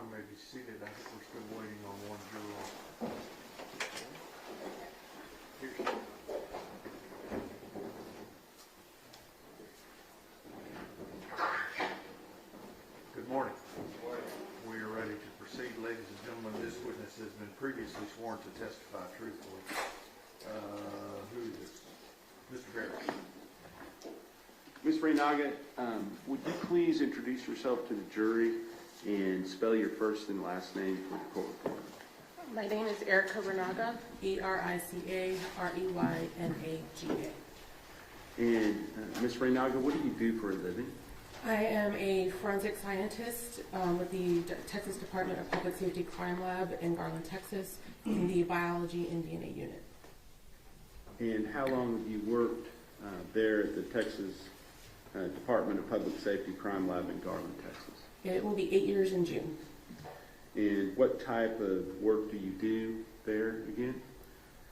Everyone may be seated. I think we're still waiting on one juror. Good morning. We are ready to proceed, ladies and gentlemen. This witness has been previously sworn to testify truthfully. Who is this? Mr. Barrett. Ms. Renaga, would you please introduce yourself to the jury and spell your first and last name for the court reporter? My name is Erica Renaga, Ericayrenaga. And Ms. Renaga, what do you do for a living? I am a forensic scientist with the Texas Department of Public Safety Crime Lab in Garland, Texas, in the Biology and DNA unit. And how long have you worked there at the Texas Department of Public Safety Crime Lab in Garland, Texas? It will be 8 years in June. And what type of work do you do there again?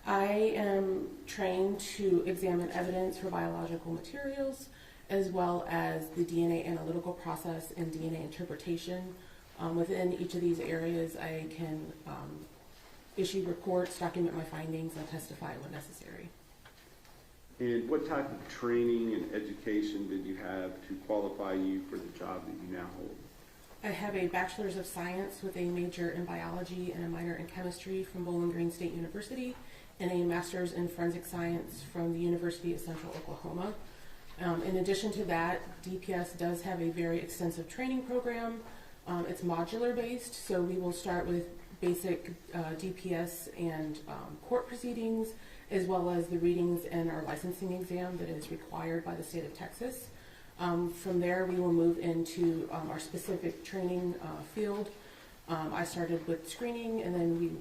I am trained to examine evidence for biological materials, as well as the DNA analytical process and DNA interpretation. Within each of these areas, I can issue reports, document my findings, and testify when necessary. And what type of training and education did you have to qualify you for the job that you now hold? I have a Bachelor's of Science with a major in biology and a minor in chemistry from Bowling Green State University, and a Master's in Forensic Science from the University of Central Oklahoma. In addition to that, DPS does have a very extensive training program. It's modular based, so we will start with basic DPS and court proceedings, as well as the readings and our licensing exam that is required by the state of Texas. From there, we will move into our specific training field. I started with screening, and then we,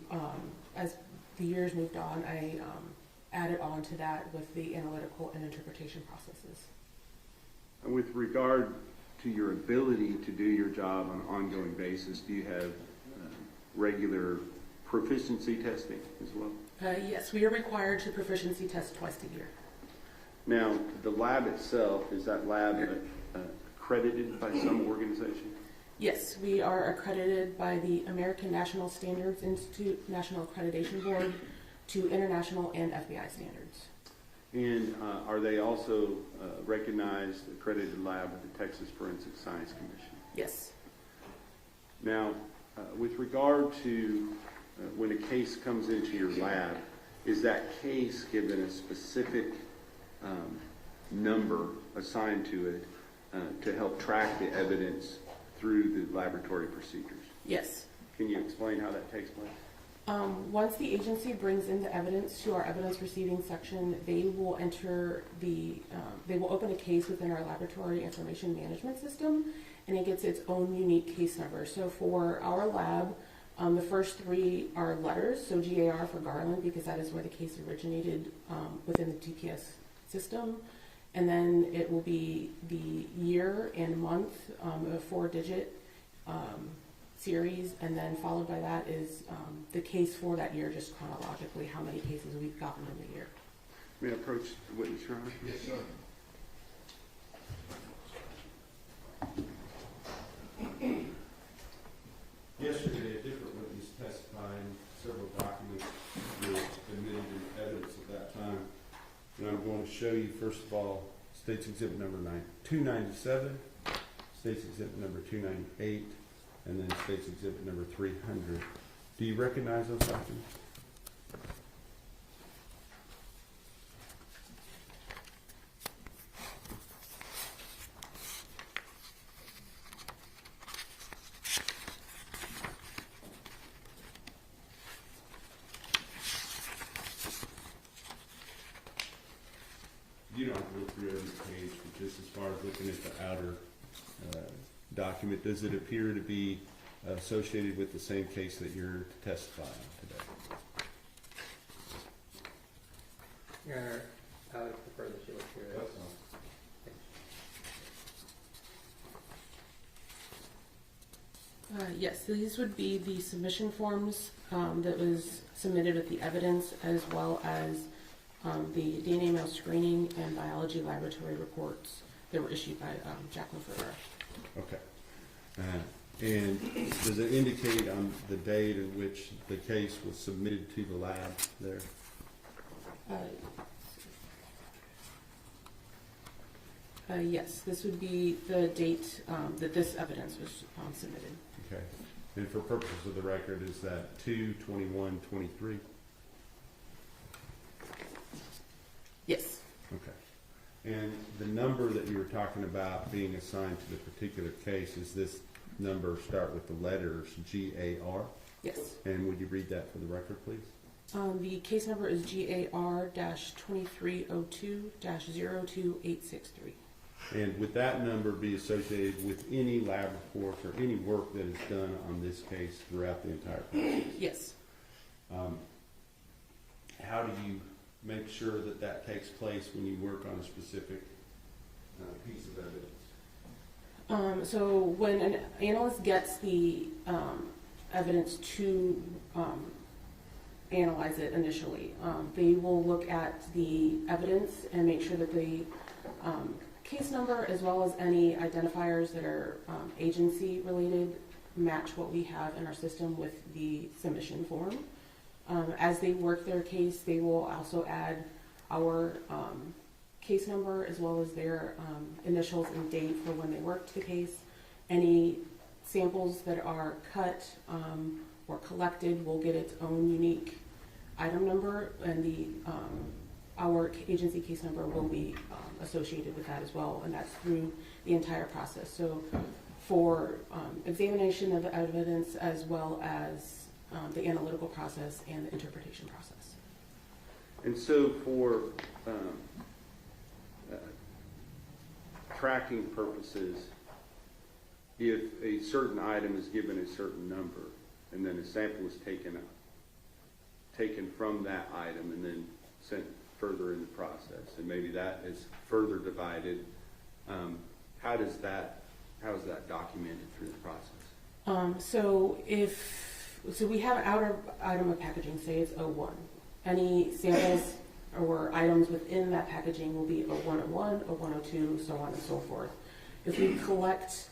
as the years moved on, I added on to that with the analytical and interpretation processes. And with regard to your ability to do your job on an ongoing basis, do you have regular proficiency testing as well? Yes, we are required to proficiency test twice a year. Now, the lab itself, is that lab accredited by some organization? Yes, we are accredited by the American National Standards Institute National Accreditation Board to international and FBI standards. And are they also recognized accredited lab with the Texas Forensic Science Commission? Yes. Now, with regard to when a case comes into your lab, is that case given a specific number assigned to it to help track the evidence through the laboratory procedures? Yes. Can you explain how that takes place? Once the agency brings in the evidence to our evidence receiving section, they will enter they will open a case within our laboratory information management system, and it gets its own unique case number. So for our lab, the first three are letters, so GAR for Garland, because that is where the case originated within the DPS system. And then it will be the year and month, a 4-digit series, and then followed by that is the case for that year, just chronologically, how many cases we've gotten in the year. May I approach the witness, Your Honor? Yes, sir. Yesterday, a different witness testifying, several documents were admitted in evidence at that time. And I'm going to show you, first of all, State's Exhibit number 297, State's Exhibit number 298, and then State's Exhibit number 300. Do you recognize those documents? You don't have to look through every page, but just as far as looking at the outer document, does it appear to be associated with the same case that you're testifying on today? Your Honor, I would prefer that you look through it. Yes, these would be the submission forms that was submitted with the evidence, as well as the DNA mail screening and biology laboratory reports that were issued by Jacqueline Ferreira. Okay. And does it indicate on the date in which the case was submitted to the lab there? Yes, this would be the date that this evidence was submitted. Okay. And for purposes of the record, is that 2/21/23? Yes. Okay. And the number that you were talking about being assigned to the particular case, is this number start with the letters GAR? Yes. And would you read that for the record, please? The case number is GAR-2302-02863. And would that number be associated with any lab reports or any work that is done on this case throughout the entire process? Yes. How do you make sure that that takes place when you work on a specific piece of evidence? So when an analyst gets the evidence to analyze it initially, they will look at the evidence and make sure that the case number, as well as any identifiers that are agency related, match what we have in our system with the submission form. As they work their case, they will also add our case number as well as their initials and date for when they worked the case. Any samples that are cut or collected will get its own unique item number, and our agency case number will be associated with that as well, and that's through the entire process. So for examination of the evidence, as well as the analytical process and the interpretation process. And so for tracking purposes, if a certain item is given a certain number, and then a sample is taken from that item and then sent further in the process, and maybe that is further divided, how is that documented through the process? So we have an outer item of packaging, say it's 01. Any samples or items within that packaging will be 0101, 0102, so on and so forth. If we collect,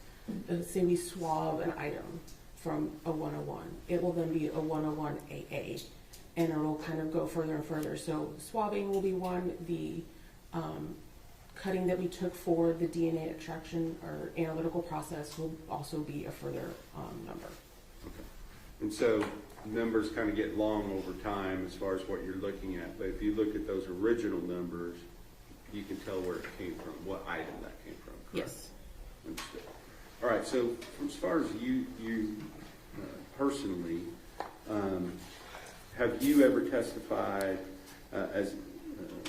say we swab an item from 0101, it will then be 0101AA, and it will kind of go further and further. So swabbing will be one, the cutting that we took for the DNA extraction or analytical process will also be a further number. Okay. And so numbers kind of get long over time as far as what you're looking at, but if you look at those original numbers, you can tell where it came from, what item that came from, correct? Yes. Understood. All right, so as far as you personally, have you ever testified as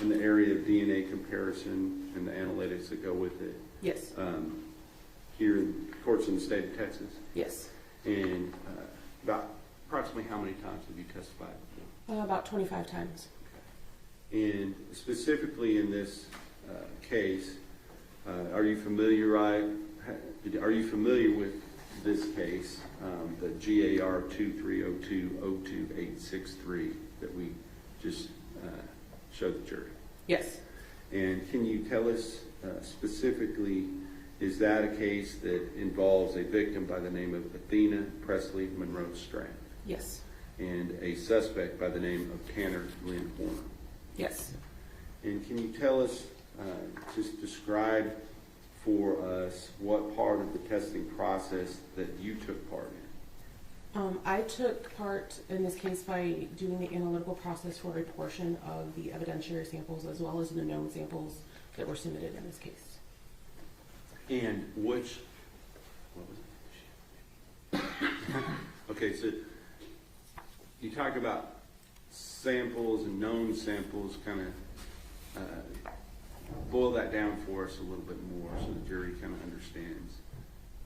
in the area of DNA comparison and the analytics that go with it? Yes. Here in courts in the state of Texas? Yes. And about approximately how many times have you testified before? About 25 times. And specifically in this case, are you familiar with this case, the GAR 2302-02863 that we just showed the jury? Yes. And can you tell us specifically, is that a case that involves a victim by the name of Athena Monroe Strand? Yes. And a suspect by the name of Tanner Lynn Horner? Yes. And can you tell us, just describe for us what part of the testing process that you took part in? I took part in this case by doing the analytical process for a portion of the evidentiary samples as well as the known samples that were submitted in this case. And what was it? Okay, so you talk about samples and known samples, kind of boil that down for us a little bit more so the jury kind of understands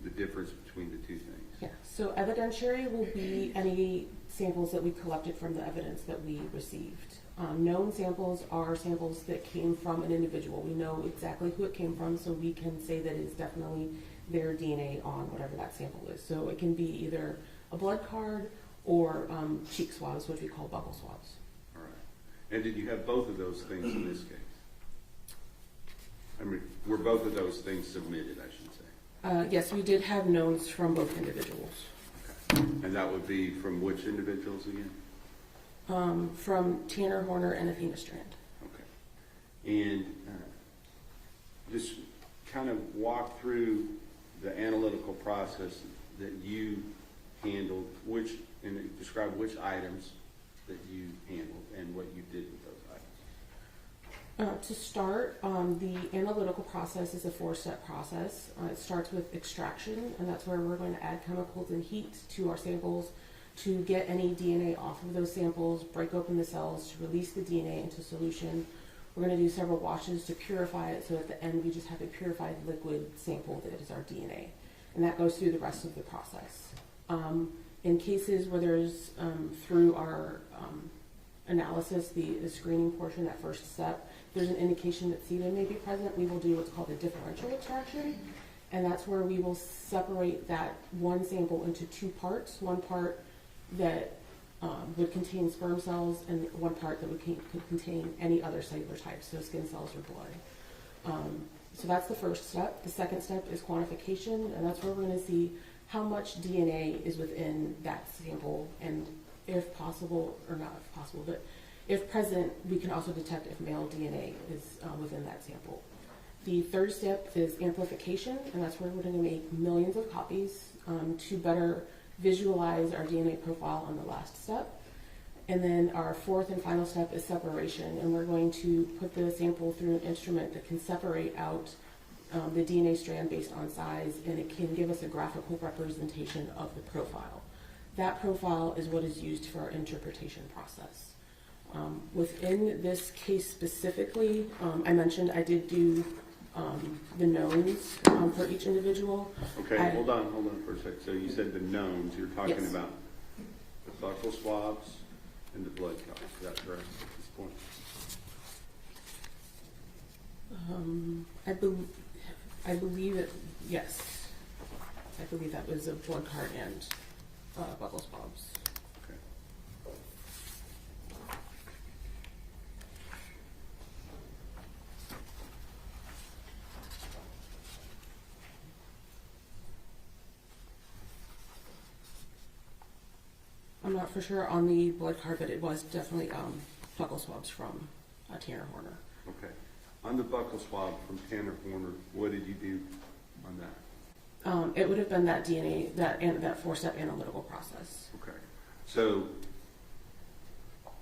the difference between the two things. Yeah, so evidentiary will be any samples that we collected from the evidence that we received. Known samples are samples that came from an individual. We know exactly who it came from, so we can say that it's definitely their DNA on whatever that sample is. So it can be either a blood card or cheek swabs, which we call buccal swabs. All right. And did you have both of those things in this case? I mean, were both of those things submitted, I should say? Yes, we did have knowns from both individuals. And that would be from which individuals again? From Tanner Horner and Athena Strand. Okay. And just kind of walk through the analytical process that you handled, and describe which items that you handled and what you did with those items. To start, the analytical process is a 4-step process. It starts with extraction, and that's where we're going to add chemicals and heat to our samples to get any DNA off of those samples, break open the cells to release the DNA into solution. We're going to do several washes to purify it, so at the end we just have a purified liquid sample that is our DNA. And that goes through the rest of the process. In cases where there's, through our analysis, the screening portion, that first step, there's an indication that sebum may be present, we will do what's called a differential extraction. And that's where we will separate that one sample into 2 parts. One part that would contain sperm cells, and one part that could contain any other cellular types, so skin cells or blood. So that's the first step. The second step is quantification, and that's where we're going to see how much DNA is within that sample, and if possible, or not if possible, but if present, we can also detect if male DNA is within that sample. The third step is amplification, and that's where we're going to make millions of copies to better visualize our DNA profile on the last step. And then our fourth and final step is separation, and we're going to put the sample through an instrument that can separate out the DNA strand based on size, and it can give us a graphical representation of the profile. That profile is what is used for our interpretation process. Within this case specifically, I mentioned I did do the knowns for each individual. Okay, hold on for a sec. So you said the knowns, you're talking Yes. about the buccal swabs and the blood counts, is that correct at this point? I believe it, yes. I believe that was a blood card and buccal swabs. Okay. I'm not for sure on the blood card, but it was definitely buccal swabs from Tanner Horner. Okay. On the buccal swab from Tanner Horner, what did you do on that? It would have been that DNA, that 4-step analytical process. Okay. So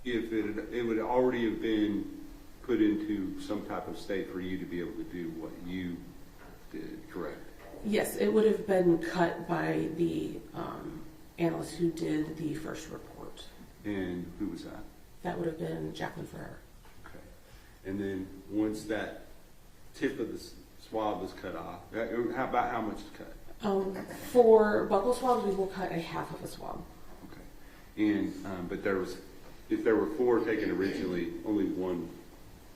if it would already have been put into some type of state for you to be able to do what you did, correct? Yes, it would have been cut by the analyst who did the first report. And who was that? That would have been Jacqueline Ferrer. Okay. And then once that tip of the swab is cut off, how much is cut? For buccal swabs, we will cut a half of a swab. Okay. And but if there were 4 taken originally, only one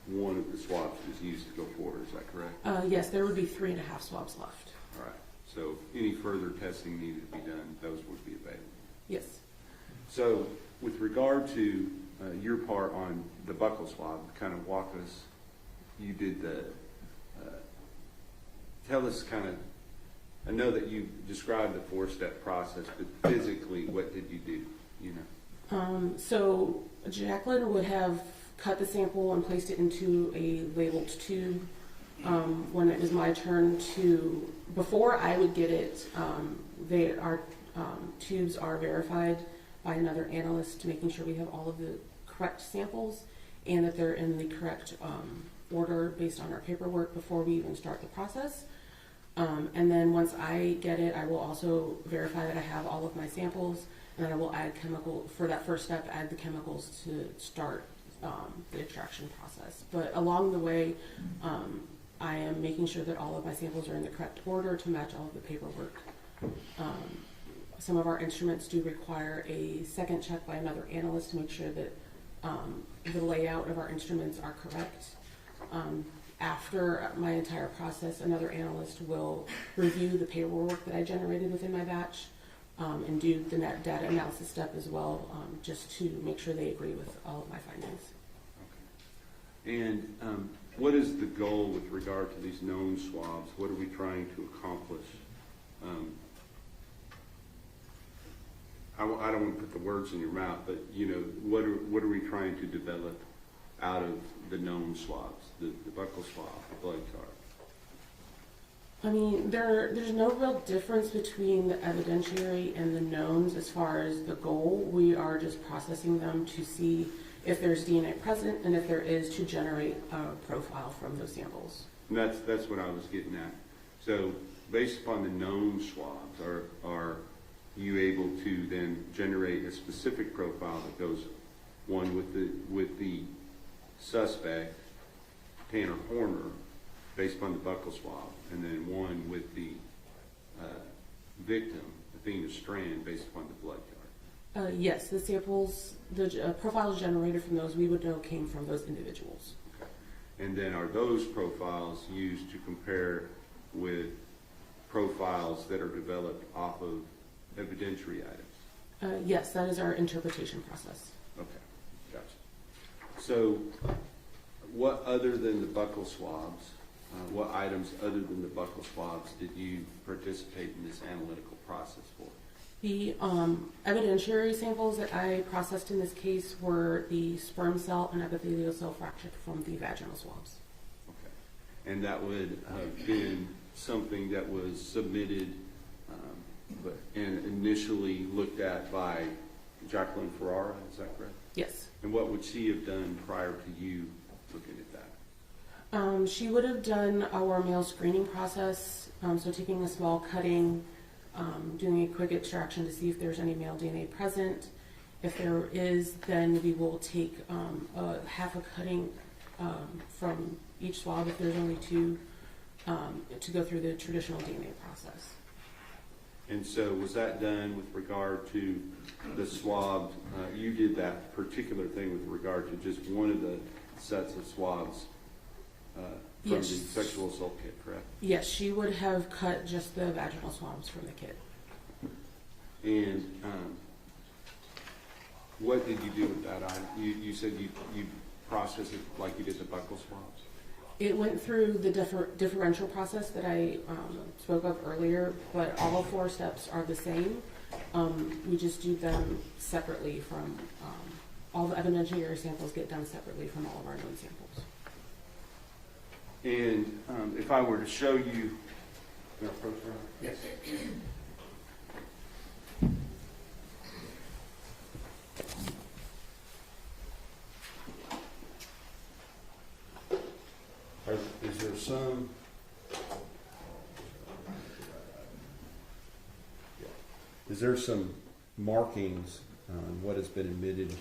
of the swabs was used to go forward. Is that correct? Yes, there would be 3.5 swabs left. All right. So any further testing needed to be done, those would be available. Yes. So with regard to your part on the buccal swab, kind of walk us. You did tell us kind of. I know that you described the 4-step process, but physically, what did you do? You know. So Jacqueline would have cut the sample and placed it into a labeled tube. When it was my turn to, before I would get it, our tubes are verified by another analyst, making sure we have all of the correct samples and that they're in the correct order based on our paperwork before we even start the process. And then once I get it, I will also verify that I have all of my samples, and then I will add for that first step, add the chemicals to start the extraction process. But along the way, I am making sure that all of my samples are in the correct order to match all of the paperwork. Some of our instruments do require a second check by another analyst to make sure that the layout of our instruments are correct. After my entire process, another analyst will review the paperwork that I generated within my batch and do the net data analysis step as well, just to make sure they agree with all of my findings. Okay. And what is the goal with regard to these known swabs? What are we trying to accomplish I don't want to put the words in your mouth, but, you know, what are we trying to develop out of the known swabs, the buccal swab, the blood card? I mean, there's no real difference between the evidentiary and the knowns as far as the goal. We are just processing them to see if there's DNA present, and if there is, to generate a profile from those samples. And that's what I was getting at. So based upon the known swabs, are you able to then generate a specific profile that goes one with the suspect, Tanner Horner, based upon the buccal swab, and then one with the victim, Athena Strand, based upon the blood card? Yes, the samples, the profiles generated from those, we would know came from those individuals. Okay. And then are those profiles used to compare with profiles that are developed off of evidentiary items? Yes, that is our interpretation process. Okay, gotcha. So what other than the buccal swabs, what items other than the buccal swabs did you participate in this analytical process for? The evidentiary samples that I processed in this case were the sperm cell and epithelial cell fraction from the vaginal swabs. Okay. And that would have been something that was submitted and initially looked at by Jacqueline Ferrara, is that correct? Yes. And what would she have done prior to you looking at that? She would have done our male screening process, so taking a small cutting, doing a quick extraction to see if there's any male DNA present. If there is, then we will take half a cutting from each swab, if there's only two, to go through the traditional DNA process. And so was that done with regard to the swab? You did that particular thing with regard to just one of the sets of swabs from Yes. the sexual assault kit, correct? Yes, she would have cut just the vaginal swabs from the kit. And what did you do with that item? You said you processed it like you did the buccal swabs? It went through the differential process that I spoke of earlier, but all 4 steps are the same. We just do them separately from, all the evidentiary samples get done separately from all of our known samples. And if I were to show you, Yes. Is there some? Is there some markings on what has been admitted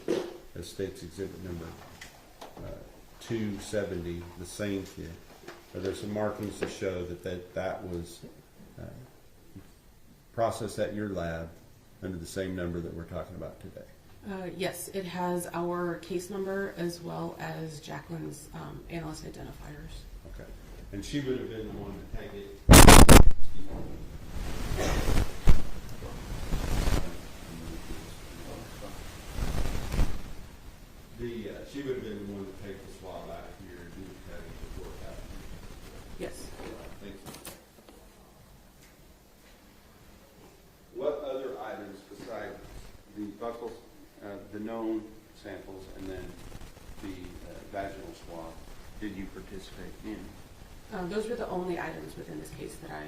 as State's Exhibit number 270, the same kit? Are there some markings to show that was processed at your lab under the same number that we're talking about today? Yes, it has our case number as well as Jacqueline's analyst identifiers. Okay. And she would have been the one to take it. She would have been the one to take the swab out of here and do the cutting before it happened. Yes. Thank you. what other items besides the buccals, the known samples, and then the vaginal swab did you participate in? Those were the only items within this case that I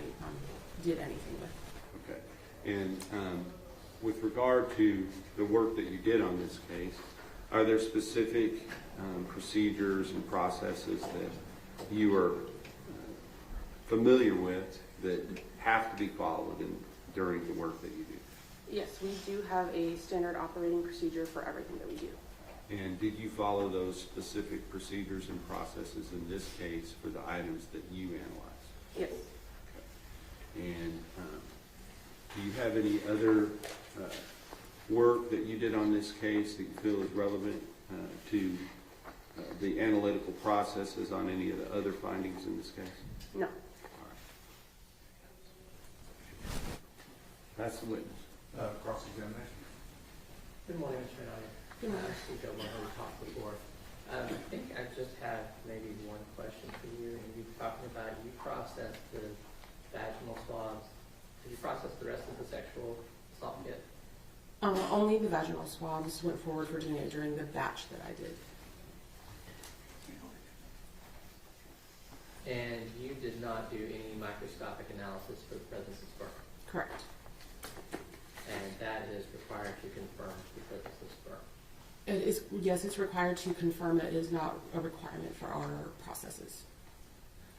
did anything with. Okay. And with regard to the work that you did on this case, are there specific procedures and processes that you are familiar with that have to be followed during the work that you do? Yes, we do have a standard operating procedure for everything that we do. And did you follow those specific procedures and processes in this case for the items that you analyzed? Yes. Okay. And do you have any other work that you did on this case that you feel is relevant to the analytical processes on any of the other findings in this case? No. All right. That's the witness. Cross-examination. Good morning, Mr. Renaga. Good morning. We've talked before. I think I just have maybe one question for you. And you talking about you processed the vaginal swabs to Did you process the rest of the sexual assault kit? Only the vaginal swabs went forward for DNA during the batch that I did. And you did not do any microscopic analysis for the presence of sperm? Correct. And that is required to confirm the presence of sperm? It is, yes, it's required to confirm that it is not a requirement for our processes.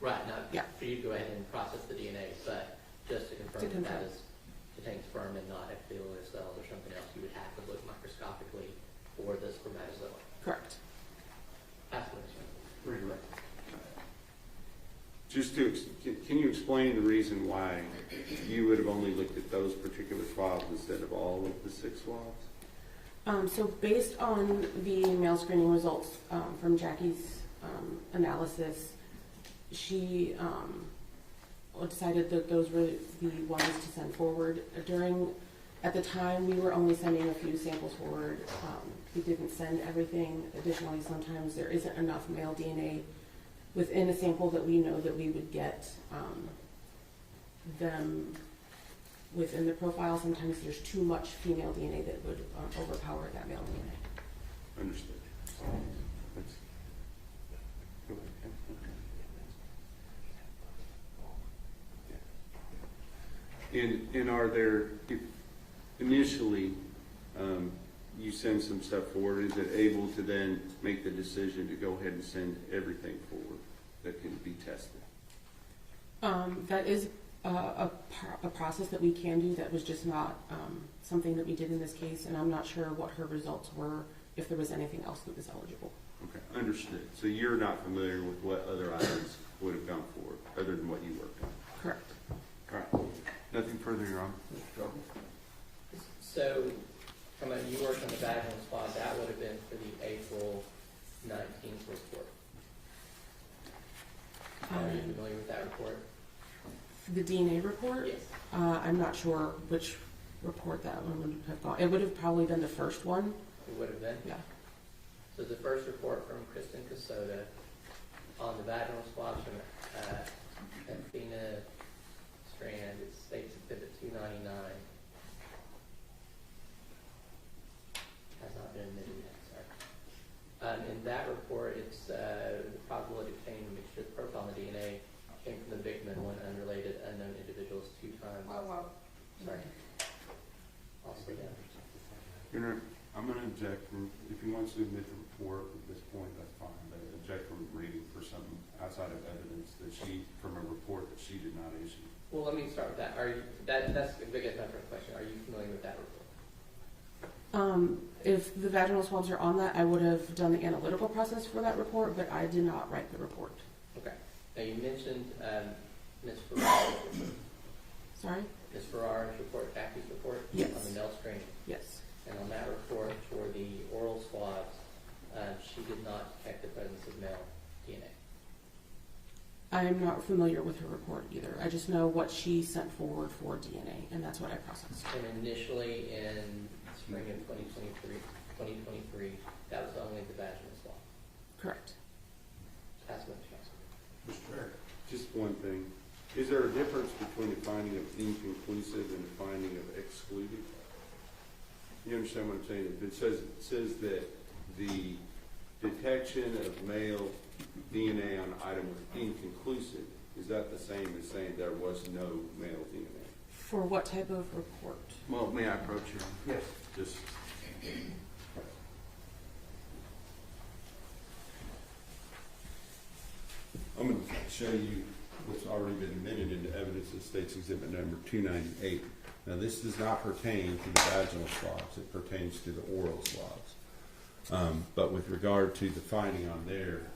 Right, not Yeah. for you to go ahead and process the DNA, but just to confirm that is contains sperm and not epithelial cells or something else, you would have to look microscopically for the spermatozoa. Correct. Absolutely. Correct. Just can you explain the reason why you would have only looked at those particular swabs instead of all of the 6 swabs? So based on the male screening results from Jackie's analysis, she decided that those were the ones to send forward. At the time, we were only sending a few samples forward. We didn't send everything. Additionally, sometimes there isn't enough male DNA within a sample that we know that we would get them within the profile. Sometimes there's too much female DNA that would overpower that male DNA. Understood. And are there, if initially you send some stuff forward, is it able to then make the decision to go ahead and send everything forward that can be tested? That is a process that we can do. That was just not something that we did in this case, and I'm not sure what her results were, if there was anything else that was eligible. Okay, understood. So you're not familiar with what other items would have gone forward, other than what you worked on? Correct. All right. Nothing further, Your Honor. So, you worked on the vaginal swab, that would have been for the April 19th report. Are you familiar with that report? The DNA report? Yes. I'm not sure which report that one would have gone. It would have probably been the first one. It would have been? Yeah. So the first report from Kristen Casoda on the vaginal swabs from Athena Strand, it states Exhibit 299. Has not been admitted yet, sorry. In that report, it's the probability of obtaining a mixture of profile and the DNA came from the victim and one unrelated unknown individuals 2 times. Sorry. I'll slow down. Your Honor, I'm going to object from, if he wants to admit the report at this point, that's fine, but object from reading for something outside of evidence that from a report that she did not issue. Well, let me start with that. That's a big enough for a question. Are you familiar with that report? If the vaginal swabs are on that, I would have done the analytical process for that report, but I did not write the report. Okay. Now you mentioned Ms. Ferrara's report. Sorry? Ms. Ferrara's report, Jackie's report? Yes. On the male screening. Yes. And on that report for the oral swabs, she did not detect the presence of male DNA. I'm not familiar with her report either. I just know what she sent forward for DNA, and that's what I processed. And initially in spring of 2023, that was only the vaginal swab. Correct. That's what she asked. Mr. Chair. Just one thing. Is there a difference between the finding of inconclusive and the finding of excluded? You understand what I'm saying? It says that the detection of male DNA on item was inconclusive. Is that the same as saying there was no male DNA? For what type of report? Well, may I approach you? Yes. Just. I'm going to show you what's already been admitted into evidence in State's Exhibit number 298. Now, this does not pertain to the vaginal swabs. It pertains to the oral swabs. But with regard to the finding on there,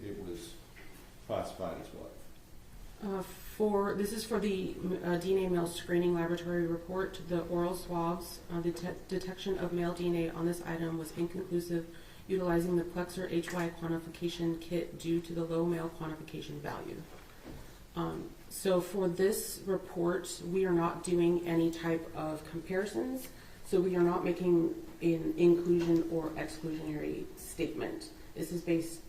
it was classified as what? This is for the DNA male screening laboratory report. The oral swabs, the detection of male DNA on this item was inconclusive, utilizing the Plexer HY quantification kit due to the low male quantification value. So for this report, we are not doing any type of comparisons. So we are not making an inclusion or exclusionary statement. This is based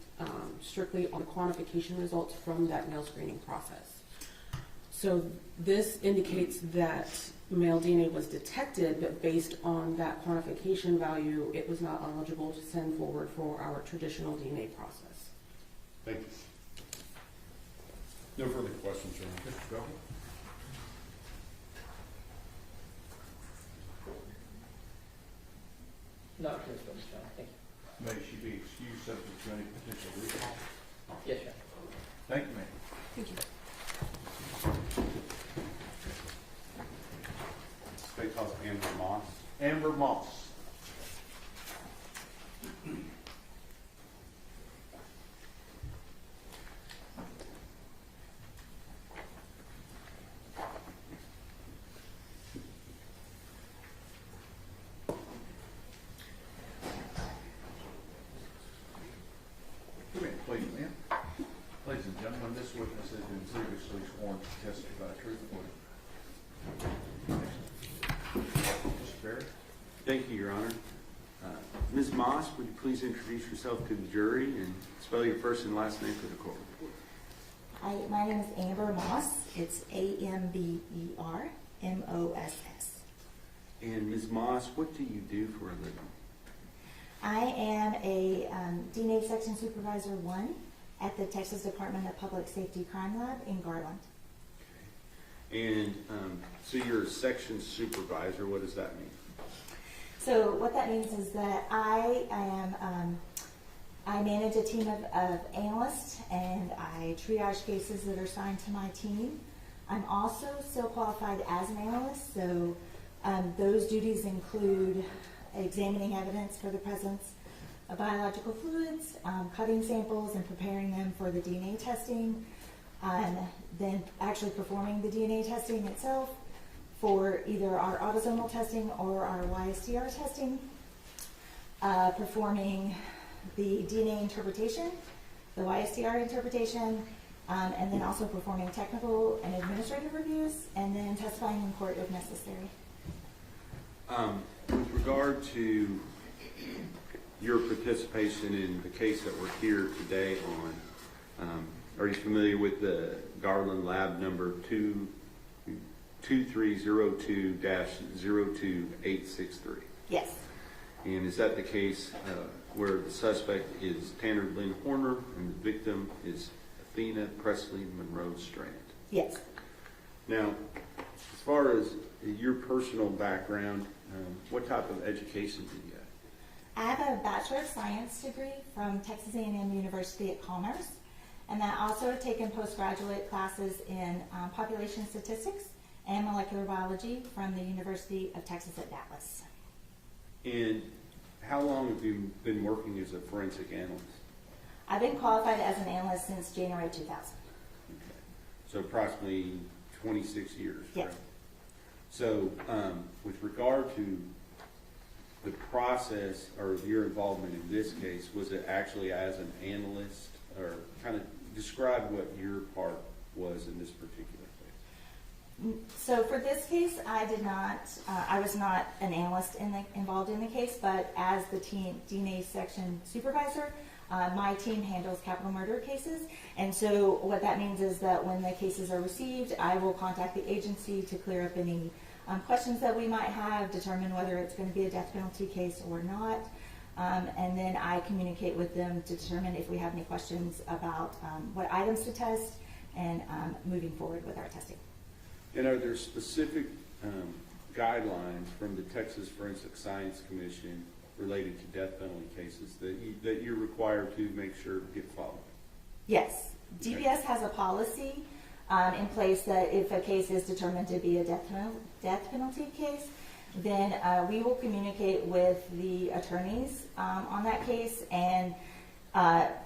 strictly on the quantification results from that male screening process. So this indicates that male DNA was detected, but based on that quantification value, it was not eligible to send forward for our traditional DNA process. Thank you. No further questions, Your Honor. Mr. Bell? Not for this one, Mr. Chairman. Thank you. May she be excused subject to any potential recall? Yes, Your Honor. Thank you, ma'am. Thank you. State calls Amber Moss. Amber Moss. Come here, please, ma'am. Ladies and gentlemen, this witness has been previously sworn to testify truthfully. Mr. Barry? Thank you, Your Honor. Ms. Moss, would you please introduce yourself to the jury and spell your first and last name for the court? Hi, my name is Amber Moss. It's AMBERMOSS. And Ms. Moss, what do you do for a living? I am a DNA Section Supervisor 1 at the Texas Department of Public Safety Crime Lab in Garland. And so you're a section supervisor. What does that mean? So what that means is that I manage a team of analysts, and I triage cases that are assigned to my team. I'm also still qualified as an analyst, so those duties include examining evidence for the presence of biological fluids, cutting samples and preparing them for the DNA testing, then actually performing the DNA testing itself for either our autosomal testing or our YSTR testing, performing the DNA interpretation, the YSTR interpretation, and then also performing technical and administrative reviews, and then testifying in court if necessary. With regard to your participation in the case that we're here today on, are you familiar with the Garland Lab number 2302-02863? Yes. And is that the case where the suspect is Tanner Lynn Horner and the victim is Athena Monroe Strand? Yes. Now, as far as your personal background, what type of education did you have? I have a Bachelor of Science degree from Texas A&M University at Commerce, and I also have taken postgraduate classes in population statistics and molecular biology from the University of Texas at Dallas. And how long have you been working as a forensic analyst? I've been qualified as an analyst since January 2000. Okay. So approximately 26 years, Yes. right? So with regard to the process or your involvement in this case, was it actually as an analyst, or kind of describe what your part was in this particular case? So for this case, I was not an analyst involved in the case, but as the DNA section supervisor, my team handles capital murder cases. And so what that means is that when the cases are received, I will contact the agency to clear up any questions that we might have, determine whether it's going to be a death penalty case or not. And then I communicate with them to determine if we have any questions about what items to test and moving forward with our testing. And are there specific guidelines from the Texas Forensic Science Commission related to death penalty cases that you're required to make sure get followed? Yes. DPS has a policy in place that if a case is determined to be a death penalty case, then we will communicate with the attorneys on that case and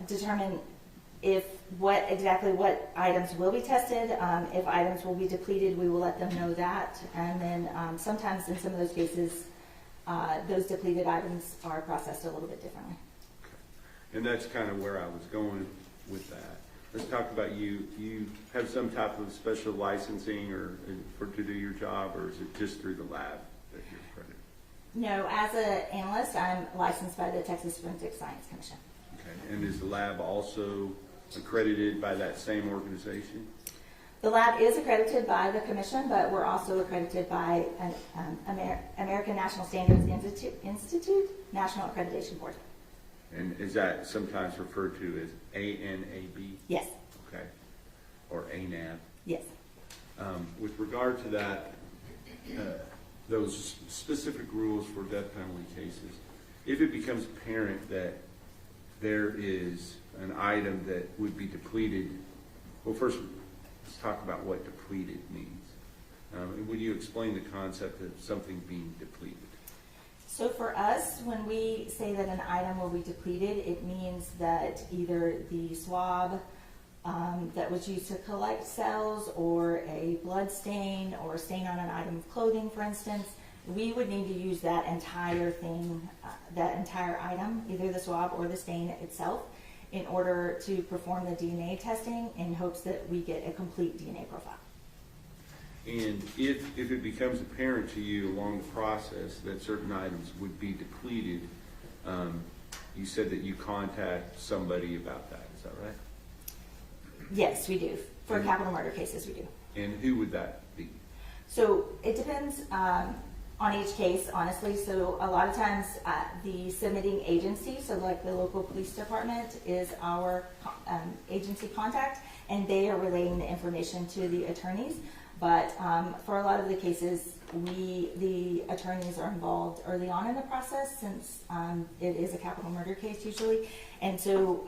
determine what items will be tested. If items will be depleted, we will let them know that. And then sometimes in some of those cases, those depleted items are processed a little bit differently. And that's kind of where I was going with that. Let's talk about you. You have some type of special licensing or to do your job, or is it just through the lab that you're accredited? No, as an analyst, I'm licensed by the Texas Forensic Science Commission. Okay. And is the lab also accredited by that same organization? The lab is accredited by the commission, but we're also accredited by an American National Standards Institute National Accreditation Board. And is that sometimes referred to as ANAB? Yes, Okay. Or ANAB? yes. With regard to that, those specific rules for death penalty cases, if it becomes apparent that there is an item that would be depleted, well, first, let's talk about what depleted means. Would you explain the concept of something being depleted? So for us, when we say that an item will be depleted, it means that either the swab that was used to collect cells, or a blood stain, or a stain on an item of clothing, for instance, we would need to use that entire thing, that entire item, either the swab or the stain itself, in order to perform the DNA testing in hopes that we get a complete DNA profile. And if it becomes apparent to you along the process that certain items would be depleted, you said that you contact somebody about that, is that right? Yes, we do. For capital murder cases, we do. And who would that be? So it depends on each case, honestly. So a lot of times the submitting agency, so like the local police department, is our agency contact, and they are relaying the information to the attorneys. But for a lot of the cases, the attorneys are involved early on in the process, since it is a capital murder case usually. And so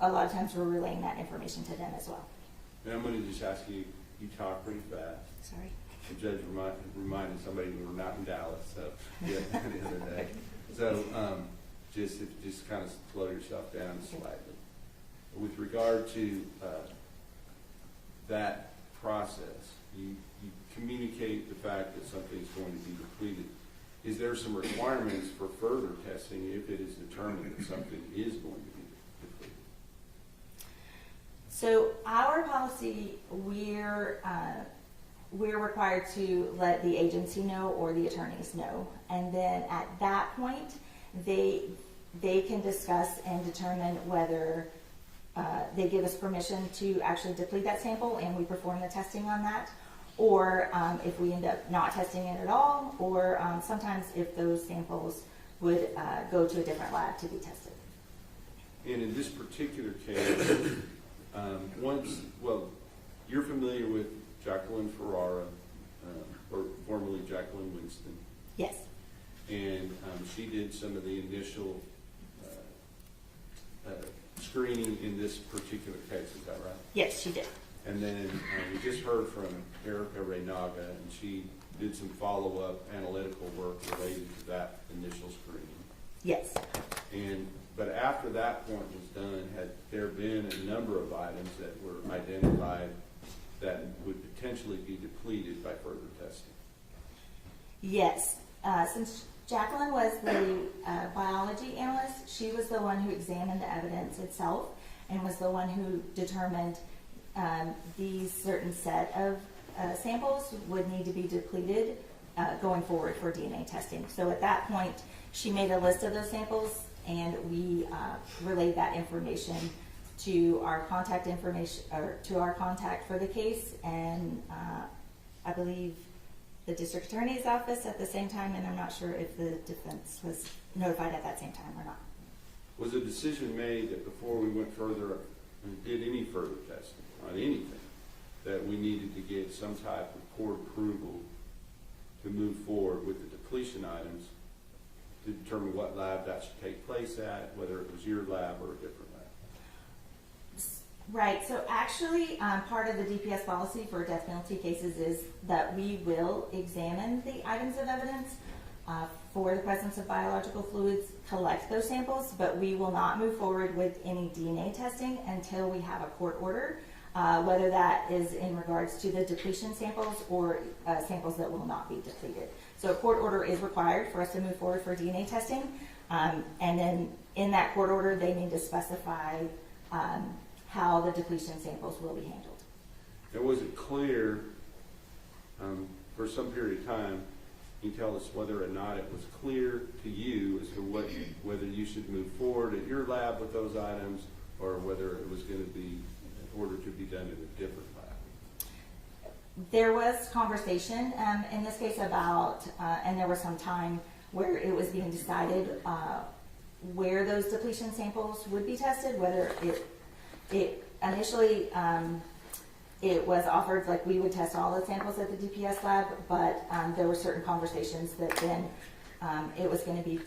a lot of times we're relaying that information to them as well. And I'm going to just ask you, you talk pretty fast. Sorry. The judge reminded somebody we were not in Dallas, so yeah, the other day. So just kind of slow yourself down slightly. With regard to that process, you communicate the fact that something is going to be depleted. Is there some requirements for further testing if it is determined that something is going to be depleted? So our policy, we're required to let the agency know or the attorneys know, and then at that point, they can discuss and determine whether they give us permission to actually deplete that sample, and we perform the testing on that, or if we end up not testing it at all, or sometimes if those samples would go to a different lab to be tested. And in this particular case, you're familiar with Jacqueline Ferrara, or formerly Jacqueline Winston. Yes. And she did some of the initial screening in this particular case, is that right? Yes, she did. And then we just heard from Erica Renaga, and she did some follow-up analytical work related to that initial screening. Yes. But after that point was done, had there been a number of items that were identified that would potentially be depleted by further testing? Yes. Since Jacqueline was the biology analyst, she was the one who examined the evidence itself and was the one who determined these certain set of samples would need to be depleted going forward for DNA testing. So at that point, she made a list of those samples, and we relayed that information to our contact information, or to our contact for the case, and I believe the district attorney's office at the same time, and I'm not sure if the defense was notified at that same time or not. Was a decision made that before we went further and did any further testing on anything, that we needed to get some type of court approval to move forward with the depletion items to determine what lab that should take place at, whether it was your lab or a different lab? Right, so actually part of the DPS policy for death penalty cases is that we will examine the items of evidence for the presence of biological fluids, collect those samples, but we will not move forward with any DNA testing until we have a court order, whether that is in regards to the depletion samples or samples that will not be depleted. So a court order is required for us to move forward for DNA testing, and then in that court order they need to specify how the depletion samples will be handled. And was it clear for some period of time, can you tell us whether or not it was clear to you as to whether you should move forward at your lab with those items, or whether it was going to be ordered to be done at a different lab? There was conversation in this case about, and there was some time where it was being decided where those depletion samples would be tested, whether it initially it was offered like we would test all the samples at the DPS lab, but there were certain conversations that then it was going to be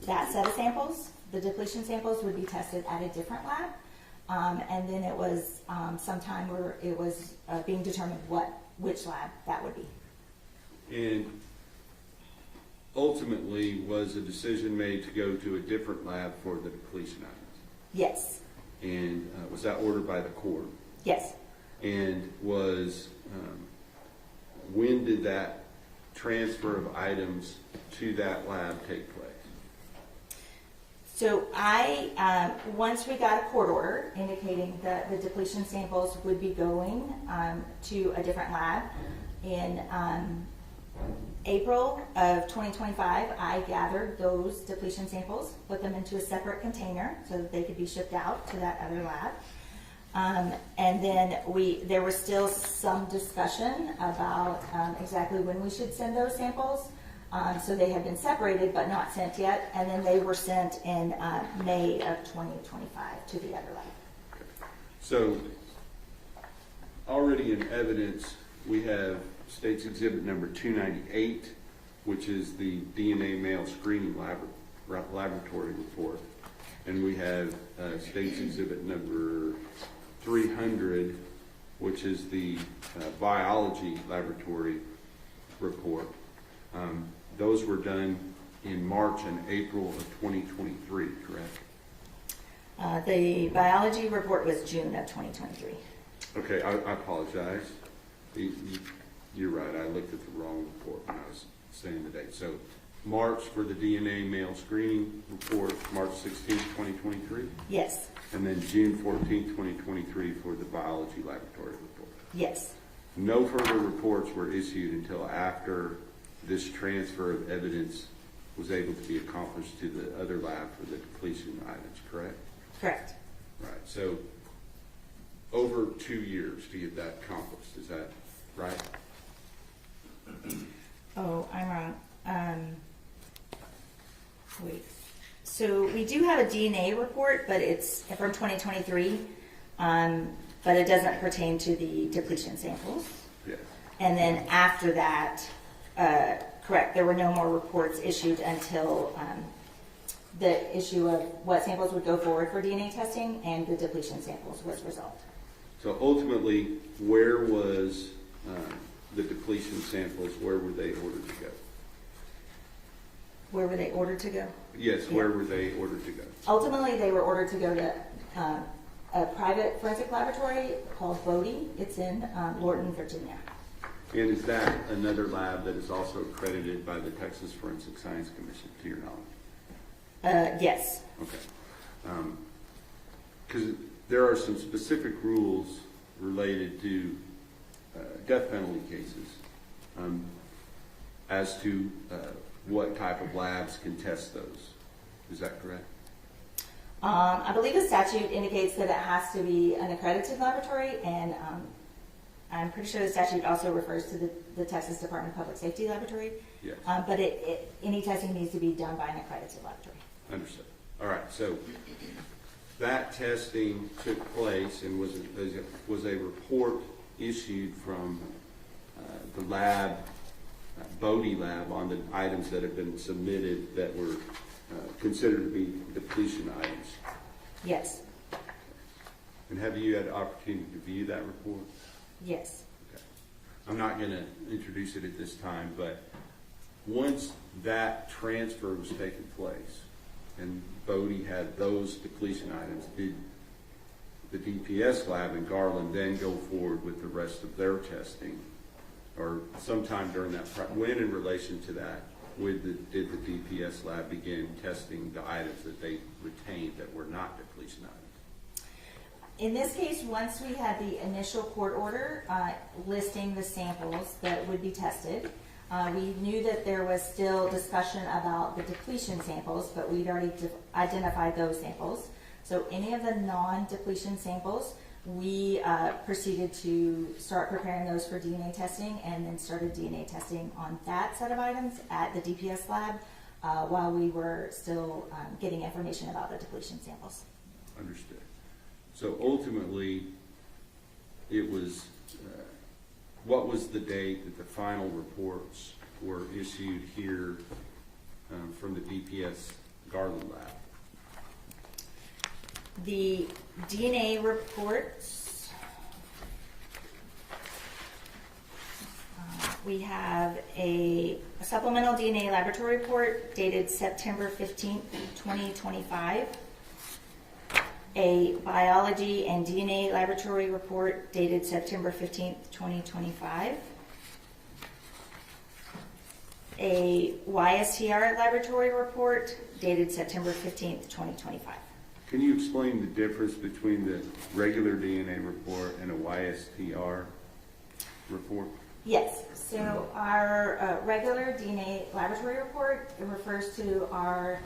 that set of samples, the depletion samples, would be tested at a different lab. And then it was some time where it was being determined which lab that would be. And ultimately, was a decision made to go to a different lab for the depletion items? Yes. And was that ordered by the court? Yes. And was, when did that transfer of items to that lab take place? So once we got a court order indicating that the depletion samples would be going to a different lab, in April of 2025, I gathered those depletion samples, put them into a separate container so that they could be shipped out to that other lab. And then there was still some discussion about exactly when we should send those samples. So they had been separated but not sent yet, and then they were sent in May of 2025 to the other lab. So already in evidence, we have State's Exhibit number 298, which is the DNA male screening laboratory report. And we have State's Exhibit number 300, which is the biology laboratory report. Those were done in March and April of 2023, correct? The biology report was June of 2023. Okay, I apologize. You're right, I looked at the wrong report when I was saying the date. So March for the DNA male screening report, March 16, 2023? Yes. And then June 14, 2023 for the biology laboratory report? Yes. No further reports were issued until after this transfer of evidence was able to be accomplished to the other lab for the depletion items, correct? Correct. Right, so over 2 years to get that accomplished, is that right? Oh, I'm wrong. Wait. So we do have a DNA report, but it's from 2023, but it doesn't pertain to the depletion samples. Yes. And then after that, correct, there were no more reports issued until the issue of what samples would go forward for DNA testing and the depletion samples was resolved. So ultimately, where was the depletion samples, where were they ordered to go? Where were they ordered to go? Yes, where were they ordered to go? Ultimately, they were ordered to go to a private forensic laboratory called Bodie. It's in Lorton, Virginia. And is that another lab that is also accredited by the Texas Forensic Science Commission, to your knowledge? Yes. Okay. Because there are some specific rules related to death penalty cases as to what type of labs can test those. Is that correct? I believe the statute indicates that it has to be an accredited laboratory, and I'm pretty sure the statute also refers to the Texas Department of Public Safety laboratory. Yes. But any testing needs to be done by an accredited laboratory. Understood. All right. So that testing took place, and was a report issued from the lab, Bodie lab, on the items that have been submitted that were considered to be depletion items. Yes. And have you had the opportunity to view that report? Yes. Okay. I'm not going to introduce it at this time, but once that transfer was taking place and Bodie had those depletion items, did the DPS lab in Garland then go forward with the rest of their testing? Or sometime during that, when in relation to that, did the DPS lab begin testing the items that they retained that were not depletion items? In this case, once we had the initial court order listing the samples that would be tested, we knew that there was still discussion about the depletion samples, but we'd already identified those samples. So any of the non-depletion samples we proceeded to start preparing those for DNA testing and then started DNA testing on that set of items at the DPS lab while we were still getting information about the depletion samples. Understood. So ultimately, it was, what was the date that the final reports were issued here from the DPS Garland lab? The DNA reports, we have a supplemental DNA laboratory report dated September 15th, 2025, a biology and DNA laboratory report dated September 15th, 2025, a YSTR laboratory report dated September 15th, 2025. Can you explain the difference between the regular DNA report and a YSTR report? Yes, so our regular DNA laboratory report, it refers to our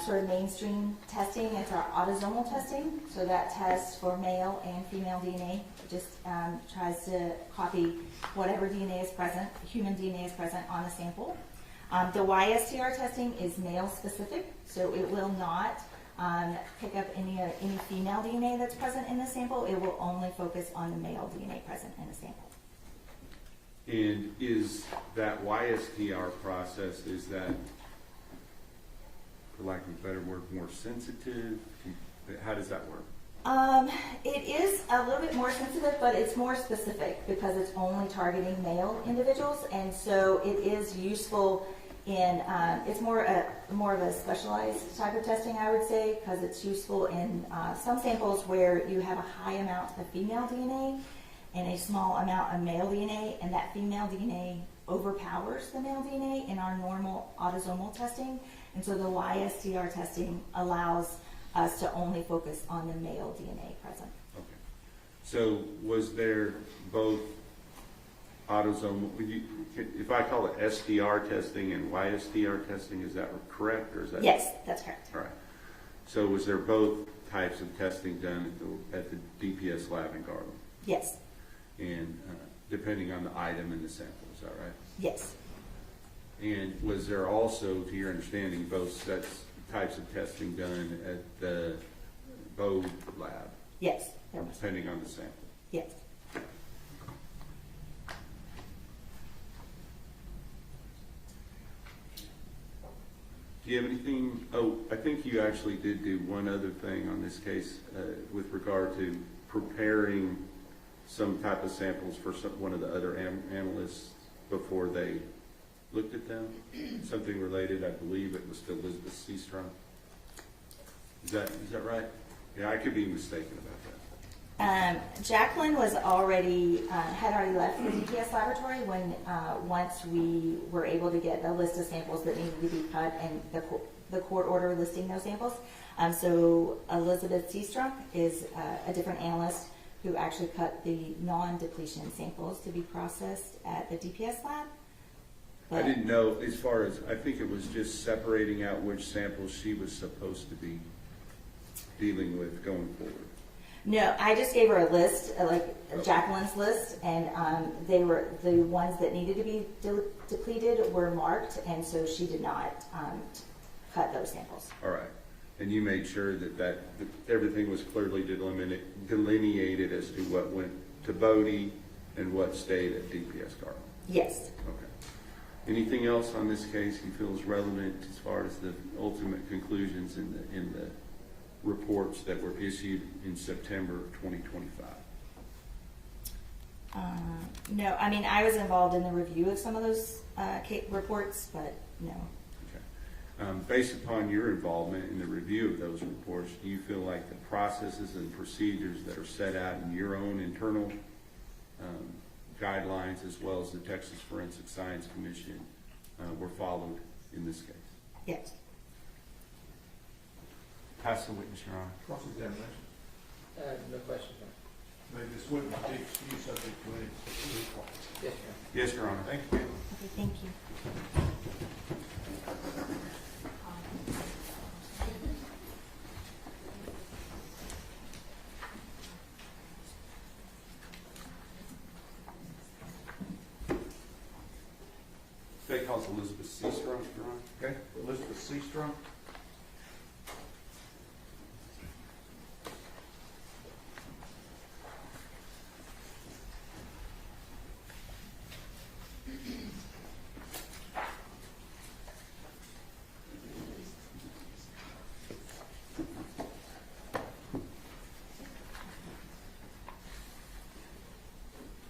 sort of mainstream testing. It's our autosomal testing, so that tests for male and female DNA. It just tries to copy whatever DNA is present, human DNA is present on the sample. The YSTR testing is male specific, so it will not pick up any female DNA that's present in the sample. It will only focus on the male DNA present in the sample. And is that YSTR process, is that, for lack of a better word, more sensitive? How does that work? It is a little bit more sensitive, but it's more specific because it's only targeting male individuals, and so it is useful in, it's more of a specialized type of testing, I would say, because it's useful in some samples where you have a high amount of female DNA and a small amount of male DNA, and that female DNA overpowers the male DNA in our normal autosomal testing, and so the YSTR testing allows us to only focus on the male DNA present. Okay. So was there both autosomal, if I call it STR testing and YSTR testing, is that correct, or is that? Yes, that's correct. All right. So was there both types of testing done at the DPS lab in Garland? Yes. And depending on the item in the sample, is that right? Yes. And was there also, to your understanding, both types of testing done at the Bode lab? Yes. There was. Depending on the sample? Yes. Do you have anything? Oh, I think you actually did do one other thing on this case with regard to preparing some type of samples for one of the other analysts before they looked at them. Something related, I believe it was to Elizabeth Seastrom. Is that right? Yeah, I could be mistaken about that. Jacqueline was had already left the DPS laboratory when once we were able to get a list of samples that needed to be cut and the court order listing those samples. So Elizabeth Seastrom is a different analyst who actually cut the non-depletion samples to be processed at the DPS lab. I didn't know, as far as, I think it was just separating out which samples she was supposed to be dealing with going forward. No, I just gave her a list, Jacqueline's list, and they were the ones that needed to be depleted were marked, and so she did not cut those samples. All right. And you made sure that everything was clearly delineated as to what went to Bode and what stayed at DPS Garland? Yes. Okay. Anything else on this case you feel is relevant as far as the ultimate conclusions in the reports that were issued in September of 2025? No, I mean, I was involved in the review of some of those reports, but no. Okay. Based upon your involvement in the review of those reports, do you feel like the processes and procedures that are set out in your own internal guidelines as well as the Texas Forensic Science Commission were followed in this case? Yes. Pass the witness, Your Honor. Cross-examination. No question. May this witness be excused subject to any request. Yes, sir. Yes, Your Honor. Thank you. Okay, thank you. Second call is Elizabeth Seastrunk, Your Honor. Okay, Elizabeth Seastrunk.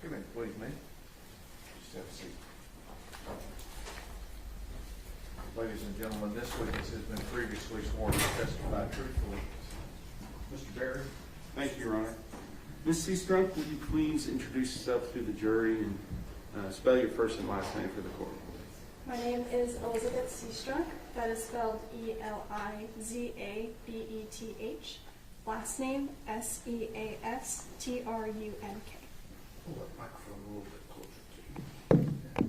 Come in, please, ma'am. Just have a seat. Ladies and gentlemen, this witness has been previously sworn to testify truthfully. Mr. Barry? Thank you, Your Honor. Ms. Seastrunk, would you please introduce yourself to the jury and spell your first and last name for the court? My name is Elizabeth Seastrunk. That is spelled Elizabeth. Last name Seastrunk. Pull that microphone a little bit closer to you. Thank you.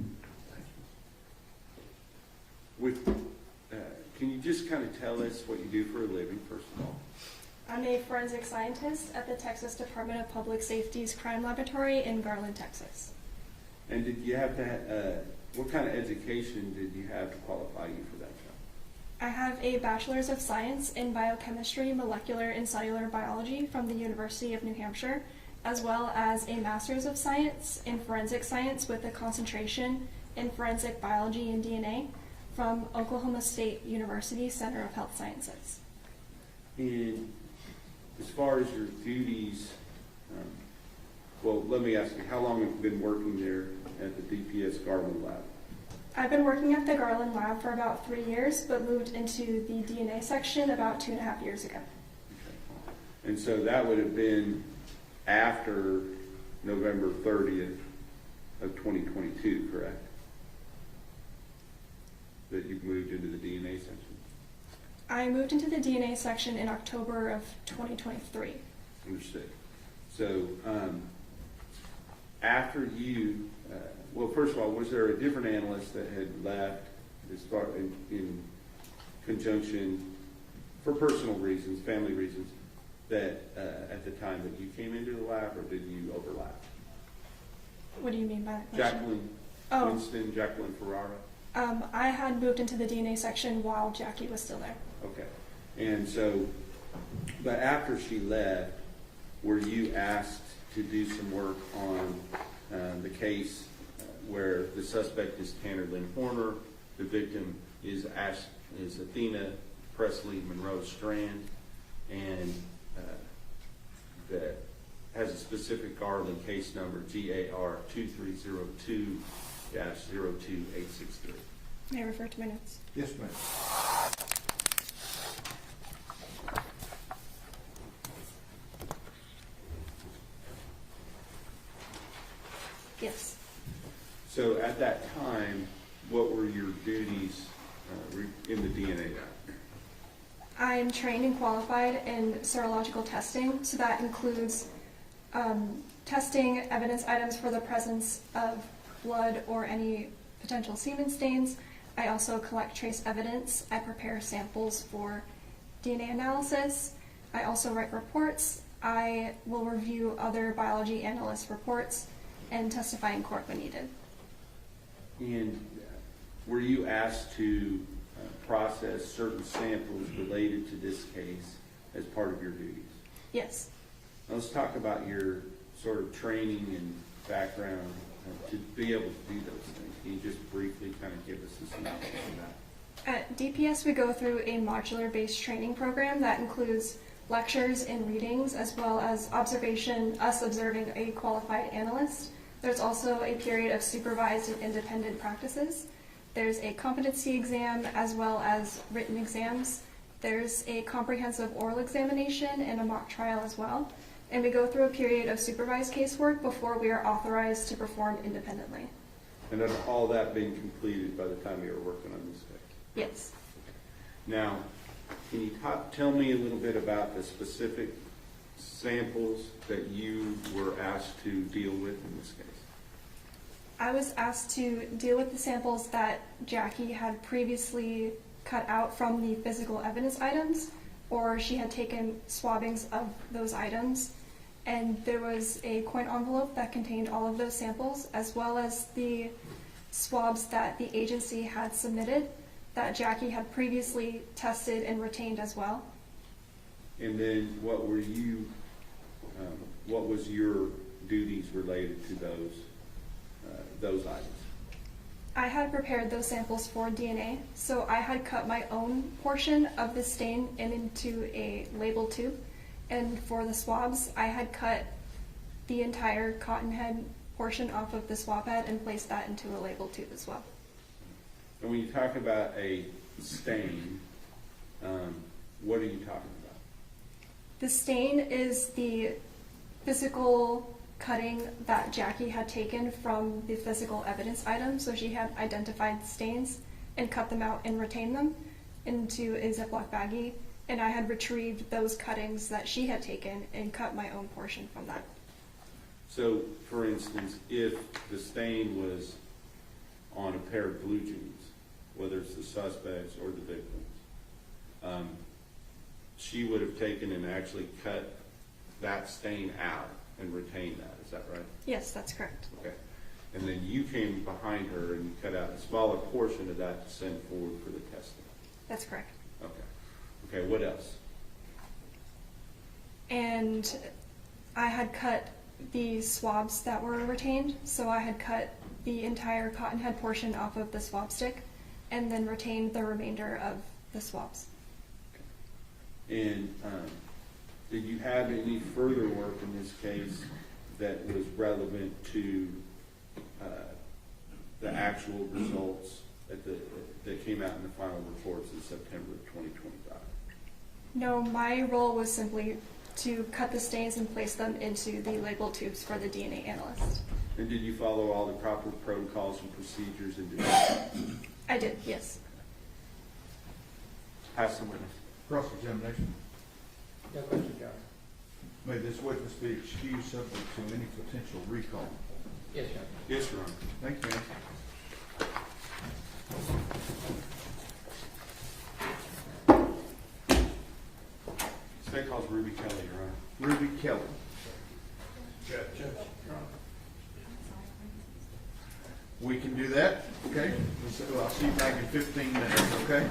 With, can you just kind of tell us what you do for a living, first of all? I'm a forensic scientist at the Texas Department of Public Safety's Crime Laboratory in Garland, Texas. And did you have to, what kind of education did you have to qualify you for that job? I have a Bachelor's of Science in Biochemistry, Molecular and Cellular Biology from the University of New Hampshire, as well as a Master's of Science in Forensic Science with a concentration in Forensic Biology and DNA from Oklahoma State University Center of Health Sciences. And as far as your duties, well, let me ask you, how long have you been working there at the DPS Garland Lab? I've been working at the Garland Lab for about 3 years, but moved into the DNA section about 2.5 years ago. Okay. And so that would have been after November 30th of 2022, correct? That you've moved into the DNA section? I moved into the DNA section in October of 2023. Understood. So after you, well, first of all, was there a different analyst that had left as far in conjunction for personal reasons, family reasons, that at the time that you came into the lab, or did you overlap? What do you mean by that question? Jacqueline Oh. Winston, Jacqueline Ferrara? I had moved into the DNA section while Jackie was still there. Okay. And so, but after she left, were you asked to do some work on the case where the suspect is Tanner Lynn Horner, the victim is Athena Strand, and that has a specific Garland case number, GAR 2302-02863. May I refer to my notes? Yes, ma'am. Yes. So at that time, what were your duties in the DNA lab? I am trained and qualified in serological testing, so that includes testing evidence items for the presence of blood or any potential semen stains. I also collect trace evidence. I prepare samples for DNA analysis. I also write reports. I will review other biology analyst reports and testify in court when needed. And were you asked to process certain samples related to this case as part of your duties? Yes. Now let's talk about your sort of training and background to be able to do those things. Can you just briefly kind of give us a synopsis of that? At DPS, we go through a modular-based training program that includes lectures and readings, as well as us observing a qualified analyst. There's also a period of supervised and independent practices. There's a competency exam as well as written exams. There's a comprehensive oral examination and a mock trial as well. And we go through a period of supervised casework before we are authorized to perform independently. And then all that being completed by the time you were working on this case? Yes. Now, can you tell me a little bit about the specific samples that you were asked to deal with in this case? I was asked to deal with the samples that Jackie had previously cut out from the physical evidence items, or she had taken swabbings of those items. And there was a coin envelope that contained all of those samples, as well as the swabs that the agency had submitted that Jackie had previously tested and retained as well. And then what were you, what was your duties related to those items? I had prepared those samples for DNA, so I had cut my own portion of the stain into a label tube. And for the swabs, I had cut the entire cotton head portion off of the swab head and placed that into a label tube as well. And when you talk about a stain, what are you talking about? The stain is the physical cutting that Jackie had taken from the physical evidence items. So she had identified stains and cut them out and retained them into a Ziploc baggie. And I had retrieved those cuttings that she had taken and cut my own portion from that. So, for instance, if the stain was on a pair of blue jeans, whether it's the suspects or the victims, she would have taken and actually cut that stain out and retained that. Is that right? Yes, that's correct. Okay. And then you came behind her and you cut out a smaller portion of that to send forward for the testing. That's correct. Okay. Okay, what else? And I had cut the swabs that were retained. So I had cut the entire cotton head portion off of the swab stick and then retained the remainder of the swabs. And did you have any further work in this case that was relevant to the actual results that came out in the final reports in September of 2025? No, my role was simply to cut the stains and place them into the label tubes for the DNA analyst. And did you follow all the proper protocols and procedures in doing that? I did, yes. Pass the witness. Cross-examination. No question, Your Honor. May this witness be excused subject to any potential recall. Yes, Your Honor. Yes, Your Honor. Thank you, ma'am. State calls Ruby Kelly, Your Honor. Ruby Kelly. Judge. We can do that, okay? So I'll see you back in 15 minutes, okay?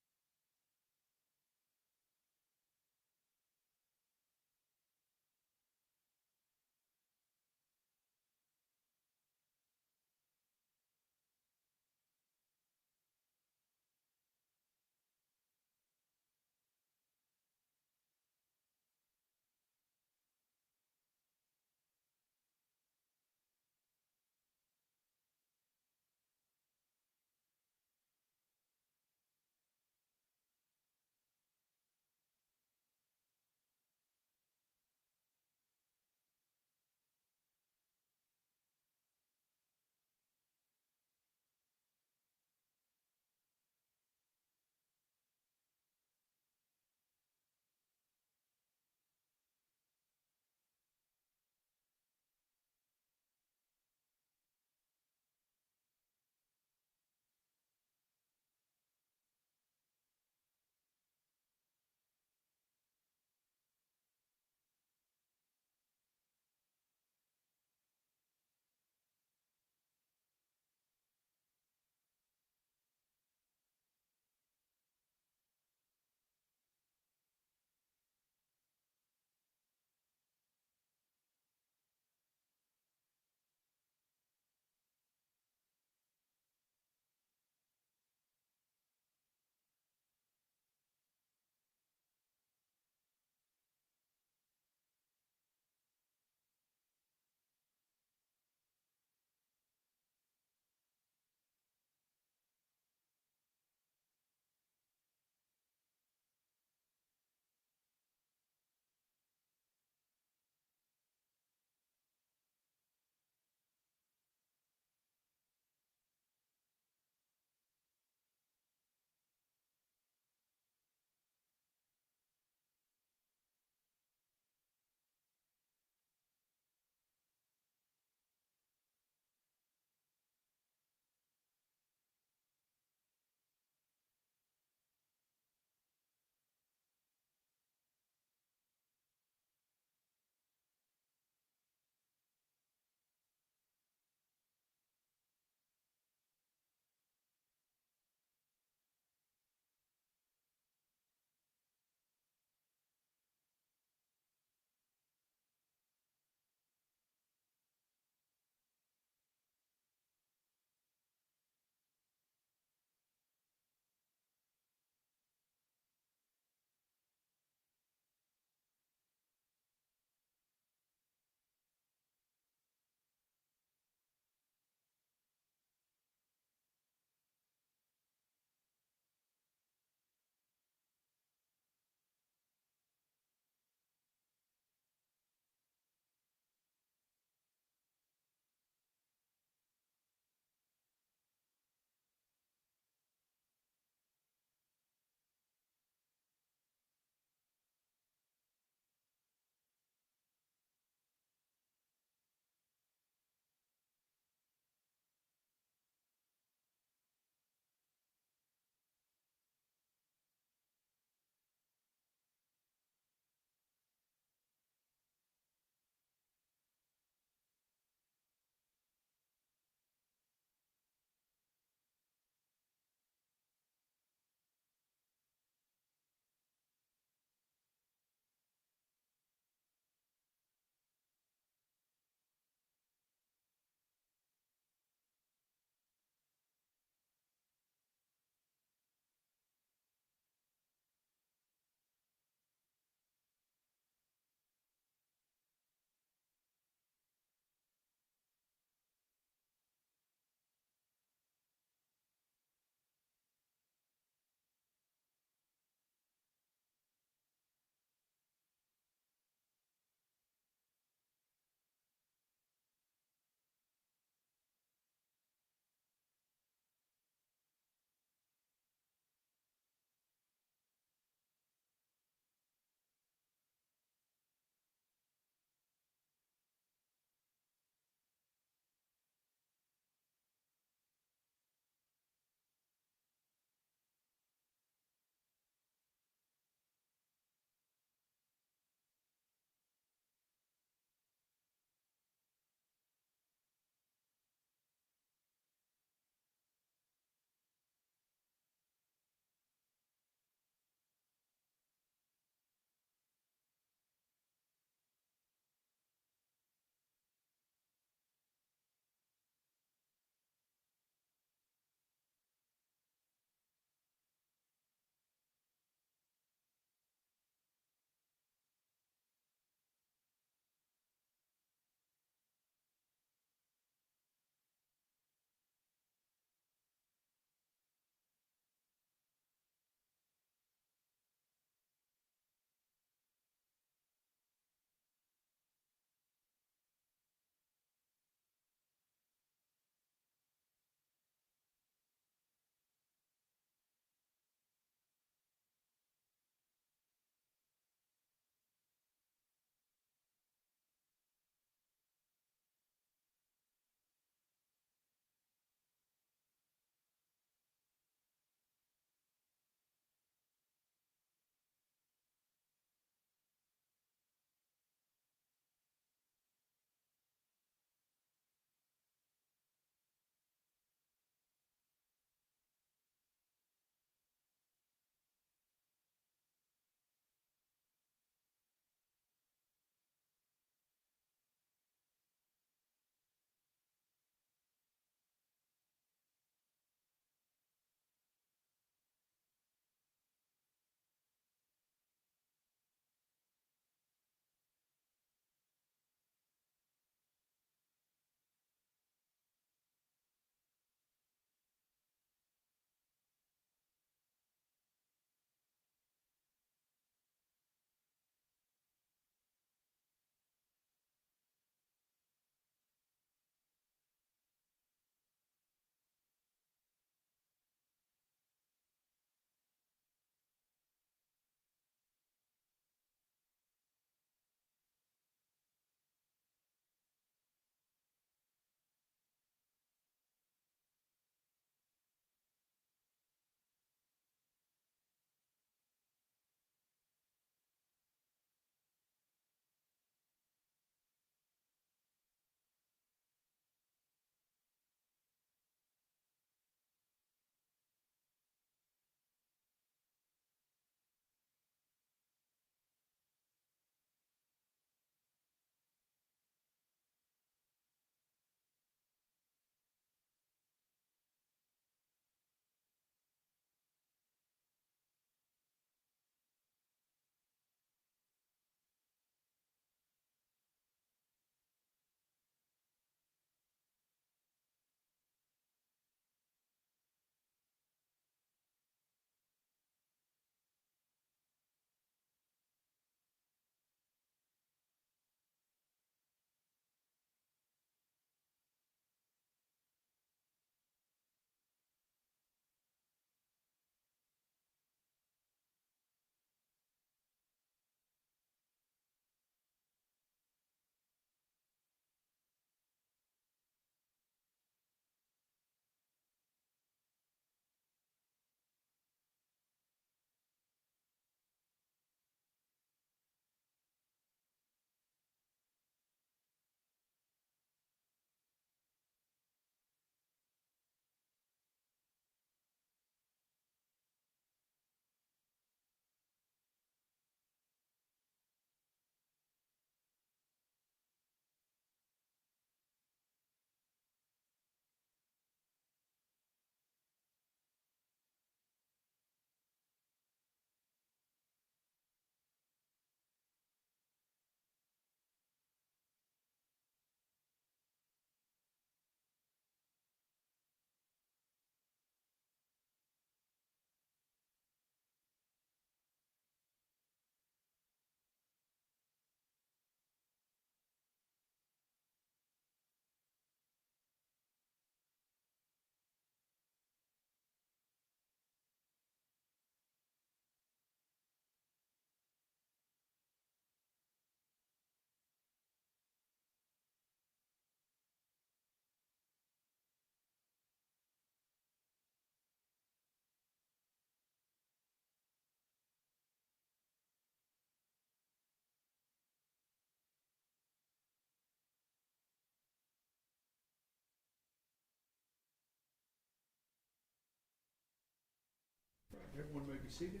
be seated.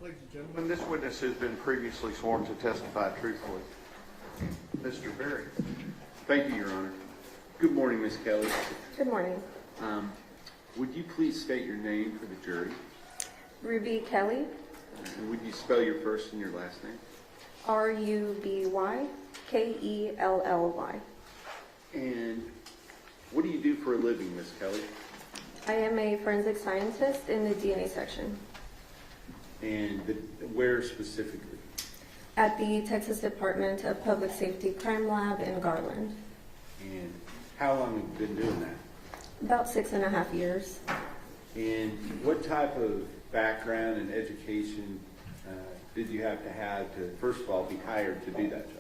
Ladies and gentlemen, this witness has been previously sworn to testify truthfully. Mr. Berry. Thank you, Your Honor. Good morning, Ms. Kelly. Good morning. Would you please state your name for the jury? Ruby Kelly, And would you spell your first and your last name? Ruby Kelly. And what do you do for a living, Ms. Kelly? I am a forensic scientist in the DNA section And where specifically? at the Texas Department of Public Safety Crime Lab in Garland. And how long have you been doing that? About 6.5 years. And what type of background and education did you have to, first of all, be hired to do that job?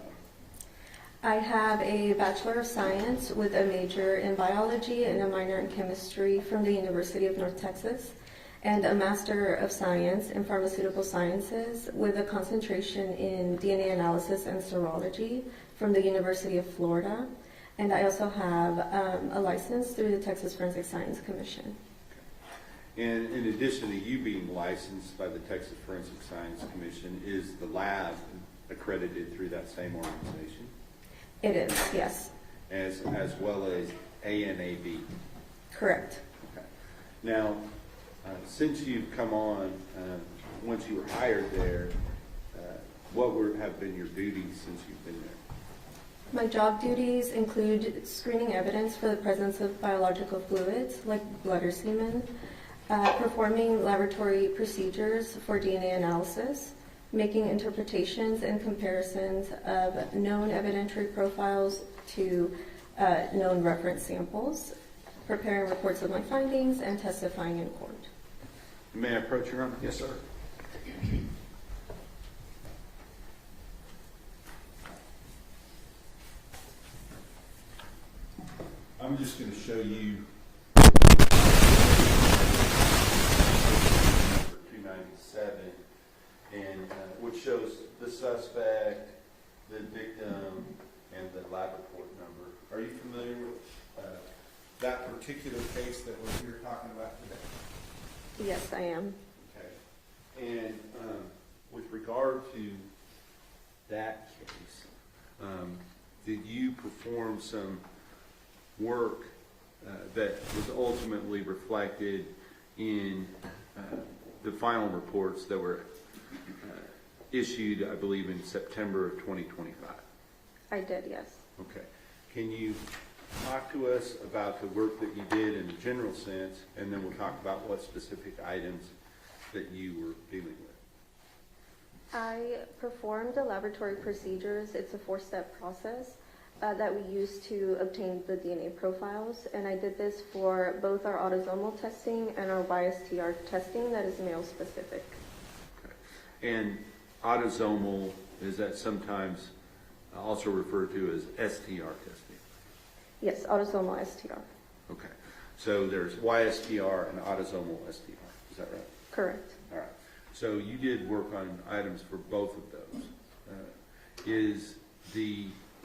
I have a Bachelor of Science with a major in biology and a minor in chemistry from the University of North Texas, and a Master of Science in Pharmaceutical Sciences with a concentration in DNA analysis and serology from the University of Florida. And I also have a license through the Texas Forensic Science Commission. And in addition to you being licensed by the Texas Forensic Science Commission, is the lab accredited through that same organization? It is, yes. As well as ANAB? Correct. Okay. Now, since you've come on, once you were hired there, what have been your duties since you've been there? My job duties include screening evidence for the presence of biological fluids like blood or semen, performing laboratory procedures for DNA analysis, making interpretations and comparisons of known evidentiary profiles to known reference samples, preparing reports of my findings, and testifying in court. May I approach, Your Honor? Yes, sir. I'm just going to show you 297, and which shows the suspect, the victim, and the lab report number. Are you familiar with that particular case that we're here talking about today. Yes, I am. Okay. And with regard to that case, did you perform some work that was ultimately reflected in the final reports that were issued, I believe, in September of 2025? I did, yes. Okay. Can you talk to us about the work that you did in a general sense, and then we'll talk about what specific items that you were dealing with? I performed the laboratory procedures. It's a 4-step process that we use to obtain the DNA profiles, and I did this for both our autosomal testing and our YSTR testing that is male specific. Okay. And autosomal, is that sometimes also referred to as STR testing? Yes, autosomal STR. Okay. So there's YSTR and autosomal STR. Is that right? Correct. All right. So you did work on items for both of those.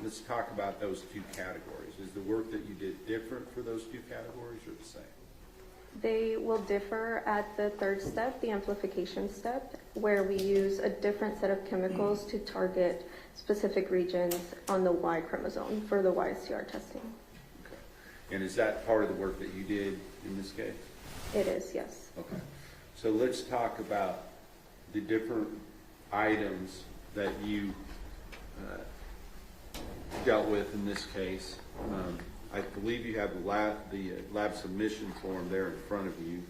Let's talk about those two categories. Is the work that you did different for those two categories or the same? They will differ at the 3rd step, the amplification step, where we use a different set of chemicals to target specific regions on the Y chromosome for the YSTR testing. Okay. And is that part of the work that you did in this case? It is, yes. Okay. So let's talk about the different items that you dealt with in this case. I believe you have the lab submission form there in front of you.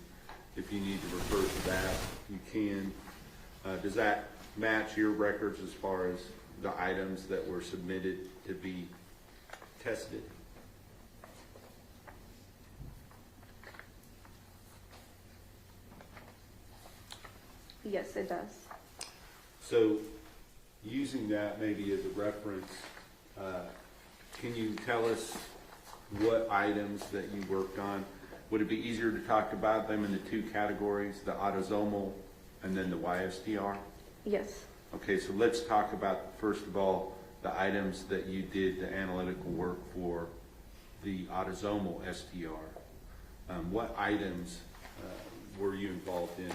If you need to refer to that, you can. Does that match your records as far as the items that were submitted to be tested? Yes, it does. So using that maybe as a reference, can you tell us what items that you worked on? Would it be easier to talk about them in the two categories, the autosomal and then the YSTR? Yes. Okay, so let's talk about, first of all, the items that you did the analytical work for the autosomal STR. What items were you involved in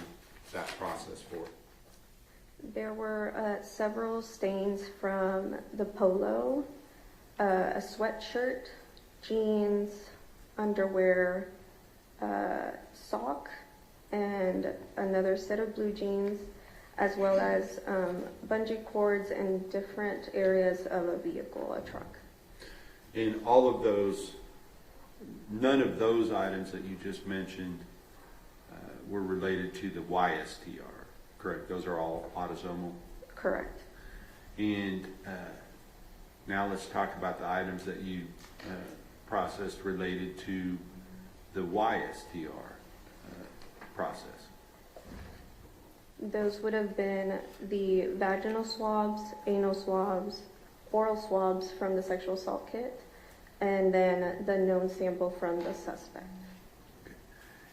that process for? There were several stains from the polo, a sweatshirt, jeans, underwear, sock, and another set of blue jeans, as well as bungee cords in different areas of a vehicle, a truck. In all of those, none of those items that you just mentioned were related to the YSTR, correct? Those are all autosomal? Correct. And now let's talk about the items that you processed related to the YSTR process. Those would have been the vaginal swabs, anal swabs, oral swabs from the sexual assault kit, and then the known sample from the suspect.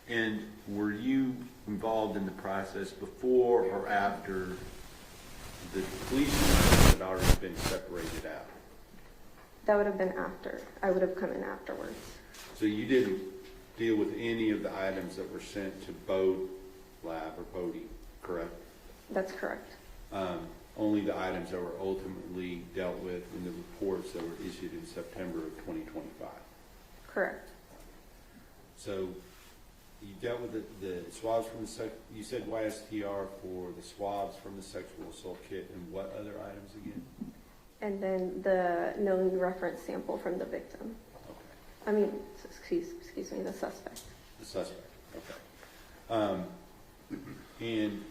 And were you involved in the process before or after the depletion had already been separated out? That would have been after. I would have come in afterwards. So you didn't deal with any of the items that were sent to Bode Lab or Bode, correct? That's correct. Only the items that were ultimately dealt with in the reports that were issued in September of 2025. Correct. So you dealt with the swabs from the you said YSTR for the swabs from the sexual assault kit, and what other items again? And then the known reference sample from the victim. Okay. I mean, excuse me, the suspect. The suspect. Okay. And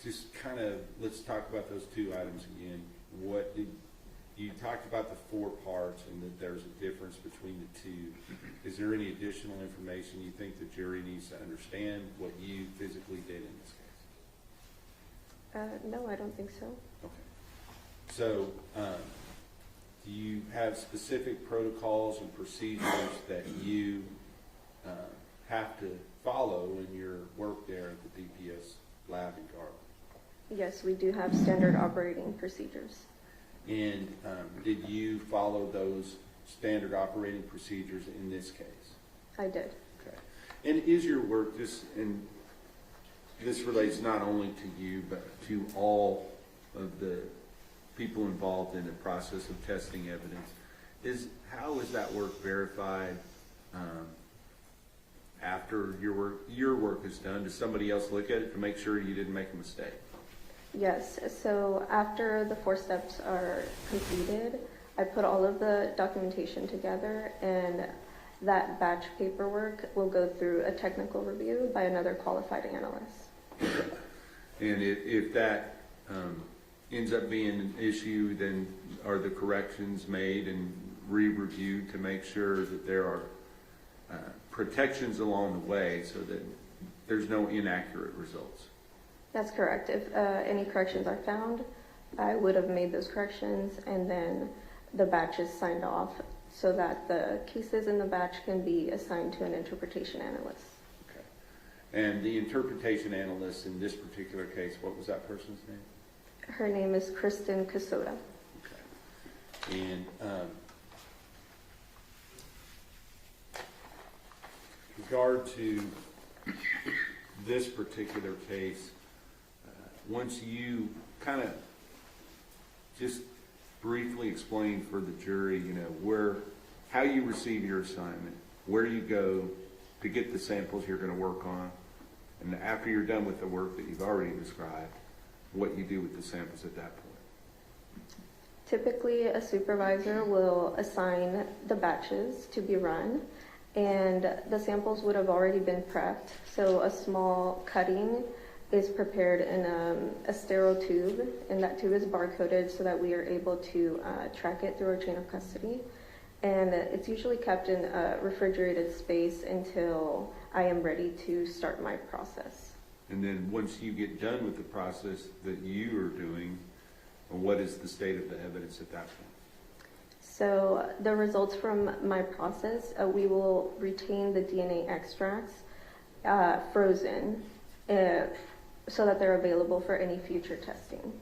just kind of let's talk about those two items again. What did you talked about the 4 parts and that there's a difference between the two. Is there any additional information you think the jury needs to understand what you physically did in this case? No, I don't think so. Okay. So, do you have specific protocols and procedures that you have to follow in your work there at the DPS lab in Garland? Yes, we do have standard operating procedures. And did you follow those standard operating procedures in this case? I did. Okay. And is your work, this relates not only to you, but to all of the people involved in the process of testing evidence, how is that work verified after your work is done? Does somebody else look at it to make sure you didn't make a mistake? Yes, so after the 4 steps are completed, I put all of the documentation together, and that batch paperwork will go through a technical review by another qualified analyst. And if that ends up being an issue, then are the corrections made and re-reviewed to make sure that there are protections along the way so that there's no inaccurate results? That's correct. If any corrections are found, I would have made those corrections, and then the batch is signed off so that the cases in the batch can be assigned to an interpretation analyst. Okay. And the interpretation analyst in this particular case, what was that person's name? Her name is Kristen Casoda. Okay. And with regard to this particular case, once you kind of just briefly explain for the jury, how you receive your assignment, where you go to get the samples you're going to work on, and after you're done with the work that you've already described, what you do with the samples at that point. Typically, a supervisor will assign the batches to be run, and the samples would have already been prepped. So a small cutting is prepared in a sterile tube, and that tube is barcoded so that we are able to track it through our chain of custody. And it's usually kept in a refrigerated space until I am ready to start my process. And then once you get done with the process that you are doing, what is the state of the evidence at that point? So the results from my process, we will retain the DNA extracts frozen so that they're available for any future testing.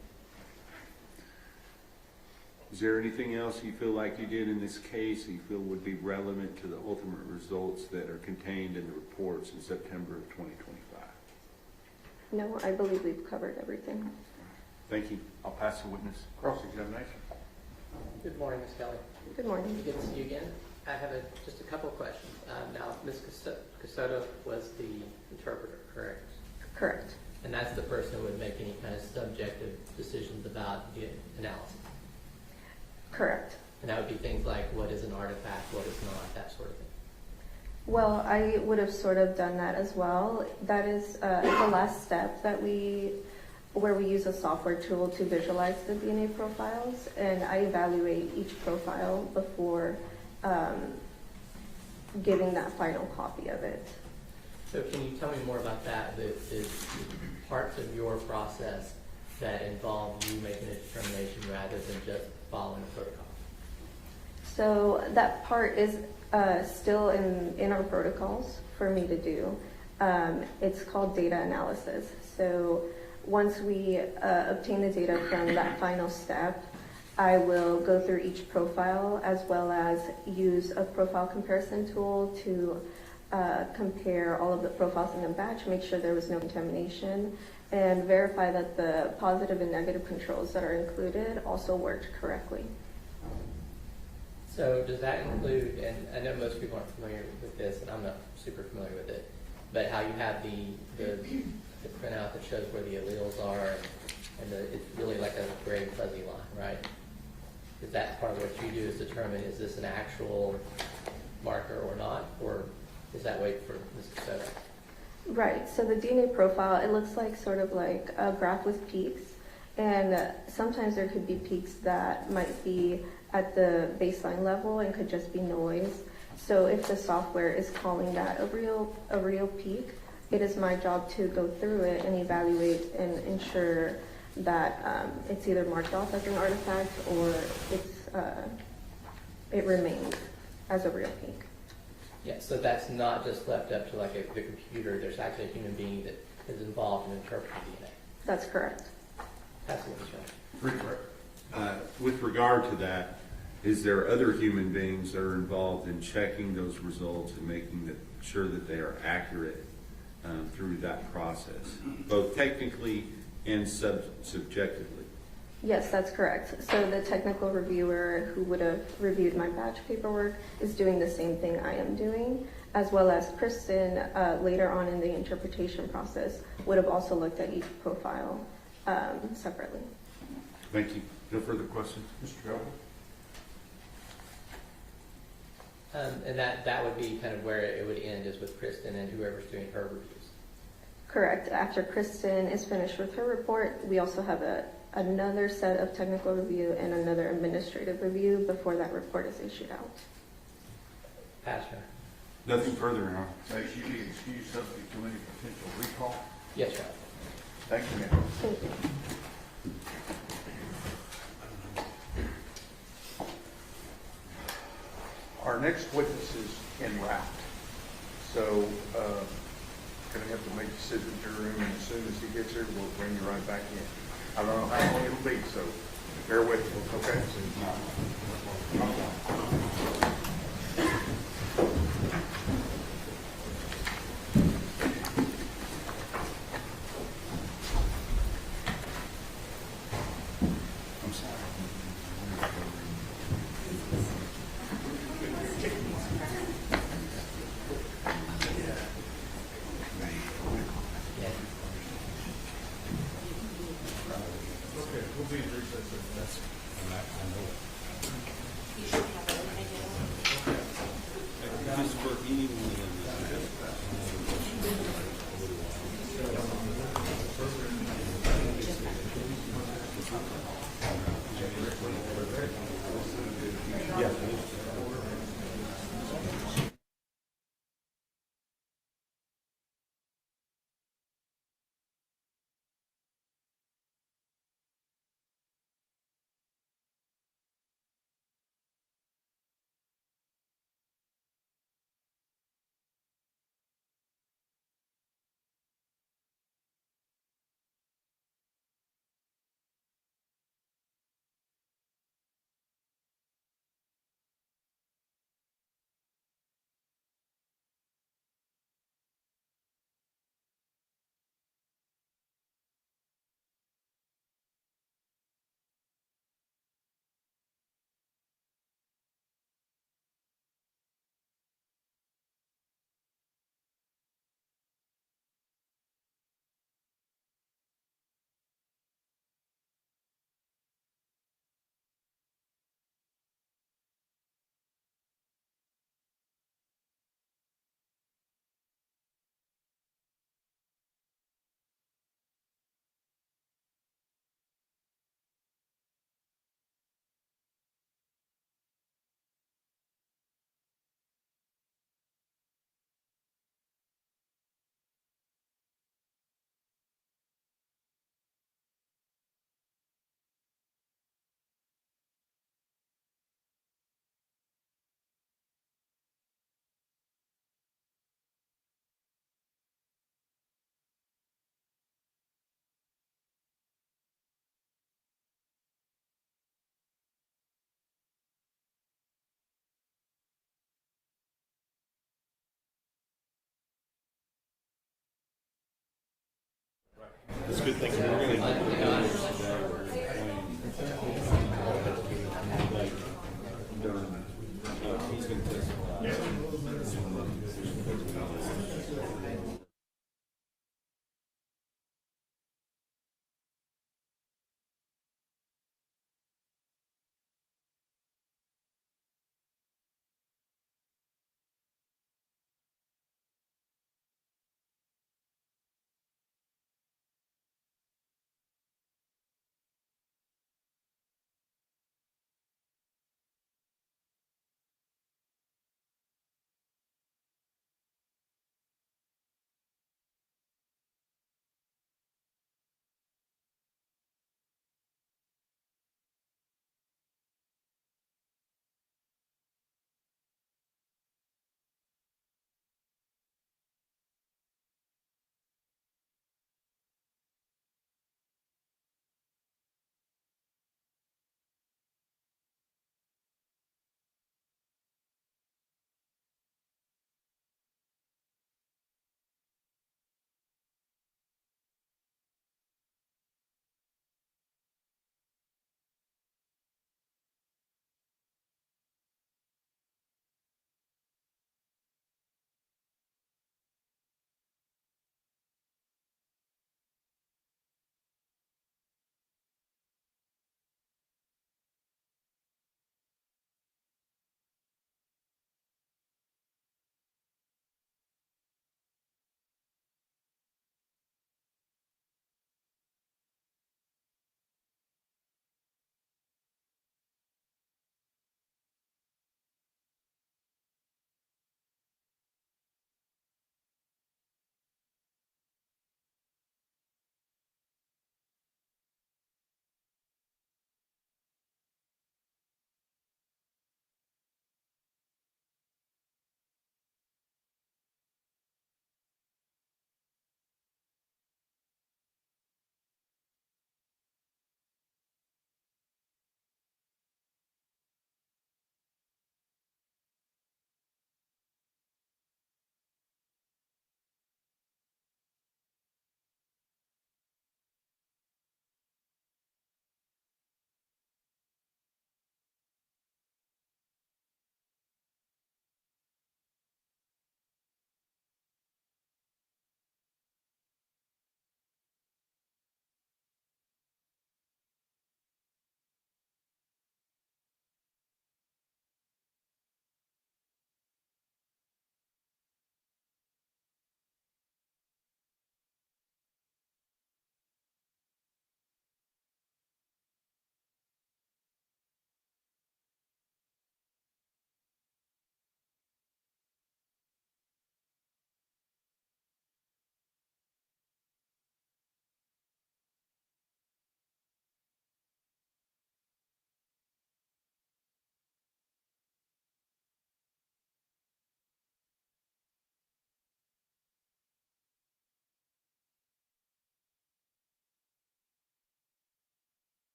Is there anything else you feel like you did in this case you feel would be relevant to the ultimate results that are contained in the reports in September of 2025? No, I believe we've covered everything. Thank you. I'll pass the witness. Cross-examination. Good morning, Ms. Kelly. Good morning. Good to see you again. I have just a couple of questions. Now, Ms. Casoto was the interpreter, correct? Correct. And that's the person who would make any kind of subjective decisions about the analysis. Correct. And that would be things like what is an artifact, what is not, that sort of thing. Well, I would have sort of done that as well. That is the last step where we use a software tool to visualize the DNA profiles, and I evaluate each profile before giving that final copy of it. So can you tell me more about that, the parts of your process that involve you making a determination rather than just following a protocol? So that part is still in our protocols for me to do. It's called data analysis. So once we obtain the data from that final step, I will go through each profile as well as use a profile comparison tool to compare all of the profiles in the batch, make sure there was no contamination, and verify that the positive and negative controls that are included also worked correctly. So does that include, and I know most people aren't familiar with this, and I'm not super familiar with it, but how you have the printout that shows where the alleles are, and it's really like a gray fuzzy line, right? Is that part of what you do is determine is this an actual marker or not, or is that wait for Ms. Casoto? Right, so the DNA profile, it looks like sort of like a graph with peaks, and sometimes there could be peaks that might be at the baseline level and could just be noise. So if the software is calling that a real peak, it is my job to go through it and evaluate and ensure that it's either marked off as an artifact or it remains as a real peak. Yeah, so that's not just left up to like the computer. There's actually a human being that is involved in interpreting DNA. That's correct. That's what it's right. With regard to that, is there other human beings that are involved in checking those results and making sure that they are accurate through that process, both technically and subjectively? Yes, that's correct. So the technical reviewer who would have reviewed my batch paperwork is doing the same thing I am doing, as well as Kristen later on in the interpretation process would have also looked at each profile separately. Thank you. No further questions? Mr. Goldberg? And that would be kind of where it would end, is with Kristen and whoever's doing her reviews. Correct. After Kristen is finished with her report, we also have another set of technical review and another administrative review before that report is issued out. Pastor? Nothing further, Your Honor. May she be excused subject to any potential recall? Yes, sir. Thank you, ma'am. Thank you. Our next witness is en route. So, gonna have to make a signature room, and as soon as he gets here, we'll bring you right back in. I don't know how long it'll be, so bear with me, okay? It's a good thing we're going to he's going to testify.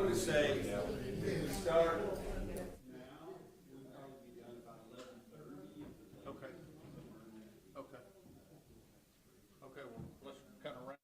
going to say, if we start now, we'll probably be done about 11:30. Okay. Okay. Okay, well, let's kind of wrap.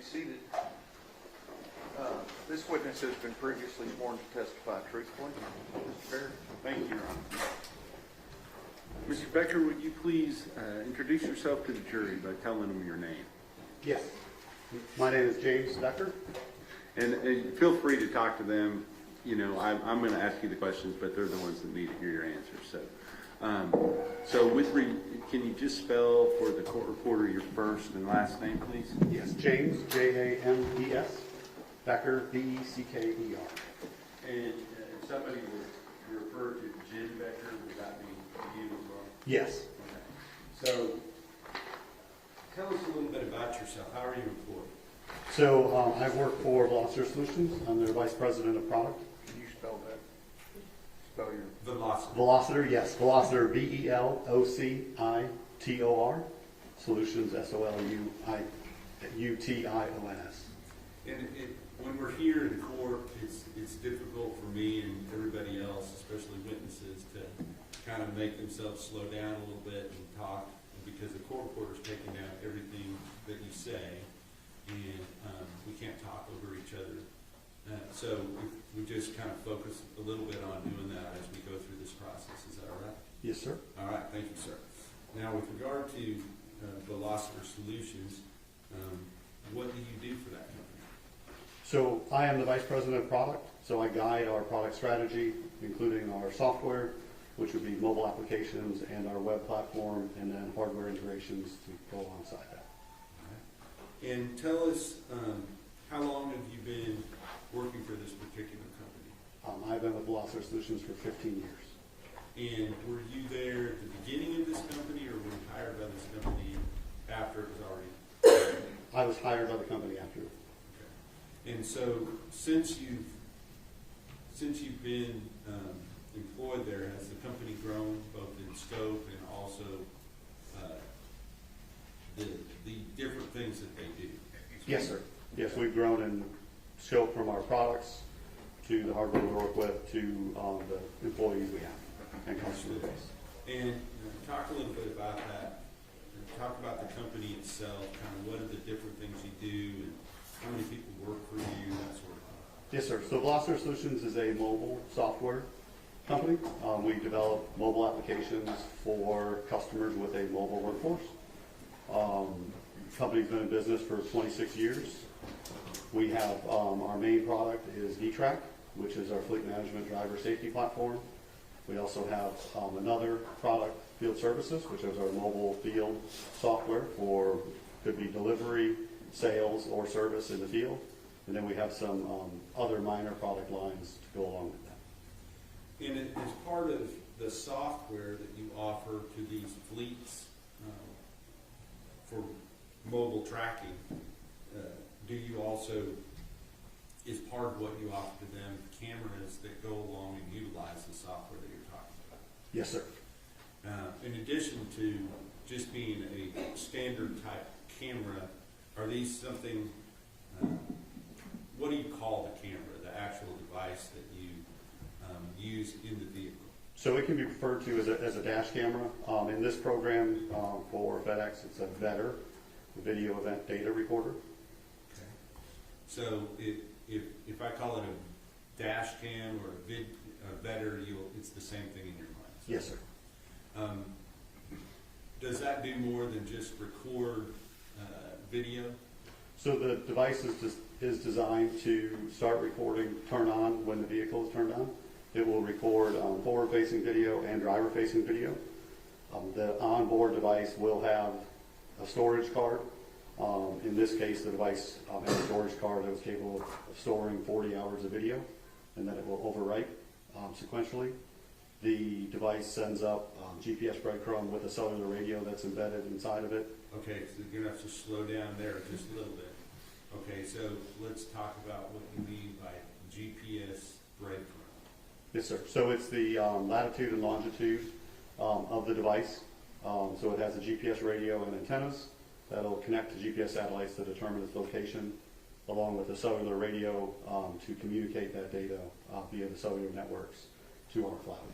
be seated. This witness has been previously sworn to testify truthfully. Mr. Barrett. Thank you, Your Honor. Mr. Becker, would you please introduce yourself to the jury by telling them your name? Yes. My name is James Becker. And feel free to talk to them. You know, I'm going to ask you the questions, but they're the ones that need to hear your answers. Can you just spell for the court reporter your first and last name, please? Yes, James, James, Becker, Becker. And if somebody would refer to Jim Becker, would that be you as well? Yes. Okay. So, tell us a little bit about yourself. How are you employed? So I work for Veloster Solutions. I'm their Vice President of Product. Can you spell that? Spell your... Velocity. Velocitor, yes. Velocitor, Velocitor. Solutions, Solutions. And when we're here in court, it's difficult for me and everybody else, especially witnesses, to kind of make themselves slow down a little bit and talk, because the court reporter's taking down everything that you say, and we can't talk over each other. So we just kind of focus a little bit on doing that as we go through this process. Is that all right? Yes, sir. All right, thank you, sir. Now, with regard to Velocitor Solutions, what do you do for that company? So I am the Vice President of Product. So I guide our product strategy, including our software, which would be mobile applications, and our web platform, and then hardware integrations to go alongside that. All right. And tell us, how long have you been working for this particular company? I've been with Veloster Solutions for 15 years. And were you there at the beginning of this company, or were you hired by this company after it was already? I was hired by the company after. Okay. And so, since you've been employed there, has the company grown both in scope and also the different things that they do? Yes, sir. Yes, we've grown in scope from our products to the hardware we work with to the employees we have and customer base. And talk a little bit about that. Talk about the company itself, kind of what are the different things you do, and how many people work for you, that sort of thing. Yes, sir. So Veloster Solutions is a mobile software company. We develop mobile applications for customers with a mobile workforce. Company's been in business for 26 years. We have our main product is eTrack, which is our fleet management driver safety platform. We also have another product, Field Services, which is our mobile field software for, could be delivery, sales, or service in the field. And then we have some other minor product lines to go along with that. And as part of the software that you offer to these fleets for mobile tracking, do you also, is part of what you offer to them, cameras that go along and utilize the software that you're talking about? Yes, sir. In addition to just being a standard type camera, are these something, what do you call the camera, the actual device that you use in the vehicle? So it can be referred to as a dash camera. In this program for FedEx, it's a VEDR, Video Event Data Recorder. Okay. So if I call it a dash cam or a VEDR, it's the same thing in your mind? So, Yes, sir. Does that do more than just record video? So the device is designed to start recording, turn on when the vehicle is turned on. It will record forward-facing video and driver-facing video. The onboard device will have a storage card. In this case, the device has a storage card that is capable of storing 40 hours of video, and then it will overwrite sequentially. The device sends up GPS breadcrumb with a cellular radio that's embedded inside of it. Okay, so you're going to have to slow down there just a little bit. Okay, so let's talk about what you mean by GPS breadcrumb. Yes, sir. So it's the latitude and longitude of the device. So it has a GPS radio and antennas that'll connect to GPS satellites to determine its location, along with a cellular radio to communicate that data via the cellular networks to our cloud.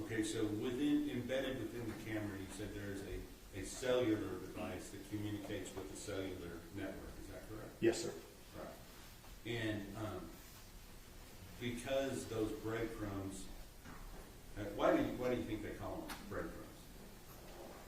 Okay, so embedded within the camera, you said there is a cellular device that communicates with the cellular network. Is that correct? Yes, sir. Right. And because those breadcrumbs, why do you think they call them breadcrumbs?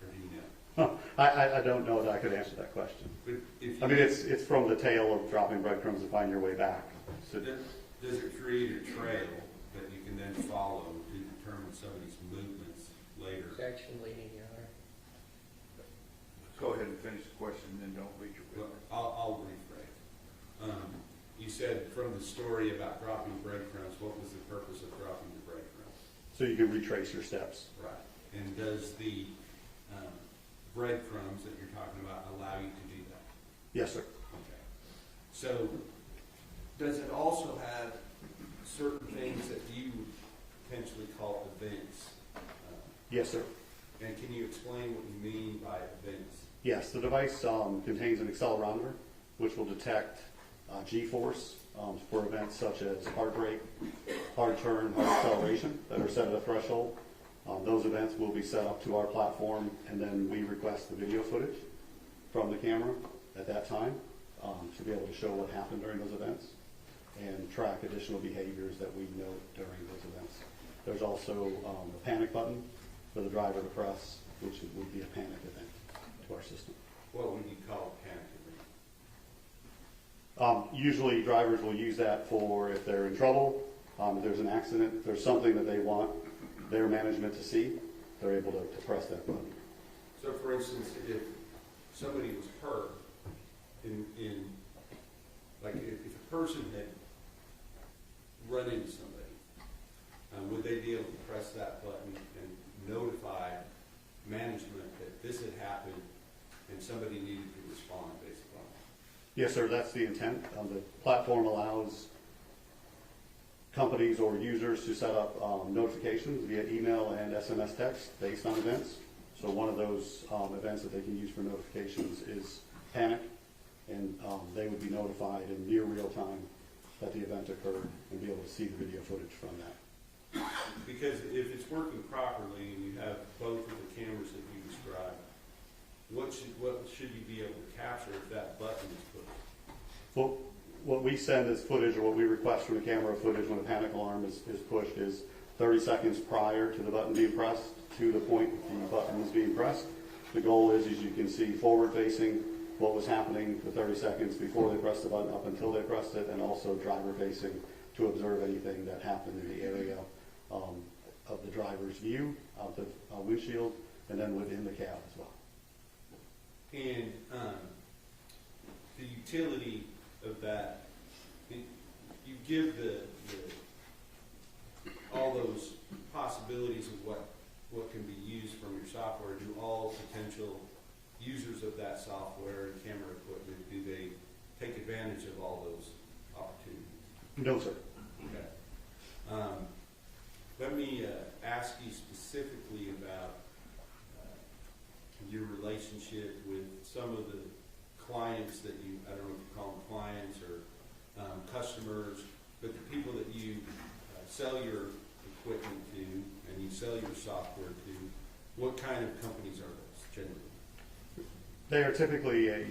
Or do you know? I don't know that I could answer that question. But if I mean, it's from the tail of dropping breadcrumbs to find your way back. So, does it create a trail that you can then follow to determine somebody's movements later? Section leading, Your Honor. Go ahead and finish the question, and then don't read your Well, witness. I'll rephrase. You said from the story about dropping breadcrumbs, what was the purpose of dropping the breadcrumbs? so you can retrace your steps. Right. And does the breadcrumbs that you're talking about allow you to do that? Yes, sir. Okay. So, does it also have certain things that you potentially call events? Yes, sir. And can you explain what you mean by events? Yes, the device contains an accelerometer, which will detect G-force for events such as hard brake, hard turn, hard acceleration that are set at a threshold. Those events will be set up to our platform, and then we request the video footage from the camera at that time to be able to show what happened during those events and track additional behaviors that we note during those events. There's also a panic button for the driver to press, which would be a panic event to our system. What would you call a panic event? Usually drivers will use that for if they're in trouble, if there's an accident, if there's something that they want their management to see, they're able to press that button. So for instance, if somebody was hurt like if a person had run into somebody, would they be able to press that button and notify management that this had happened and somebody needed to respond based upon it? Yes, sir, that's the intent. The platform allows companies or users to set up notifications via email and SMS text based on events. So one of those events that they can use for notifications is panic, and they would be notified in near real time that the event occurred and be able to see the video footage from that. Because if it's working properly and you have both of the cameras that you described, what should you be able to capture if that button is pushed? Well, what we send as footage, or what we request from the camera footage when a panic alarm is pushed, is 30 seconds prior to the button being pressed to the point the button is being pressed. The goal is, as you can see, forward-facing what was happening the 30 seconds before they pressed the button up until they pressed it, and also driver-facing to observe anything that happened in the area of the driver's view, of the windshield, and then within the cab as well. And the utility of that, you give all those possibilities of what can be used from your software. Do all potential users of that software and camera equipment, do they take advantage of all those opportunities? No, sir. Okay. Let me ask you specifically about your relationship with some of the clients that you, I don't know if you call them clients or customers, but the people that you sell your equipment to and you sell your software to. What kind of companies are those generally? They are typically a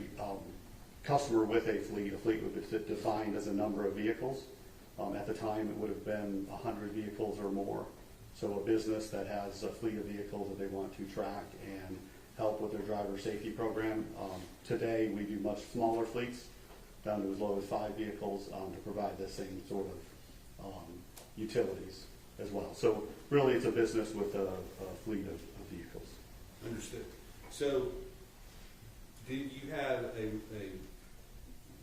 customer with a fleet. A fleet would be defined as a number of vehicles. At the time, it would have been 100 vehicles or more. So a business that has a fleet of vehicles that they want to track and help with their driver safety program. Today, we do much smaller fleets, down to as low as 5 vehicles, to provide the same sort of utilities as well. So really, it's a business with a fleet of vehicles. Understood. So, do you have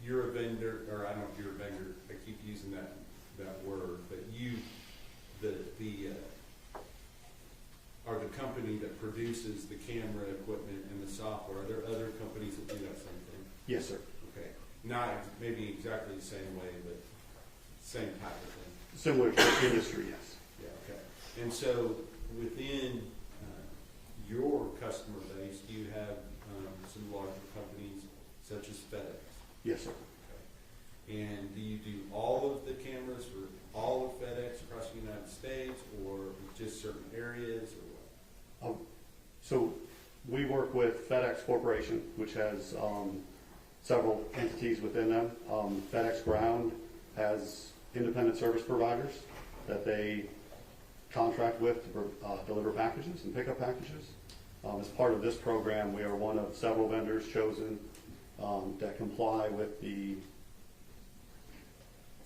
you're a vendor, or I don't know if you're a vendor, I keep using that word, but you, are the company that produces the camera equipment and the software. Are there other companies that do that same thing? Yes, sir. Okay. Not maybe exactly the same way, but same type of thing. Similar to the industry, yes. Yeah, okay. And so within your customer base, do you have some larger companies such as FedEx? Yes, sir. Okay. And do you do all of the cameras for all of FedEx across the United States, or just certain areas, or what? So we work with FedEx Corporation, which has several entities within them. FedEx Ground has independent service providers that they contract with to deliver packages and pick up packages. As part of this program, we are one of several vendors chosen that comply with the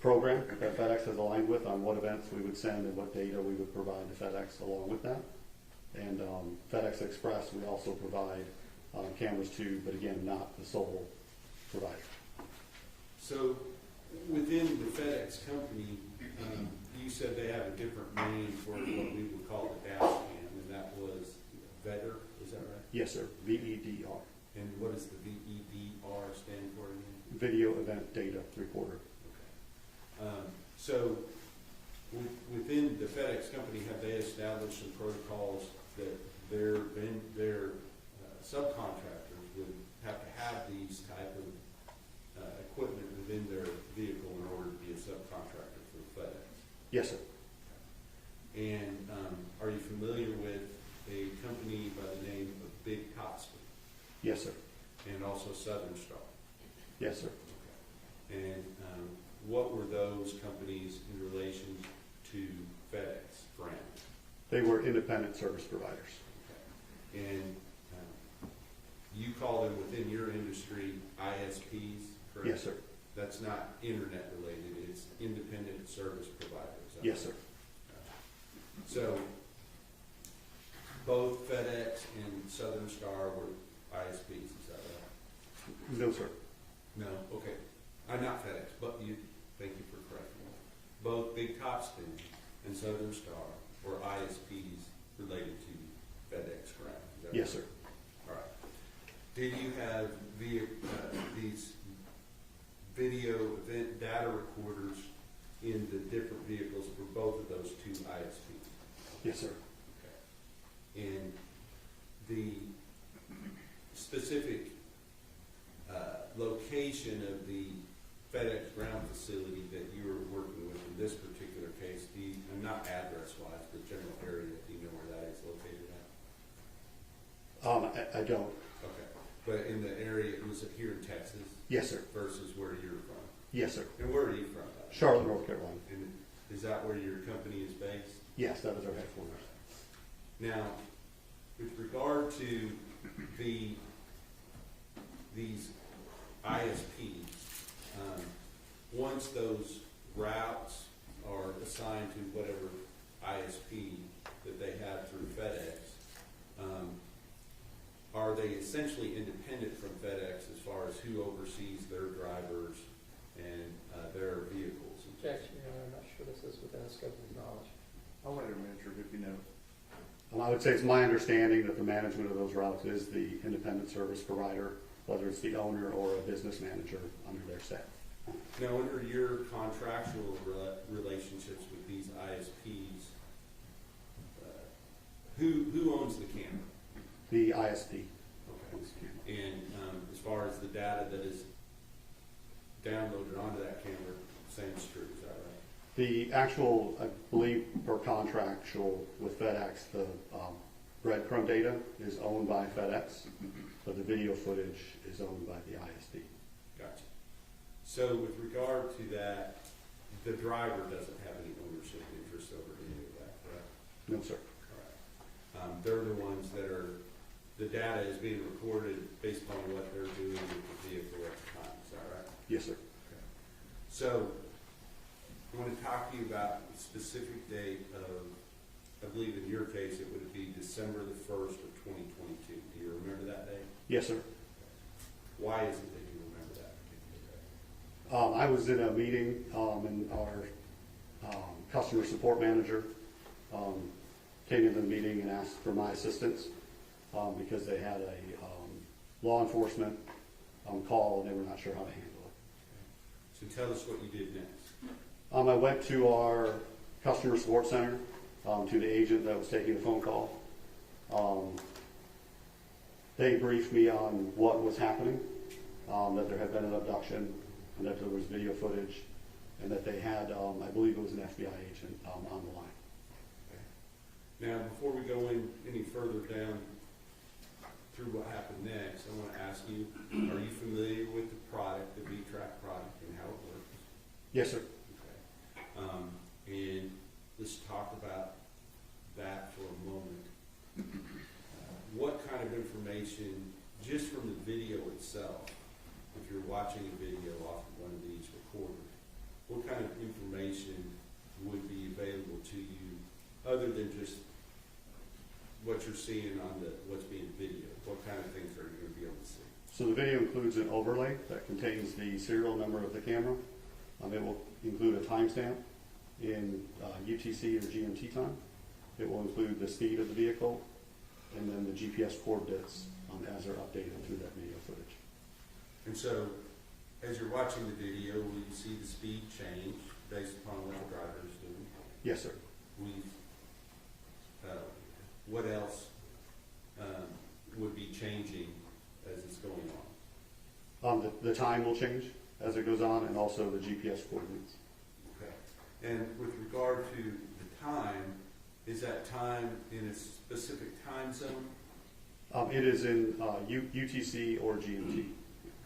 program that FedEx has aligned with on what events we would send and what data we would provide to FedEx along with that. And FedEx Express, we also provide cameras to, but again, not the sole provider. So within the FedEx company, you said they have a different name for what we would call the dash cam, and that was VEDR, is that right? Yes, sir. VEDR. And what does the VEDR stand for again? Video Event Data Recorder. So within the FedEx company, have they established some protocols that their subcontractors would have to have these type of equipment within their vehicle in order to be a subcontractor for FedEx? Yes, sir. And are you familiar with a company by the name of Big Costly? Yes, sir. And also Southern Star? Yes, sir. Okay. And what were those companies in relation to FedEx Ground? They were independent service providers. Okay. And you call them within your industry ISPs, correct? Yes, sir. That's not internet related, it's independent service providers. Yes, sir. So both FedEx and Southern Star were ISPs, is that right? No, sir. No, okay. Not FedEx, but thank you for correcting me. Both Big Topspin and Southern Star were ISPs related to FedEx Ground. Is that Yes, sir. right? All right. Did you have these video event data recorders in the different vehicles for both of those two ISPs? Yes, sir. Okay. And the specific location of the FedEx Ground facility that you were working with in this particular case, and not address-wise, but general area, do you know where that is located at? I don't. Okay. But in the area, was it here in Texas? Yes, sir. Versus where you're from? Yes, sir. And where are you from? Charlotte, North Carolina. And is that where your company is based? Yes, that is our headquarters. Now, with regard to these ISPs, once those routes are assigned to whatever ISP that they have through FedEx, are they essentially independent from FedEx as far as who oversees their drivers and their vehicles? Objection, Your Honor, I'm not sure this is within the scope of his knowledge. I'll let him answer it if you know. And I would say it's my understanding that the management of those routes is the independent service provider, whether it's the owner or a business manager under their staff. Now, under your contractual relationships with these ISPs, who owns the camera? The ISP. Okay. And as far as the data that is downloaded onto that camera, same is true, is that right? The actual, I believe, per contractual with FedEx, the breadcrumb data is owned by FedEx, but the video footage is owned by the ISP. Gotcha. So with regard to that, the driver doesn't have any ownership interest over any of that, correct? No, sir. All right. They're the ones that the data is being recorded based upon what they're doing with the vehicle at the time, is that right? Yes, sir. Okay. So I want to talk to you about the specific date of, I believe in your case, it would be December the 1st of 2022. Do you remember that day? Yes, sir. Why is it that you remember that particular day? I was in a meeting, and our customer support manager came into the meeting and asked for my assistance because they had a law enforcement call and they were not sure how to handle it. So tell us what you did next. I went to our customer support center, to the agent that was taking the phone call. They briefed me on what was happening, that there had been an abduction, and that there was video footage, and that they had, I believe it was an FBI agent on the line. Okay. Now, before we go in any further down through what happened next, I want to ask you, are you familiar with the product, the V-Track product, and how it works? Yes, sir. Okay. And let's talk about that for a moment. What kind of information, just from the video itself, if you're watching a video off of one of these recorders, what kind of information would be available to you other than just what you're seeing on what's being videoed? What kind of things are you going to be able to see? So the video includes an overlay that contains the serial number of the camera. It will include a timestamp in UTC or GMT time. It will include the speed of the vehicle and then the GPS coordinates as they're updated through that video footage. And so, as you're watching the video, will you see the speed change based upon what the driver is doing? Yes, sir. What else would be changing as it's going on? The time will change as it goes on, and also the GPS coordinates. Okay. And with regard to the time, is that time in a specific time zone? It is in UTC or GMT.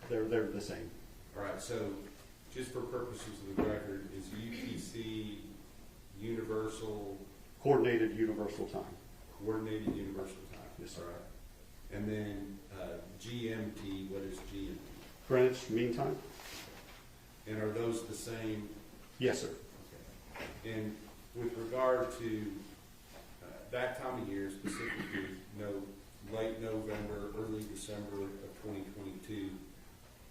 They're the same. All right, so just for purposes of the record, is UTC universal? Coordinated universal time. Coordinated universal time. Yes, sir. All right. And then GMT, what is GMT? Greenwich Mean Time? And are those the same? Yes, sir. Okay. And with regard to that time of year, specifically late November, early December of 2022,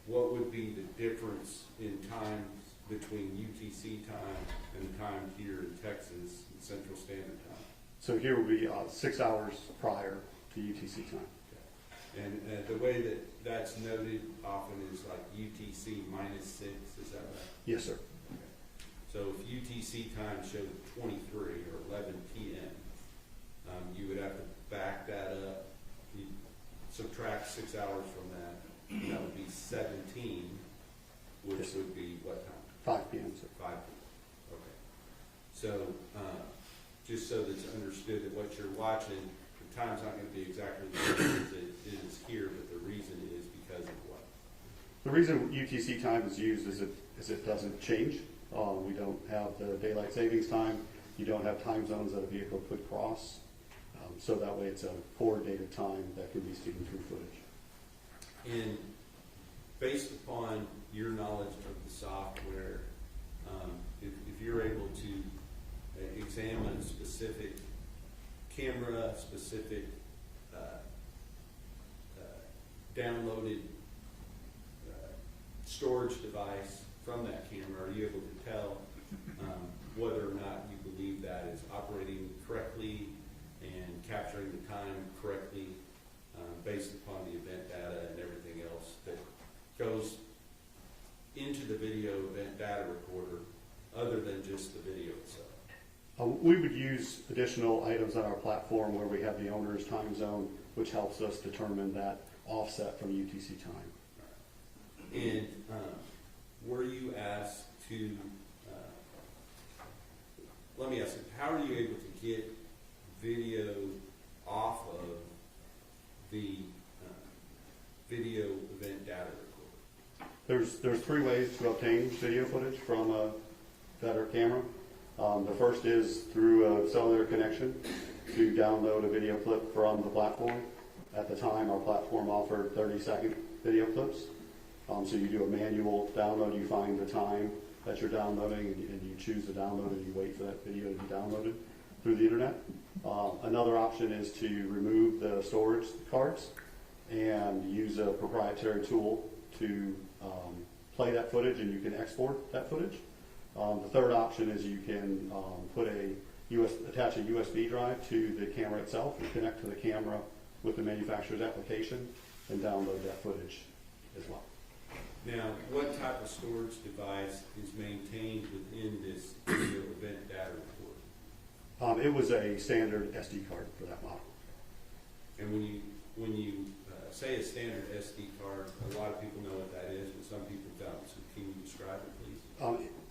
what would be the difference in time between UTC time and the time here in Texas, Central Standard Time? So here will be 6 hours prior to UTC time. Okay. And the way that that's noted often is like UTC -6, is that right? Yes, sir. Okay. So if UTC time showed 23 or 11 p.m., you would have to back that up. You subtract 6 hours from that, and that would be 17, which Yes, would be what time? 5 p.m., sir. 5 p.m. Okay. So just so that's understood that what you're watching, the time's not going to be exactly the same as it is here, but the reason is because of what? The reason UTC time is used is it doesn't change. We don't have the daylight savings time. You don't have time zones that a vehicle could cross. So that way it's a coordinated time that can be seen through footage. And based upon your knowledge of the software, if you're able to examine a specific camera, specific downloaded storage device from that camera, are you able to tell whether or not you believe that is operating correctly and capturing the time correctly based upon the event data and everything else that goes into the video event data recorder other than just the video itself? We would use additional items on our platform where we have the owner's time zone, which helps us determine that offset from UTC time. And were you asked to, let me ask you, how are you able to get video off of the video event data recorder? There's 3 ways to obtain video footage from a FedEx camera. The first is through a cellular connection to download a video clip from the platform. At the time, our platform offered 30-second video clips. So you do a manual download, you find the time that you're downloading, and you choose to download and you wait for that video to be downloaded through the internet. Another option is to remove the storage cards and use a proprietary tool to play that footage, and you can export that footage. The third option is you can attach a USB drive to the camera itself and connect to the camera with the manufacturer's application and download that footage as well. Now, what type of storage device is maintained within this video event data recorder? It was a standard SD card for that model. And when you say a standard SD card, a lot of people know what that is, but some people don't. So can you describe it, please?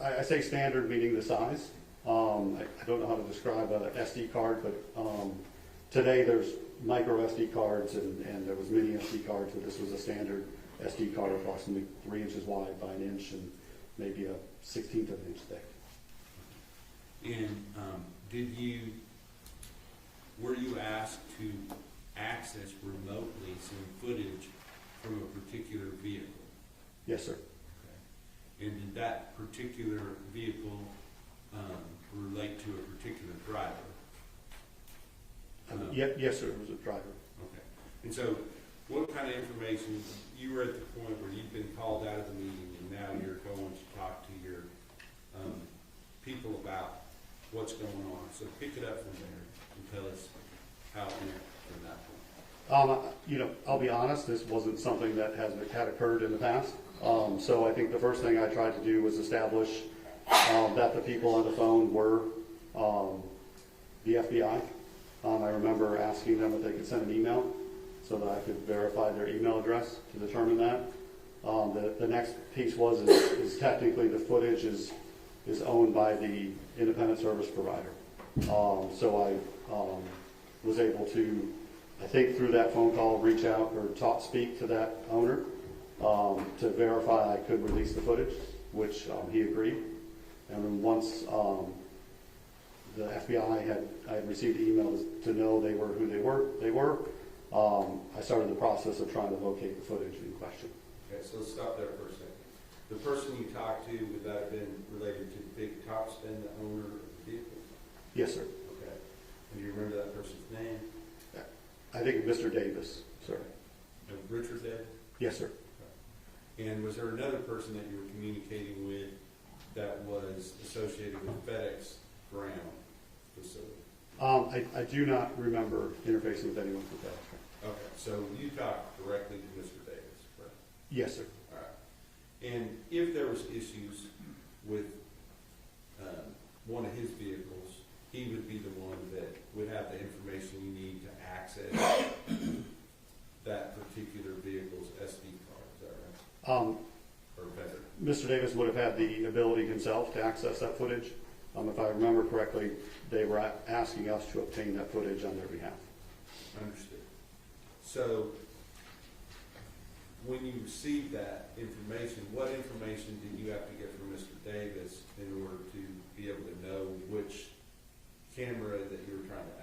I say standard meaning the size. I don't know how to describe an SD card, but Today, there's micro SD cards and there was mini SD cards, but this was a standard SD card, approximately 3 inches wide by 1 inch and maybe a 1/16 of an inch thick. And were you asked to access remotely some footage from a particular vehicle? Yes, sir. Okay. And did that particular vehicle relate to a particular driver? Yes, sir, it was a driver. Okay. And so what kind of information, you were at the point where you've been called out of the meeting and now you're going to talk to your people about what's going on. So pick it up from there and tell us how it went from that point. I'll be honest, this wasn't something that had occurred in the past. So I think the first thing I tried to do was establish that the people on the phone were the FBI. I remember asking them if they could send an email so that I could verify their email address to determine that. The next piece is technically the footage is owned by the independent service provider. So I was able to, I think through that phone call, reach out or speak to that owner to verify I could release the footage, which he agreed. And then once the FBI I had received the email to know they were who they were, I started the process of trying to locate the footage in question. Okay, so let's stop there for a second. The person you talked to, would that have been related to the big top spin, the owner of the vehicle? Yes, sir. Okay. And do you remember that person's name? I think Mr. Davis, sir. And Richard did? Yes, sir. Okay. And was there another person that you were communicating with that was associated with FedEx ground facility? I do not remember interfacing with anyone from FedEx. Okay, so you talked directly to Mr. Davis, correct? Yes, sir. All right. And if there was issues with one of his vehicles, he would be the one that would have the information you need to access that particular vehicle's SD card, is that right? Or better? Mr. Davis would have had the ability himself to access that footage. If I remember correctly, they were asking us to obtain that footage on their behalf. Understood. So, when you received that information, what information did you have to get from Mr. Davis in order to be able to know which camera that you were trying to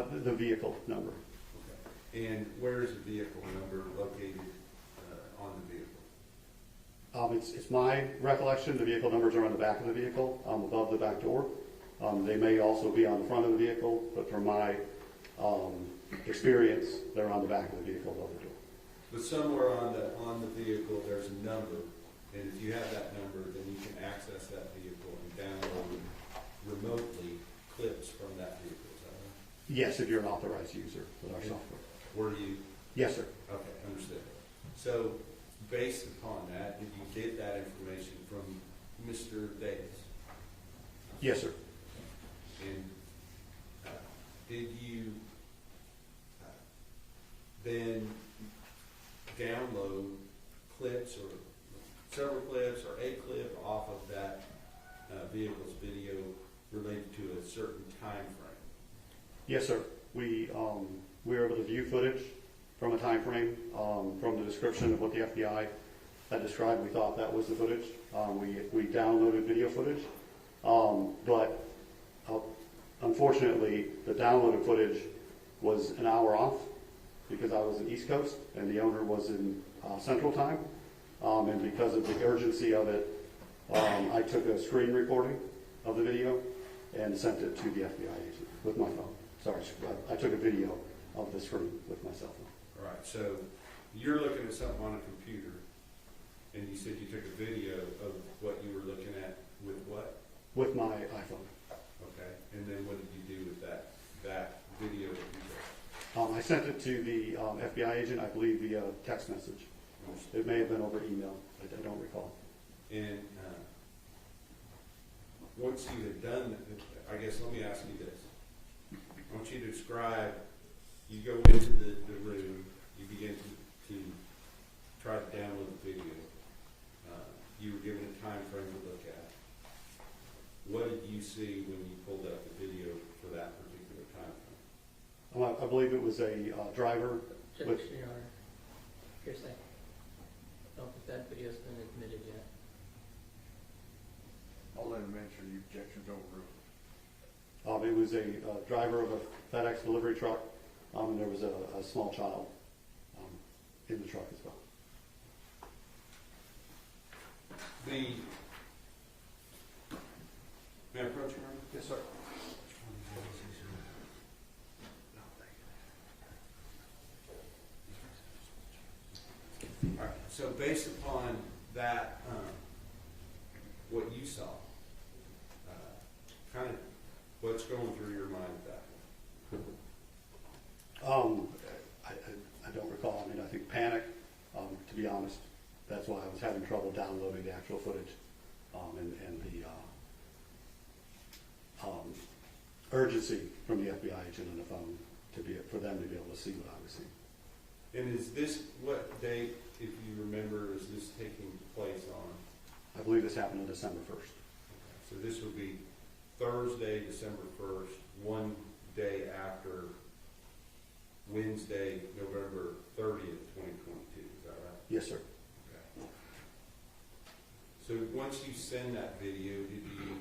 access? The vehicle number. Okay. And where is the vehicle number located on the vehicle? It's my recollection the vehicle numbers are on the back of the vehicle, above the back door. They may also be on the front of the vehicle, but from my experience, they're on the back of the vehicle above the door. But somewhere on the vehicle, there's a number, and if you have that number, then you can access that vehicle and download remotely clips from that vehicle. Is that right? Yes, if you're an authorized user with our software. Were you? Yes, sir. Okay, understood. So, based upon that, did you get that information from Mr. Davis? Yes, sir. And did you then download clips or several clips or a clip off of that vehicle's video related to a certain time frame? Yes, sir. We were able to view footage from a time frame, from the description of what the FBI had described. We thought that was the footage. We downloaded video footage, but unfortunately, the downloaded footage was an hour off because I was in East Coast and the owner was in Central Time. And because of the urgency of it, I took a screen recording of the video and sent it to the FBI agent with my phone. Sorry, I took a video of the screen with my cell phone. All right, so you're looking at something on a computer, and you said you took a video of what you were looking at with what? With my iPhone. Okay, and then what did you do with that video that you took? I sent it to the FBI agent, I believe, via text message. It may have been over email, I don't recall. And once you had done that, I guess let me ask you this. I want you to describe, you go into the room, you begin to try to download the video. You were given a time frame to look at. What did you see when you pulled up the video for that particular time frame? I believe it was a driver Just, with, Your Honor, hearsay. I don't think that video's been admitted yet. I'll let him answer the objections overruled. it was a driver of a FedEx delivery truck, and there was a small child in the truck as well. May I approach you, Ron? Yes, sir. All right, so based upon that, what you saw, kind of what's going through your mind at that point? I don't recall. I mean, I think panic, to be honest. That's why I was having trouble downloading the actual footage, and the urgency from the FBI agent on the phone for them to be able to see what I was seeing. And is this, what date, if you remember, is this taking place on? I believe this happened on December 1st. So this would be Thursday, December 1st, one day after Wednesday, November 30th, 2022, is that right? Yes, sir. Okay. So once you send that video, did you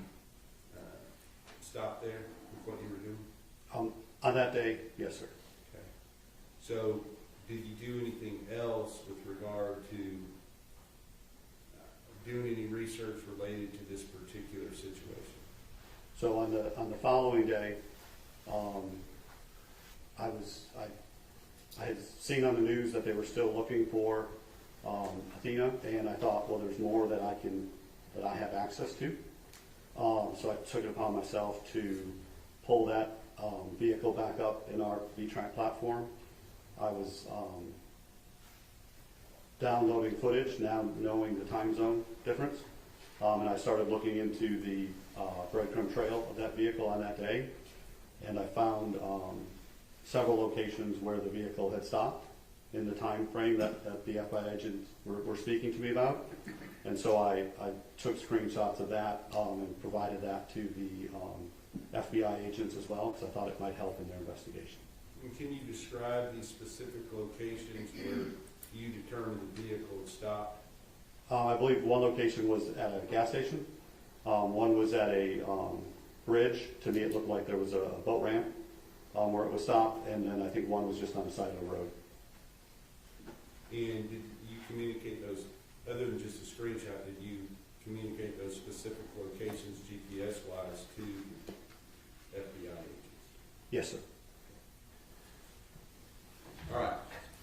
stop there with what you were doing? On that day, yes, sir. Okay. So did you do anything else with regard to doing any research related to this particular situation? So on the following day, I had seen on the news that they were still looking for Athena, and I thought, well, there's more that I have access to. So I took it upon myself to pull that vehicle back up in our VTrack platform. I was downloading footage, now knowing the time zone difference, and I started looking into the breadcrumb trail of that vehicle on that day, and I found several locations where the vehicle had stopped in the time frame that the FBI agents were speaking to me about. And so I took screenshots of that and provided that to the FBI agents as well, because I thought it might help in their investigation. And can you describe these specific locations where you determined the vehicle had stopped? I believe one location was at a gas station. One was at a bridge. To me, it looked like there was a boat ramp where it was stopped, and then I think one was just on the side of the road. And did you communicate those, other than just a screenshot, did you communicate those specific locations GPS-wise to FBI agents? Yes, sir. All right.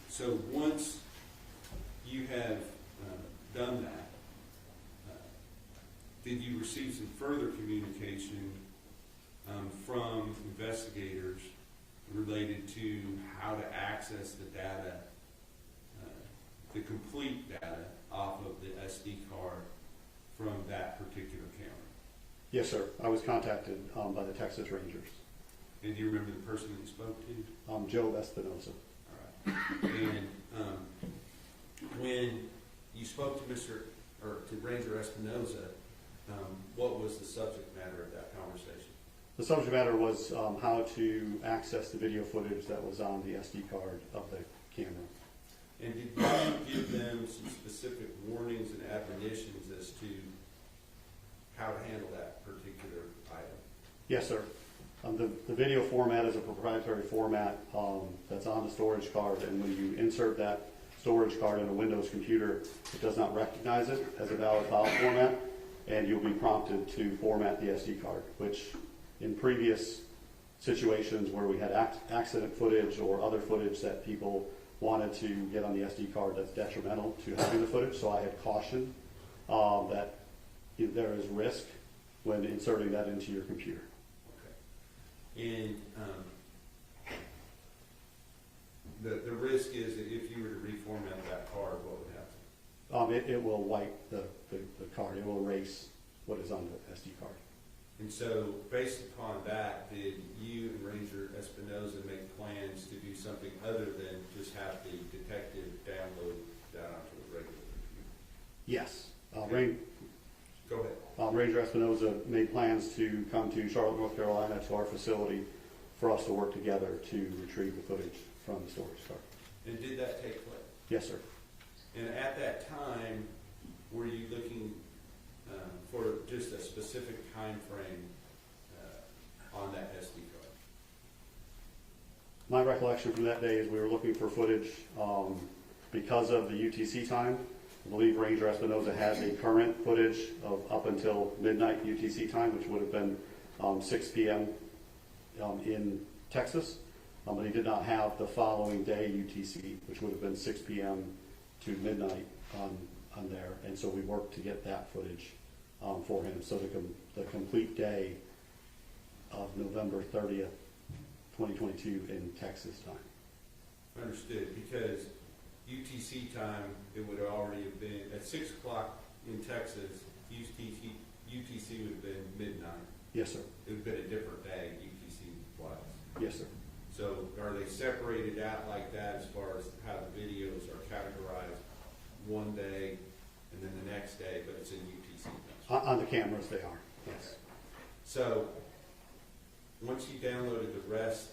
So once you have done that, did you receive some further communication from investigators related to how to access the data, the complete data off of the SD card from that particular camera? Yes, sir. I was contacted by the Texas Rangers. And do you remember the person that you spoke to? Joe Espinosa. All right. And when you spoke to Ranger Espinosa, what was the subject matter of that conversation? The subject matter was how to access the video footage that was on the SD card of the camera. And did you give them some specific warnings and admonitions as to how to handle that particular item? Yes, sir. The video format is a proprietary format that's on the storage card, and when you insert that storage card in a Windows computer, it does not recognize it as a valid file format, and you'll be prompted to format the SD card, which in previous situations where we had accident footage or other footage that people wanted to get on the SD card that's detrimental to having the footage, so I had cautioned that there is risk when inserting that into your computer. Okay. And the risk is that if you were to reformat that card, what would happen? It will wipe the card. It will erase what is on the SD card. And so, based upon that, did you and Ranger Espinosa make plans to do something other than just have the detective download that onto a regular computer? Yes. Go ahead. Ranger Espinosa made plans to come to Charlotte, North Carolina, to our facility for us to work together to retrieve the footage from the storage car. And did that take place? Yes, sir. And at that time, were you looking for just a specific time frame on that SD card? My recollection from that day is we were looking for footage because of the UTC time. I believe Ranger Espinoza had the current footage of up until midnight UTC time, which would have been 6 p.m. In Texas, but he did not have the following day UTC, which would have been 6 p.m. to midnight on there, and so we worked to get that footage for him. So the complete day of November 30th, 2022 in Texas time. Understood, because UTC time, it would already have been, at 6 o'clock in Texas, UTC would have been midnight. Yes, sir. It would have been a different day, UTC was. Yes, sir. So are they separated out like that as far as how the videos are categorized one day and then the next day, but it's in UTC? On the cameras, they are. Yes. So once you downloaded the rest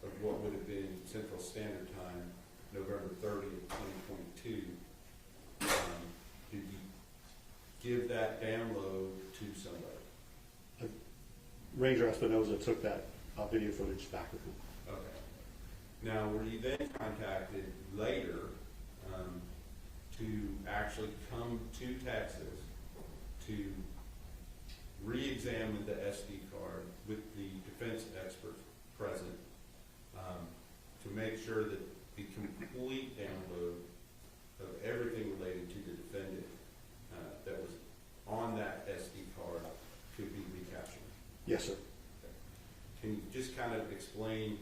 of what would have been Central Standard Time, November 30th, 2022, did you give that download to somebody? Ranger Espinoza took that video footage back with him. Okay. Now, were you then contacted later to actually come to Texas to re-examine the SD card with the defense experts present to make sure that the complete download of everything related to the defendant that was on that SD card could be recaptured? Yes, sir. Can you just kind of explain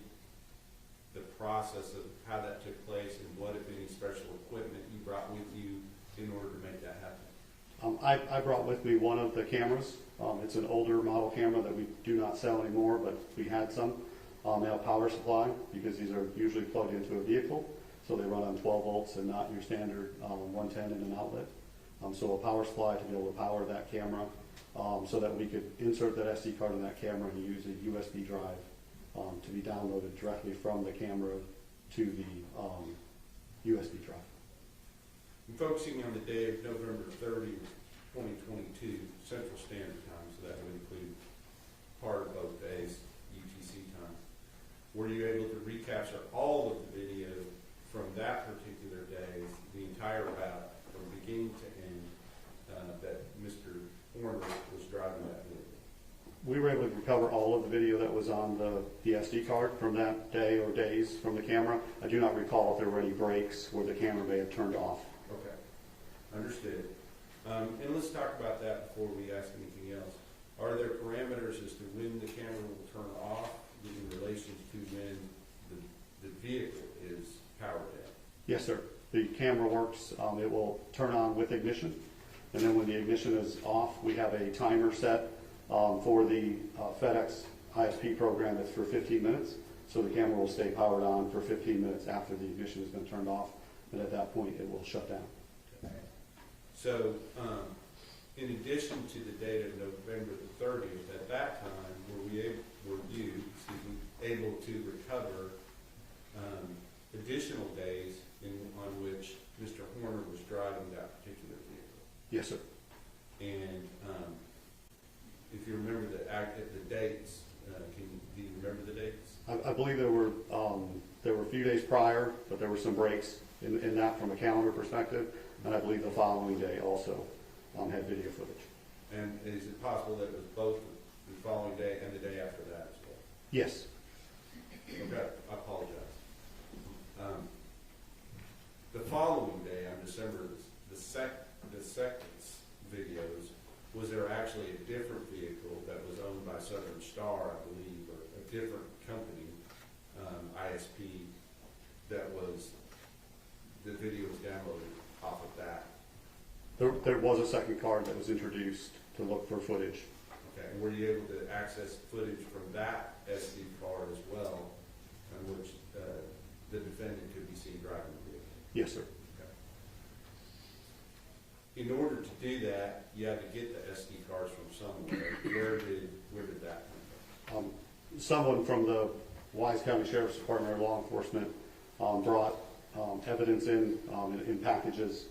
the process of how that took place and what, if any, special equipment you brought with you in order to make that happen? I brought with me one of the cameras. It's an older model camera that we do not sell anymore, but we had some. They have power supply because these are usually plugged into a vehicle, so they run on 12 volts and not your standard 110 in an outlet. So a power supply to be able to power that camera so that we could insert that SD card in that camera and use a USB drive to be downloaded directly from the camera to the USB drive. I'm focusing on the day of November 30th, 2022, Central Standard Time, so that would include part of both days, UTC time. Were you able to recapture all of the video from that particular day, the entire route from beginning to end, that Mr. Horner was driving that vehicle? We were able to recover all of the video that was on the SD card from that day or days from the camera. I do not recall if there were any breaks where the camera may have turned off. Okay, understood. And let's talk about that before we ask anything else. Are there parameters as to when the camera will turn off in relation to when the vehicle is powered down? Yes, sir. The camera works, it will turn on with ignition, and then when the ignition is off, we have a timer set for the FedEx ISP program that's for 15 minutes. So the camera will stay powered on for 15 minutes after the ignition has been turned off, and at that point it will shut down. Okay. So, in addition to the date of November the 30th, at that time, were you able to recover additional days on which Mr. Horner was driving that particular vehicle? Yes, sir. And if you remember the dates, do you remember the dates? I believe there were a few days prior, but there were some breaks in that from a calendar perspective, and I believe the following day also had video footage. And is it possible that it was both the following day and the day after that as well? Yes. Okay, I apologize. The following day, on December the second videos, was there actually a different vehicle that was owned by Southern Star, I believe, or a different company, ISP, that was, the video was downloaded off of that? There was a second card that was introduced to look for footage. Okay, and were you able to access footage from that SD card as well, on which the defendant could be seen driving the vehicle? Yes, sir. In order to do that, you had to get the SD cards from somewhere. Where did that come from? Someone from Wise County Sheriff's Department or law enforcement brought evidence in packages.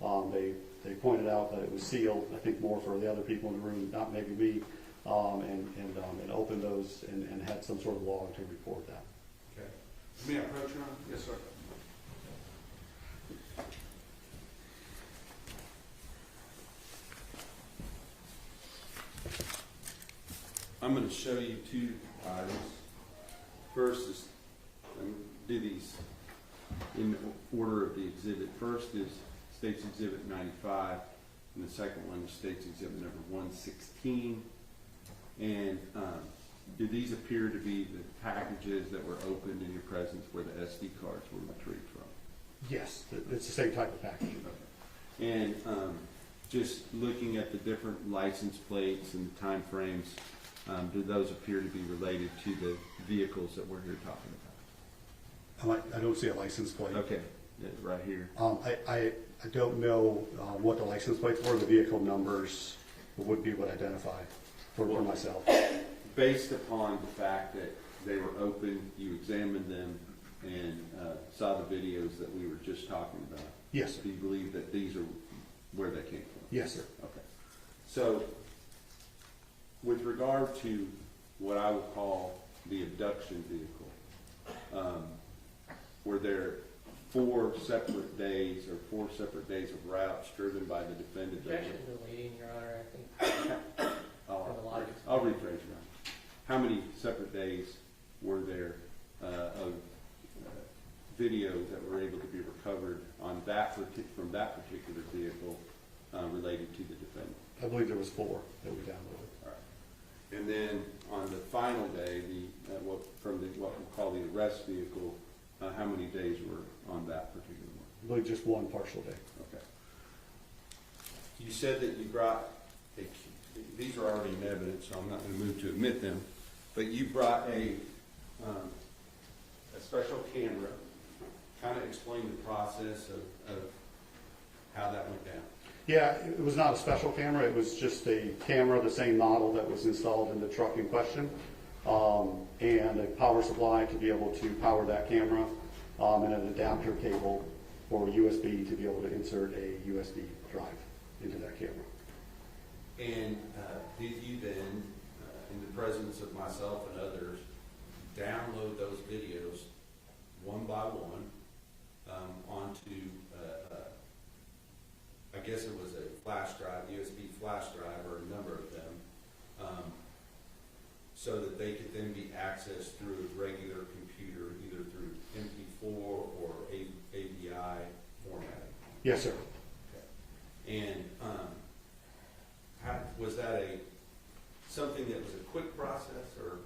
They pointed out that it was sealed, I think more for the other people in the room, not maybe me, and opened those and had some sort of log to report that. Okay. May I approach you on? Yes, sir. I'm going to show you two items. First is, do these in order of the exhibit. First is State's Exhibit 95, and the second one is State's Exhibit number 116. And do these appear to be the packages that were opened in your presence where the SD cards were retrieved from? Yes, it's the same type of package. Okay. And just looking at the different license plates and the time frames, do those appear to be related to the vehicles that we're here talking about? I don't see a license plate. Okay, yeah, right here. I don't know what the license plates were. The vehicle numbers would be what identify for myself. Based upon the fact that they were open, you examined them and saw the videos that we were just talking about. Yes, sir. Do you believe that these are where they came from? Yes, sir. Okay. So, with regard to what I would call the abduction vehicle, were there 4 separate days or 4 separate days of routes driven by the defendant? Objection to leading, Your Honor, I think. I'll rephrase, Your Honor. How many separate days were there of video that were able to be recovered on from that particular vehicle related to the defendant? I believe there was 4 that we downloaded. All right. And then on the final day, what we call the arrest vehicle, how many days were on that particular one? I believe just 1 partial day. Okay. You said that you brought these are already in evidence, so I'm not going to move to admit them, but you brought a special camera. Kind of explain the process of how that went down. Yeah, it was not a special camera. It was just a camera, the same model that was installed in the truck in question, and a power supply to be able to power that camera, and an adapter cable for USB to be able to insert a USB drive into that camera. And did you then, in the presence of myself and others, download those videos one by one onto, I guess it was a flash drive, USB flash drive, or a number of them, so that they could then be accessed through a regular computer, either through MP4 or AVI formatting? Yes, sir. Okay. And was that something that was a quick process, or?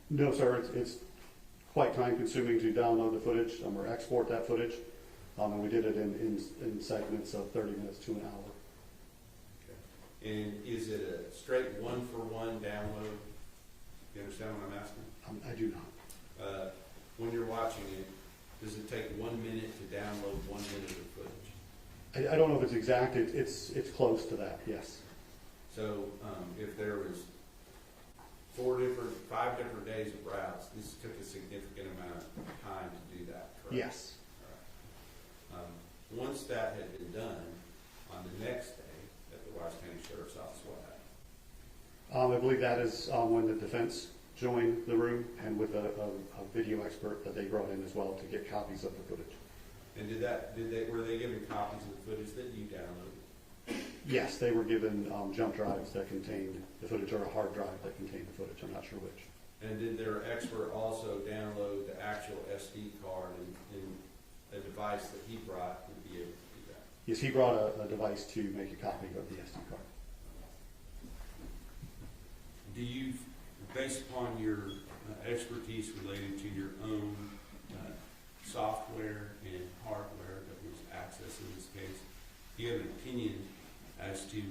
No, sir. It's quite time consuming to download the footage or export that footage. And we did it in segments of 30 minutes to an hour. Okay. And is it a straight 1-for-1 download? You understand what I'm asking? I do not. When you're watching it, does it take 1 minute to download 1 minute of footage? I don't know if it's exact. It's close to that, yes. So if there was 5 different days of routes, this took a significant amount of time to do that, correct? Yes. All right. Once that had been done, on the next day at the Wise County Sheriff's Office, what happened? I believe that is when the defense joined the room and with a video expert that they brought in as well to get copies of the footage. And were they given copies of the footage that you downloaded? Yes, they were given jump drives that contained the footage, or a hard drive that contained the footage. I'm not sure which. And did their expert also download the actual SD card in a device that he brought to be able to do that? Yes, he brought a device to make a copy of the SD card. Do you, based upon your expertise related to your own software and hardware that was accessed in this case, do you have an opinion as to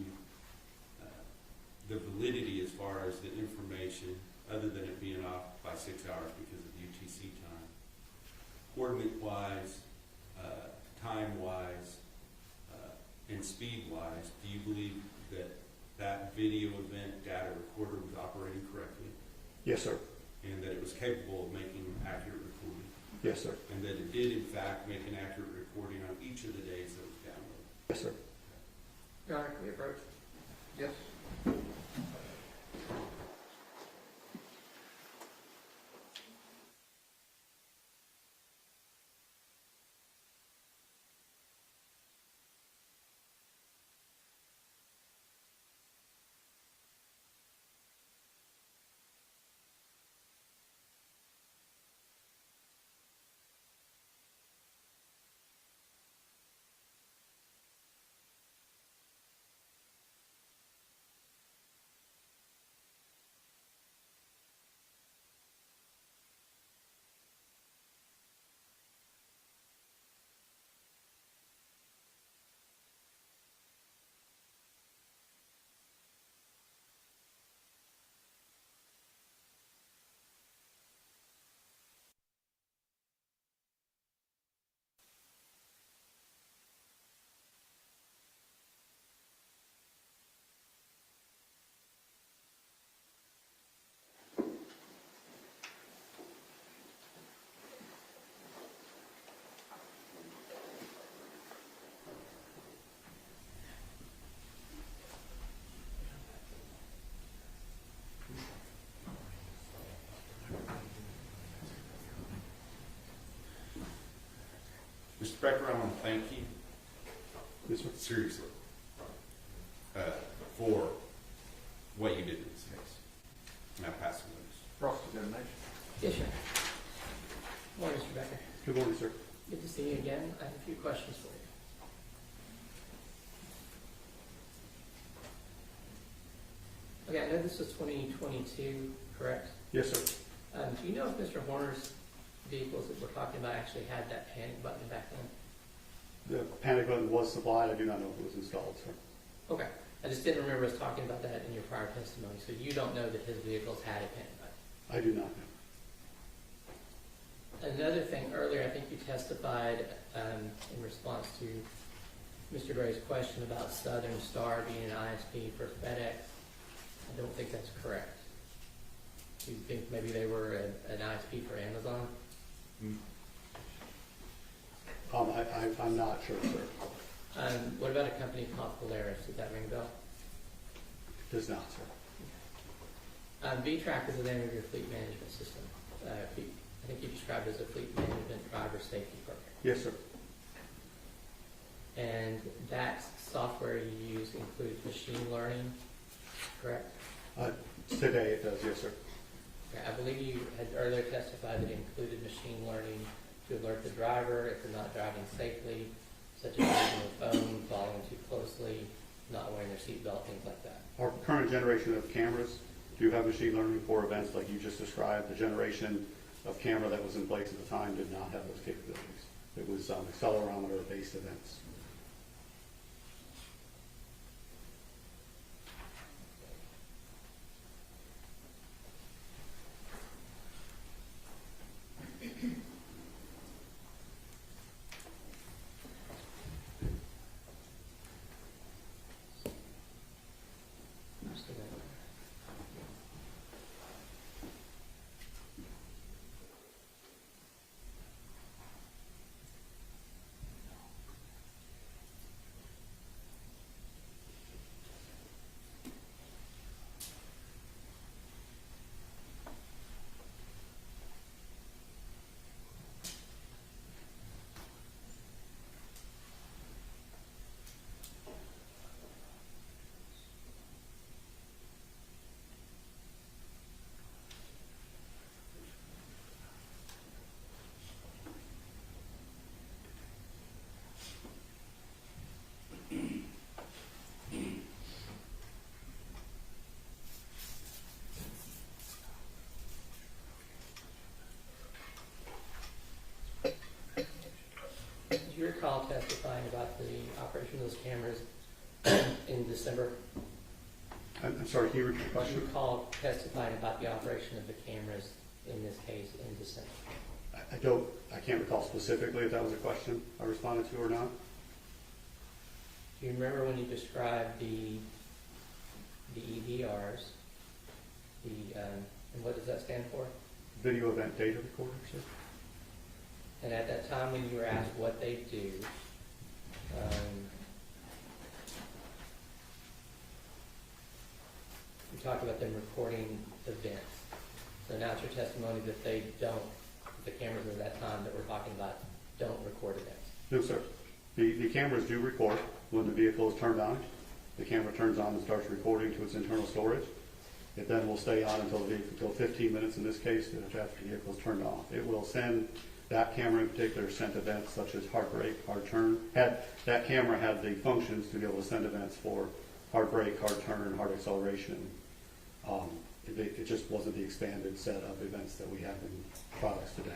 the validity as far as the information, other than it being off by 6 hours because of UTC time, coordinate-wise, time-wise, and speed-wise? Do you believe that that video event data recorder was operating correctly? Yes, sir. and that it was capable of making accurate recording, Yes, sir. and that it did in fact make an accurate recording on each of the days that was downloaded. Yes, sir. Your Honor, can we approach? Yes. Mr. Becker, I want to thank you, Yes, sir. seriously, for what you did in this case. And I pass the witness. Cross-examination. Yes, sir. Morning, Mr. Becker. Good morning, sir. Good to see you again. I have a few questions for you. Okay, I know this was 2022, correct? Yes, sir. Do you know if Mr. Horner's vehicles that we're talking about actually had that panic button back then? The panic button was supplied. I do not know if it was installed, sir. Okay. I just didn't remember us talking about that in your prior testimony, so you don't know that his vehicles had a panic button. I do not know. Another thing, earlier I think you testified in response to Mr. Gray's question about Southern Star being an ISP for FedEx. I don't think that's correct. Do you think maybe they were an ISP for Amazon? I'm not sure, sir. What about a company called Polaris? Does that ring a bell? Does not, sir. V-Track is the name of your fleet management system. I think you described it as a fleet management driver safety program. Yes, sir. And that software you use includes machine learning, correct? Today it does, yes, sir. Okay, I believe you had earlier testified that it included machine learning to alert the driver if they're not driving safely, such as using the phone, following too closely, not wearing their seatbelt, things like that. Our current generation of cameras do have machine learning for events like you just described. The generation of camera that was in place at the time did not have those capabilities. It was accelerometer-based events. Do you recall testifying about the operation of those cameras in December? I'm sorry, can you repeat the Do you question? recall testifying about the operation of the cameras in this case in December? I can't recall specifically if that was a question I responded to or not. Do you remember when you described the EDRs, and what does that stand for? video event data recorder, sir. And at that time when you were asked what they do, you talked about them recording events. So now it's your testimony that they don't, the cameras at that time that we're talking about don't record events. No, sir. The cameras do record when the vehicle is turned on. The camera turns on and starts recording to its internal storage. It then will stay on until 15 minutes in this case after the vehicle is turned off. It will send, that camera in particular, sent events such as hard brake, hard turn. That camera had the functions to be able to send events for hard brake, hard turn, hard acceleration. It just wasn't the expanded set of events that we have in products today.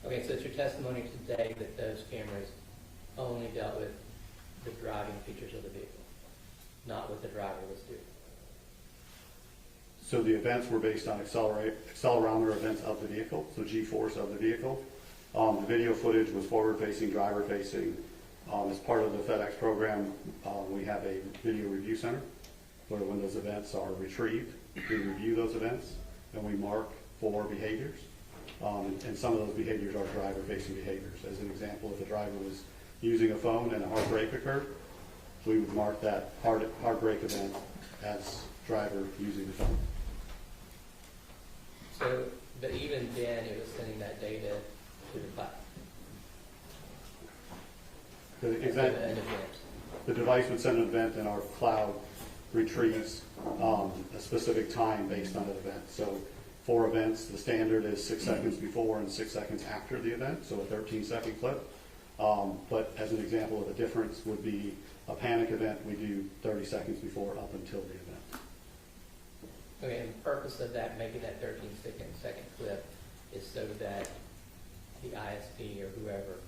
Okay, so it's your testimony today that those cameras only dealt with the driving features of the vehicle, not what the driver was doing. So the events were based on accelerometer events of the vehicle, so G-force of the vehicle. The video footage was forward-facing, driver-facing. As part of the FedEx program, we have a video review center where when those events are retrieved, we review those events and we mark for behaviors. And some of those behaviors are driver-facing behaviors. As an example, if a driver was using a phone and a hard brake occurred, we would mark that hard brake event as driver using the phone. So, but even then, it was sending that data to the cloud. The device would send an event and our cloud retrieves a specific time based on an event. So for events, the standard is 6 seconds before and 6 seconds after the event, so a 13-second clip. But as an example of a difference would be a panic event, we do 30 seconds before up until the event. Okay, and the purpose of that, making that 13-second clip, is so that the ISP or whoever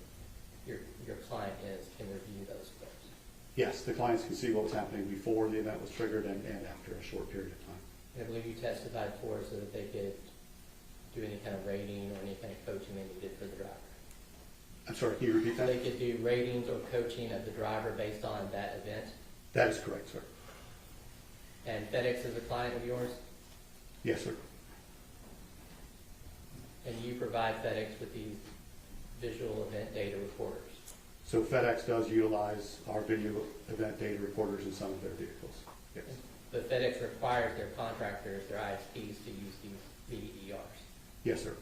your client is can review those clips. Yes, the clients can see what was happening before the event was triggered and after a short period of time. And I believe you testified for so that they could do any kind of rating or any kind of coaching they needed for the driver. I'm sorry, can you repeat that? They could do ratings or coaching of the driver based on that event. That is correct, sir. And FedEx is a client of yours? Yes, sir. And you provide FedEx with these visual event data recorders. So FedEx does utilize our video event data recorders in some of their vehicles. Yes. But FedEx requires their contractors, their ISPs, to use these VERs. Yes, sir.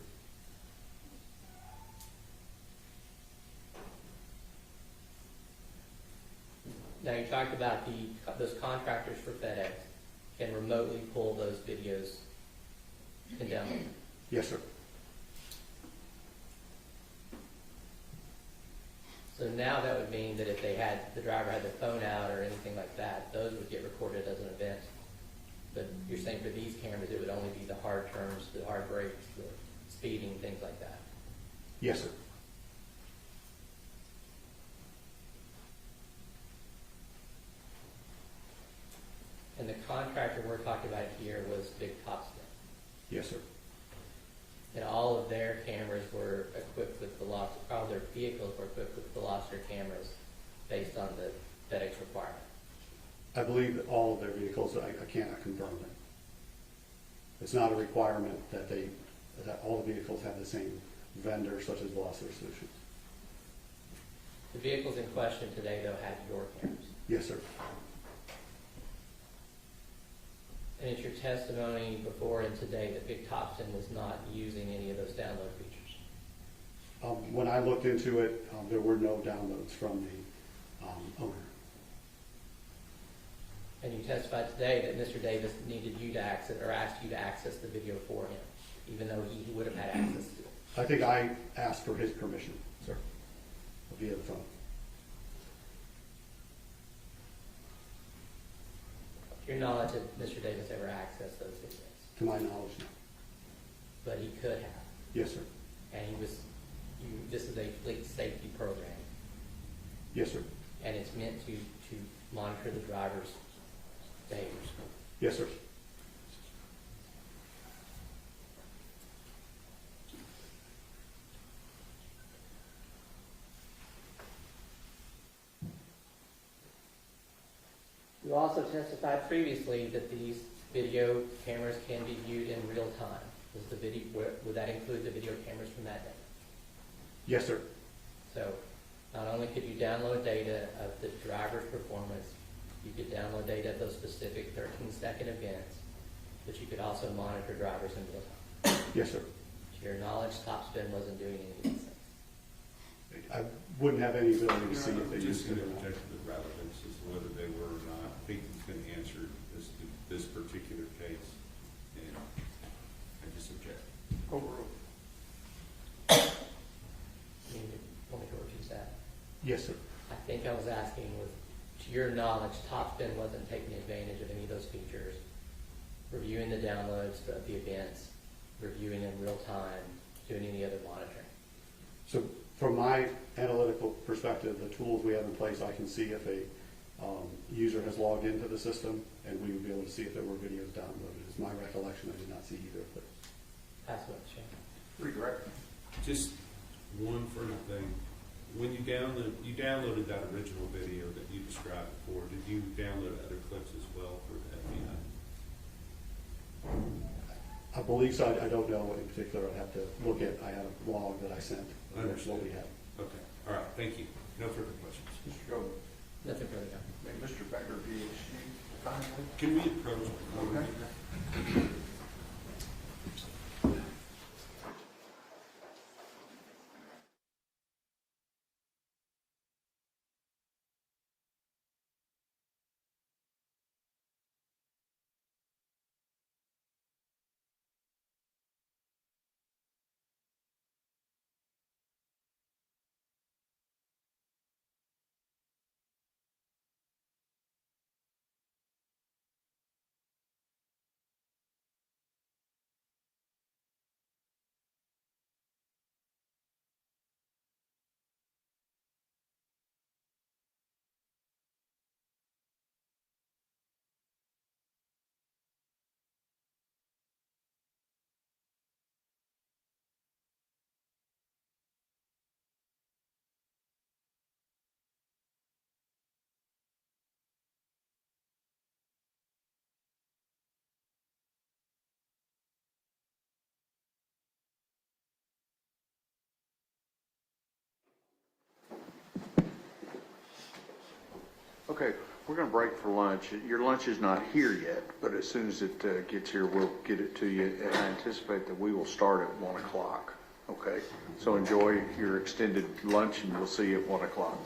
Now you talked about those contractors for FedEx can remotely pull those videos and download them. Yes, sir. So now that would mean that if the driver had their phone out or anything like that, those would get recorded as an event. But you're saying for these cameras, it would only be the hard turns, the hard brakes, the speeding, things like that. Yes, sir. And the contractor we're talking about here was Big Topsmith. Yes, sir. And all of their cameras were equipped with all their vehicles were equipped with Veloster cameras based on the FedEx requirement. I believe that all of their vehicles, I cannot confirm that. It's not a requirement that all the vehicles have the same vendor such as Velocity Solutions. The vehicles in question today, though, had your cameras. Yes, sir. And it's your testimony before and today that Big Topson was not using any of those download features. When I looked into it, there were no downloads from the owner. And you testified today that Mr. Davis needed you to access or asked you to access the video for him, even though he would have had access to it. I think I asked for his permission, sir, via the phone. To your knowledge, did Mr. Davis ever access those videos? To my knowledge, no. But he could have. Yes, sir. And this is a fleet safety program. Yes, sir. And it's meant to monitor the driver's behaviors. Yes, sir. You also testified previously that these video cameras can be viewed in real time. Would that include the video cameras from that day? Yes, sir. So not only could you download data of the driver's performance, you could download data of those specific 13-second events, but you could also monitor drivers in real time. Yes, sir. To your knowledge, Top Spin wasn't doing any of these things. I wouldn't have any ability to see if they Just used it going or to not. object to the relevance as to whether they were or not. I think he's going to answer this particular case, and I just object. Overruled. You want me to repeat that? Yes, sir. I think I was asking with, to your knowledge, Top Spin wasn't taking advantage of any of those features, reviewing the downloads of the events, reviewing in real time, doing any other monitoring. So from my analytical perspective, the tools we have in place, I can see if a user has logged into the system, and we would be able to see if there were videos downloaded. It's my recollection, I did not see either of those. That's what Shane. Redirect. Just one further thing. When you downloaded that original video that you described before, did you download other clips as well for the FBI? I believe so. I don't know in particular. I'd have to look at, I had a log that I sent. And that's what we have. Okay, all right, thank you. No further questions. Mr. Gold. Nothing further down. Mr. Becker, PhD, finally. Can we approach? Okay. Okay, we're going to break for lunch. Your lunch is not here yet, but as soon as it gets here, we'll get it to you. And I anticipate that we will start at 1 o'clock. Okay, so enjoy your extended lunch, and we'll see you at 1 o'clock.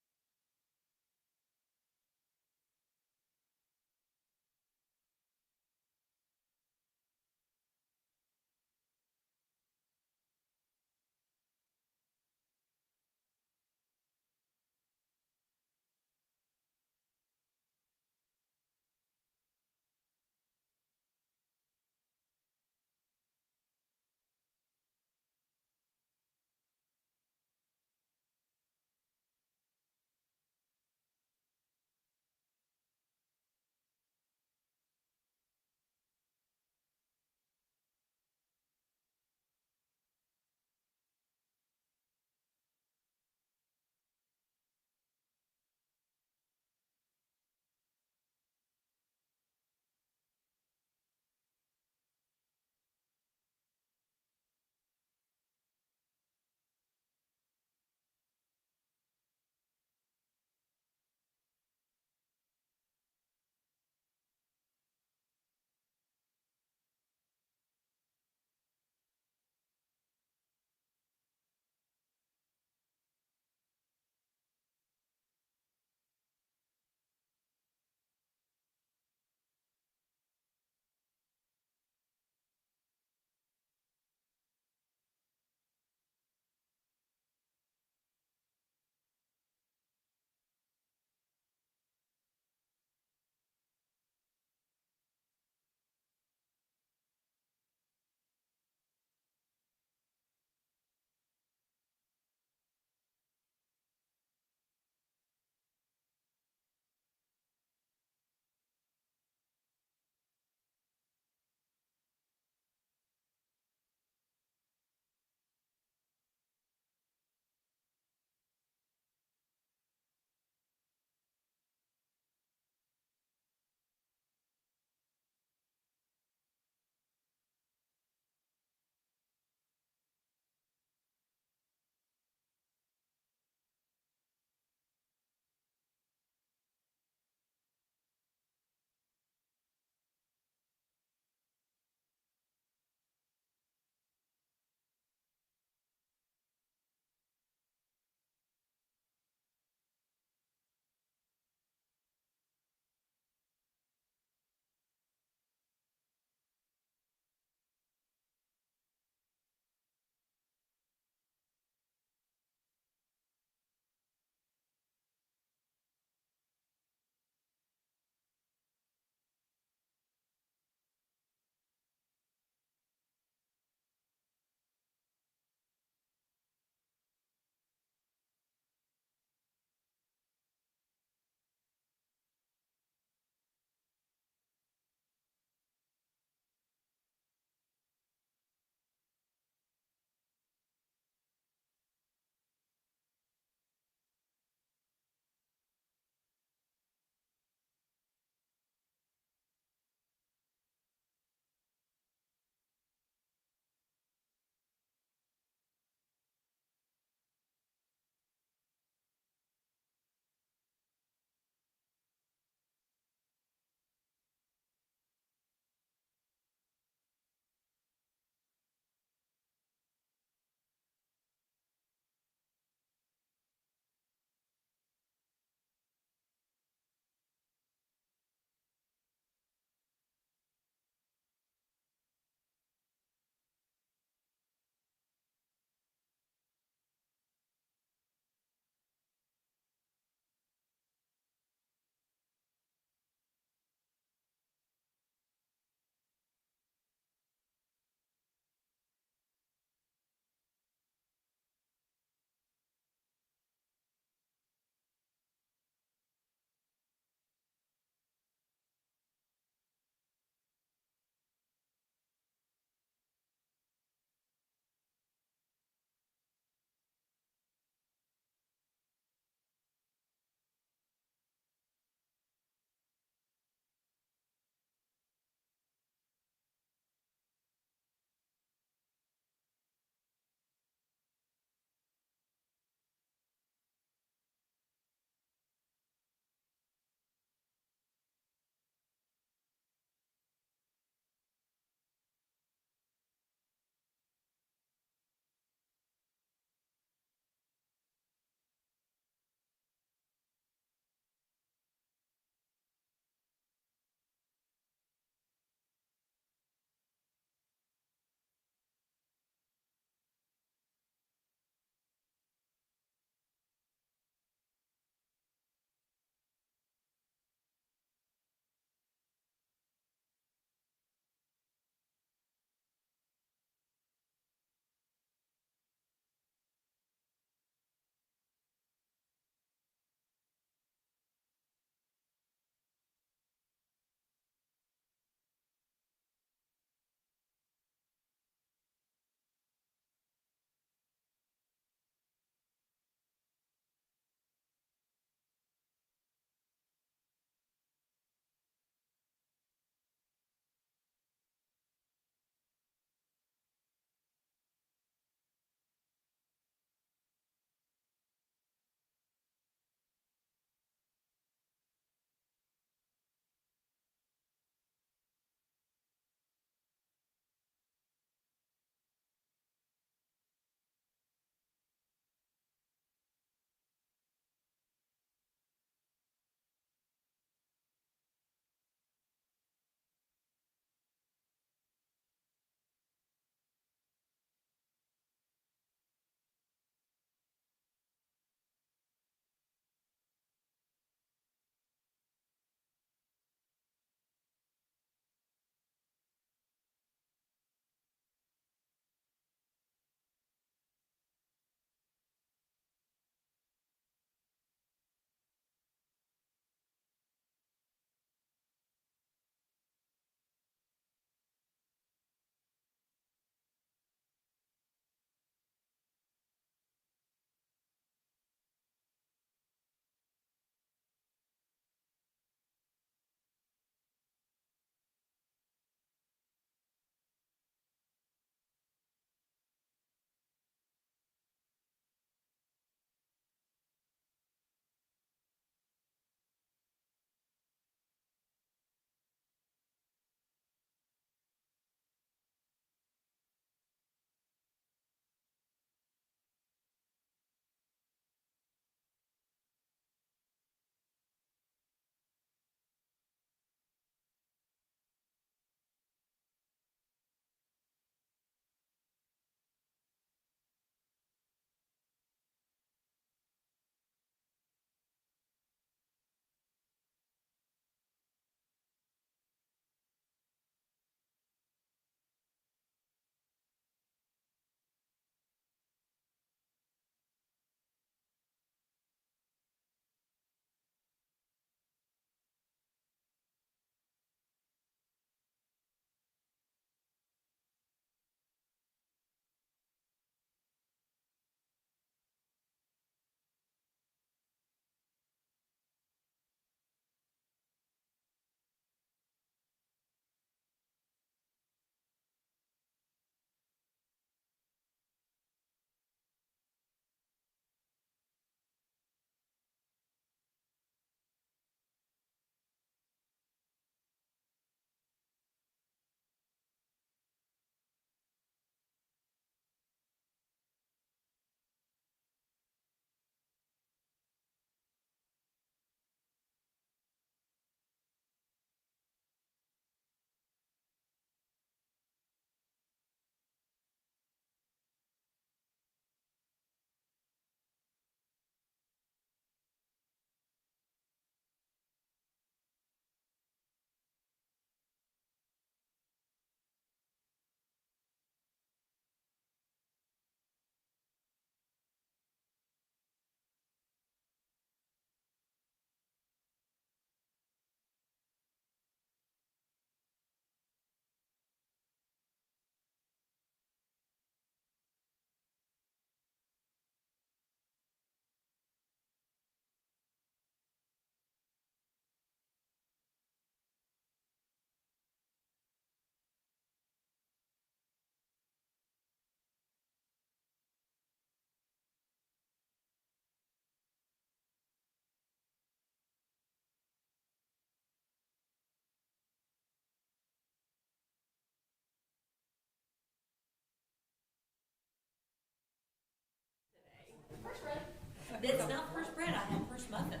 It's not first bread, I have first muffin.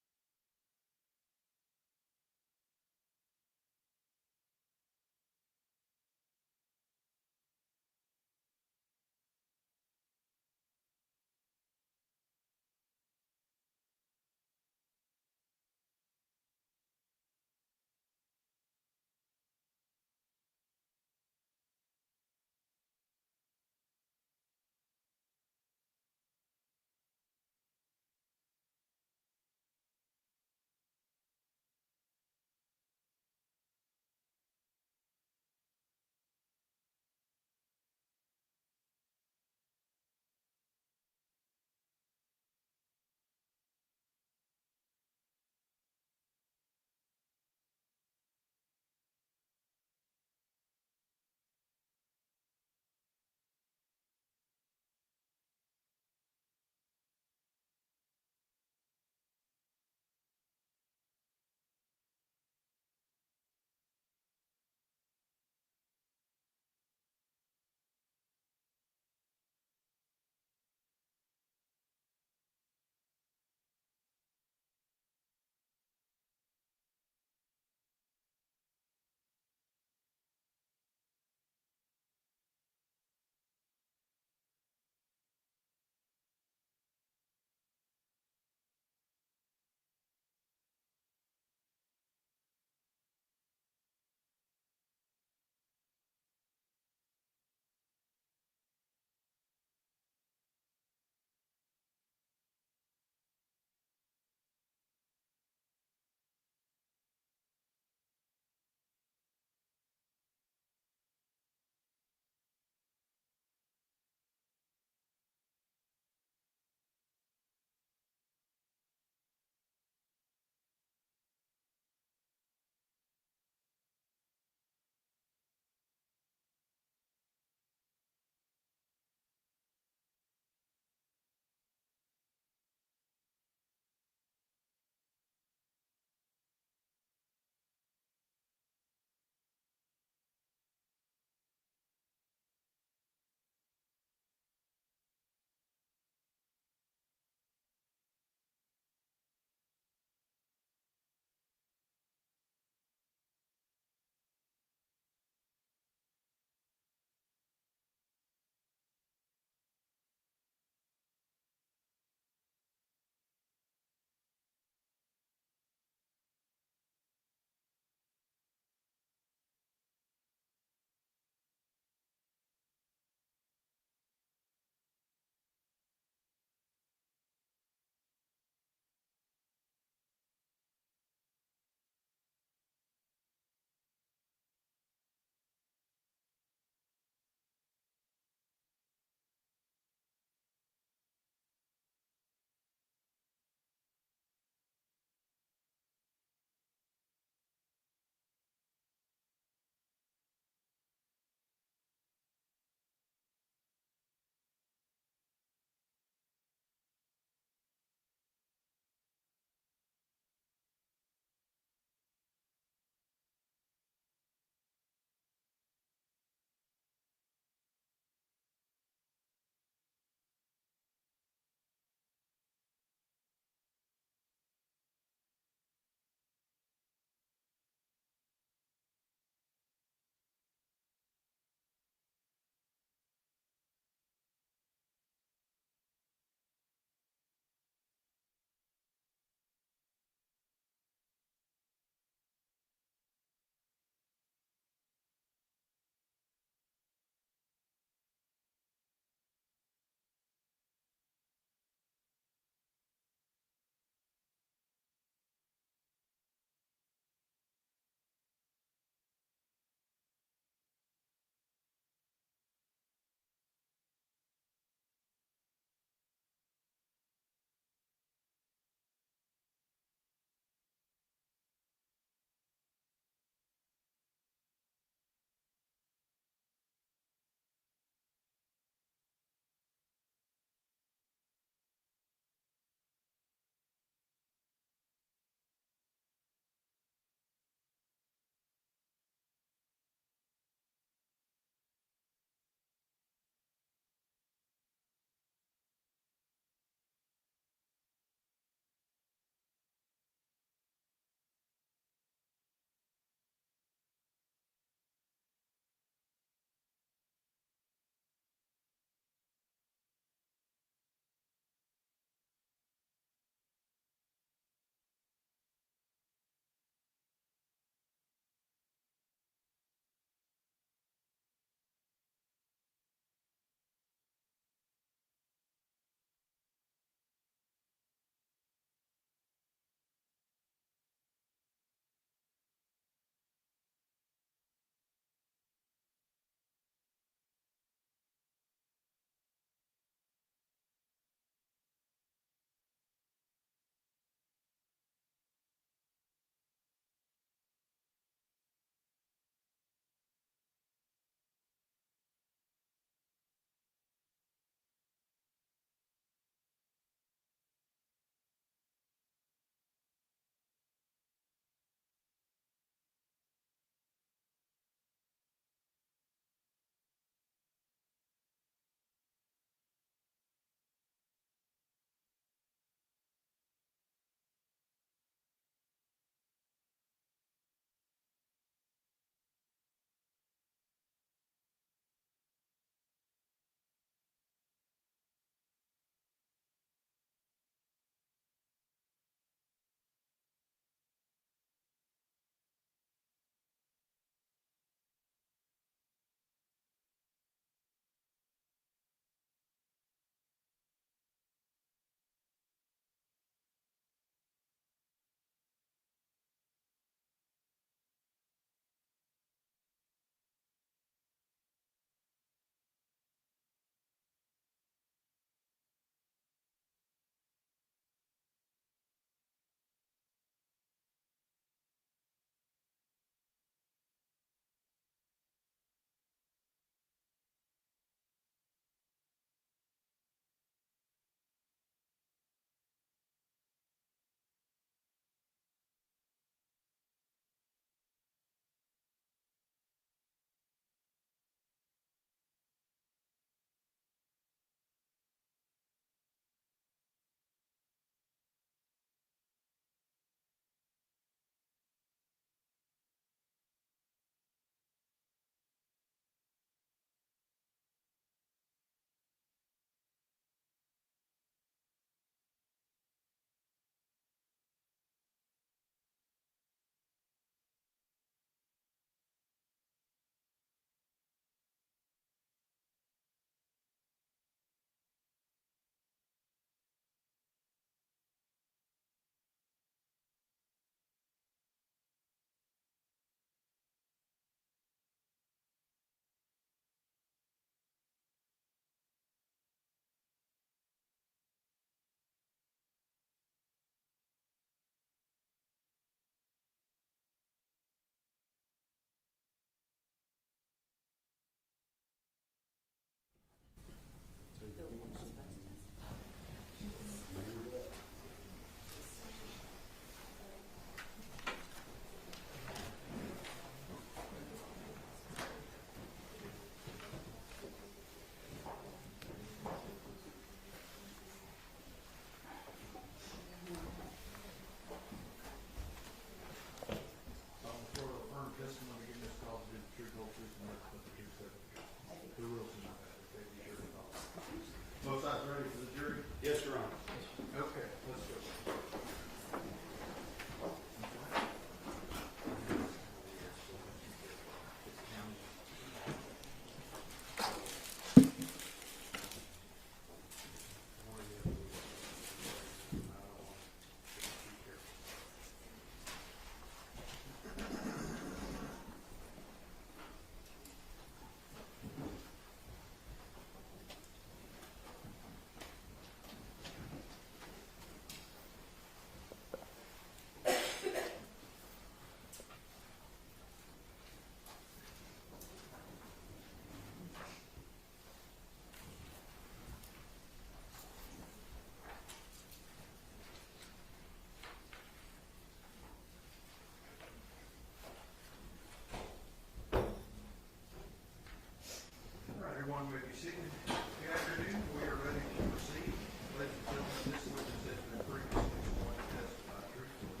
everyone may be seated. Good afternoon. We are ready to proceed. Ladies and gentlemen, this witness has been previously sworn to testify truthfully.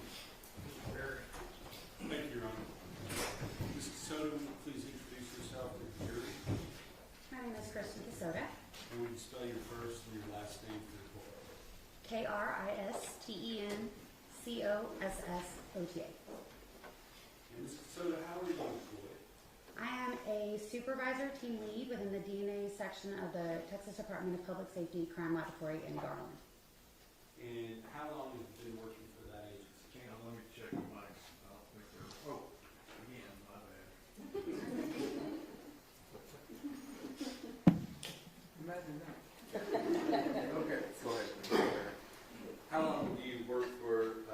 Mr. Perry. Thank you, Your Honor. Ms. Soto, will you please introduce yourself to the jury? My name is Kristen Casoda, And will you spell your first and your last name for the court? Kristencossota. And Ms. Soto, how are you employed? I am a supervisor team lead within the DNA section of the Texas Department of Public Safety Crime Laboratory in Garland. And how long have you been working for that agency? Hang on, let me check the mics. I don't think they're, oh, again, my bad. Imagine that. Okay, go ahead. How long do you work for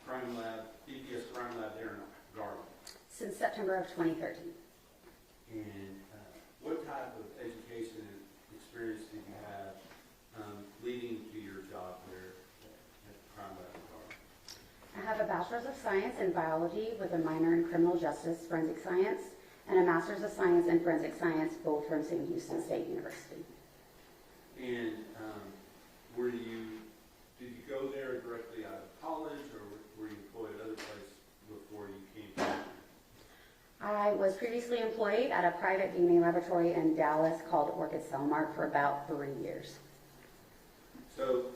Crime Lab, DPS Crime Lab there in Garland? Since September of 2013. And what type of education and experience did you have leading to your job there at Crime Lab in Garland? I have a Bachelor's of Science in Biology with a minor in Criminal Justice Forensic Science and a Master's of Science in Forensic Science, both from St. Houston State University. And did you go there directly out of college, or were you employed at other places before you came here? I was previously employed at a private DNA laboratory in Dallas called Orchid Cellmark for about 3 years. So,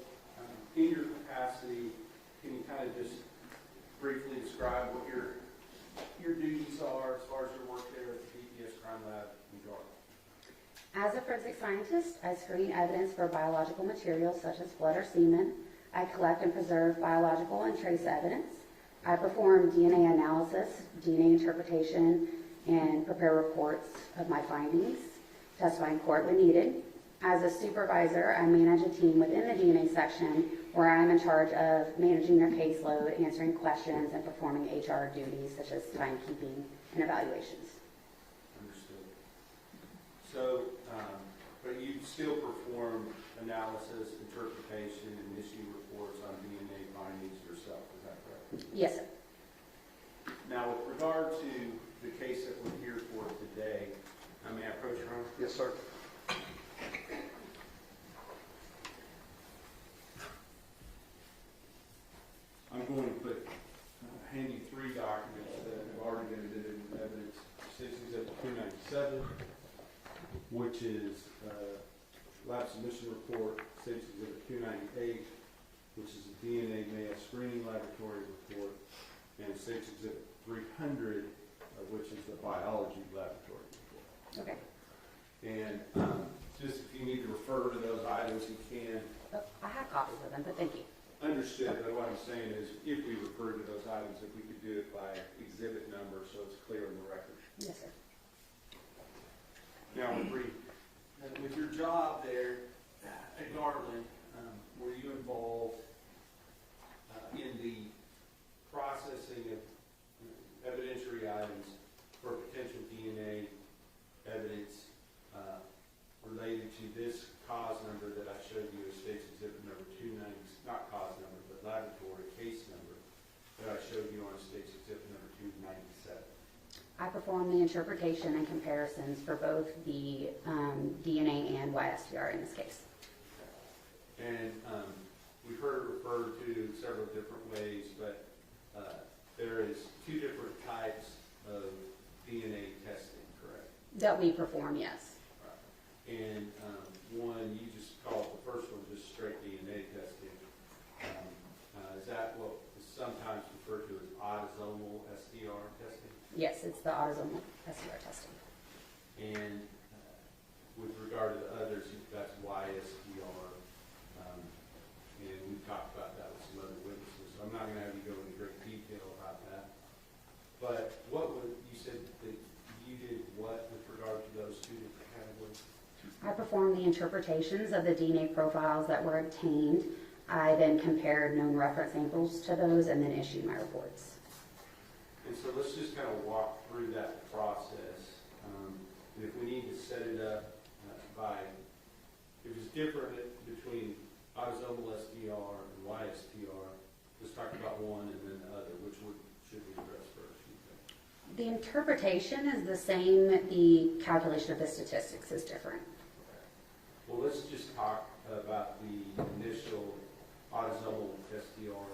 in your capacity, can you kind of just briefly describe what your duties are as far as your work there at the DPS Crime Lab in Garland? As a forensic scientist, I screen evidence for biological materials such as blood or semen. I collect and preserve biological and trace evidence. I perform DNA analysis, DNA interpretation, and prepare reports of my findings, testify in court when needed. As a supervisor, I manage a team within the DNA section where I'm in charge of managing their caseload, answering questions, and performing HR duties such as timekeeping and evaluations. Understood. So, but you still perform analysis, interpretation, and issue reports on DNA findings yourself, is that correct? Yes, sir. Now, with regard to the case that we're here for today, may I approach your Honor? Yes, sir. I'm going to hand you 3 documents that have already been admitted in evidence. 297, which is lab submission report. 298, which is a DNA mass screening laboratory report, and Exhibit 300, which is the biology laboratory report. Okay. And just if you need to refer to those items, you can. I have copies of them, but thank you. Understood, but what I'm saying is, if we refer to those items, if we could do it by exhibit number so it's clear in the record. Yes, sir. Now, with your job there at Garland, were you involved in the processing of evidentiary items for potential DNA evidence related to this cause number that I showed you as State's Exhibit number 290, not cause number, but laboratory case number that I showed you on State's Exhibit number 297? I perform the interpretation and comparisons for both the DNA and YSTR in this case. And we've heard it referred to several different ways, but there is 2 different types of DNA testing, correct? That we perform, yes. Right. And one, you just call it, the first one, just straight DNA testing. Is that what is sometimes referred to as autosomal STR testing? Yes, it's the autosomal STR testing. And with regard to the others, that's YSTR. And we've talked about that with some other witnesses. So I'm not going to have you go into great detail about that. But you said that you did what with regard to those 2 different categories? I performed the interpretations of the DNA profiles that were obtained. I then compared known reference samples to those and then issued my reports. And so let's just kind of walk through that process. And if we need to set it up if it's different between autosomal STR and YSTR, let's talk about one and then the other. Which should we address first? The interpretation is the same, the calculation of the statistics is different. Well, let's just talk about the initial autosomal STR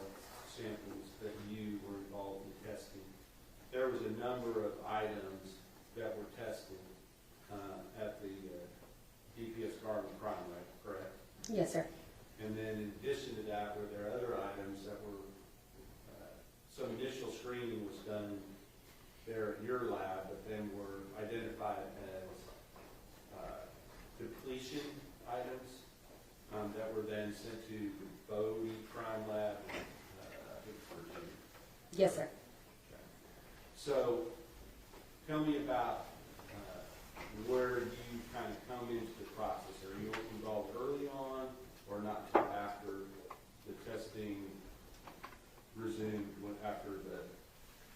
samples that you were involved in testing. There was a number of items that were tested at the DPS Garden crime lab, correct? Yes, sir. And then in addition to that, were there other items that were, some initial screening was done there at your lab, but then were identified as depletion items that were then sent to Barbie crime lab? Yes, sir. So tell me about where you kind of come into the process. Are you involved early on or not until after the testing resumed, after the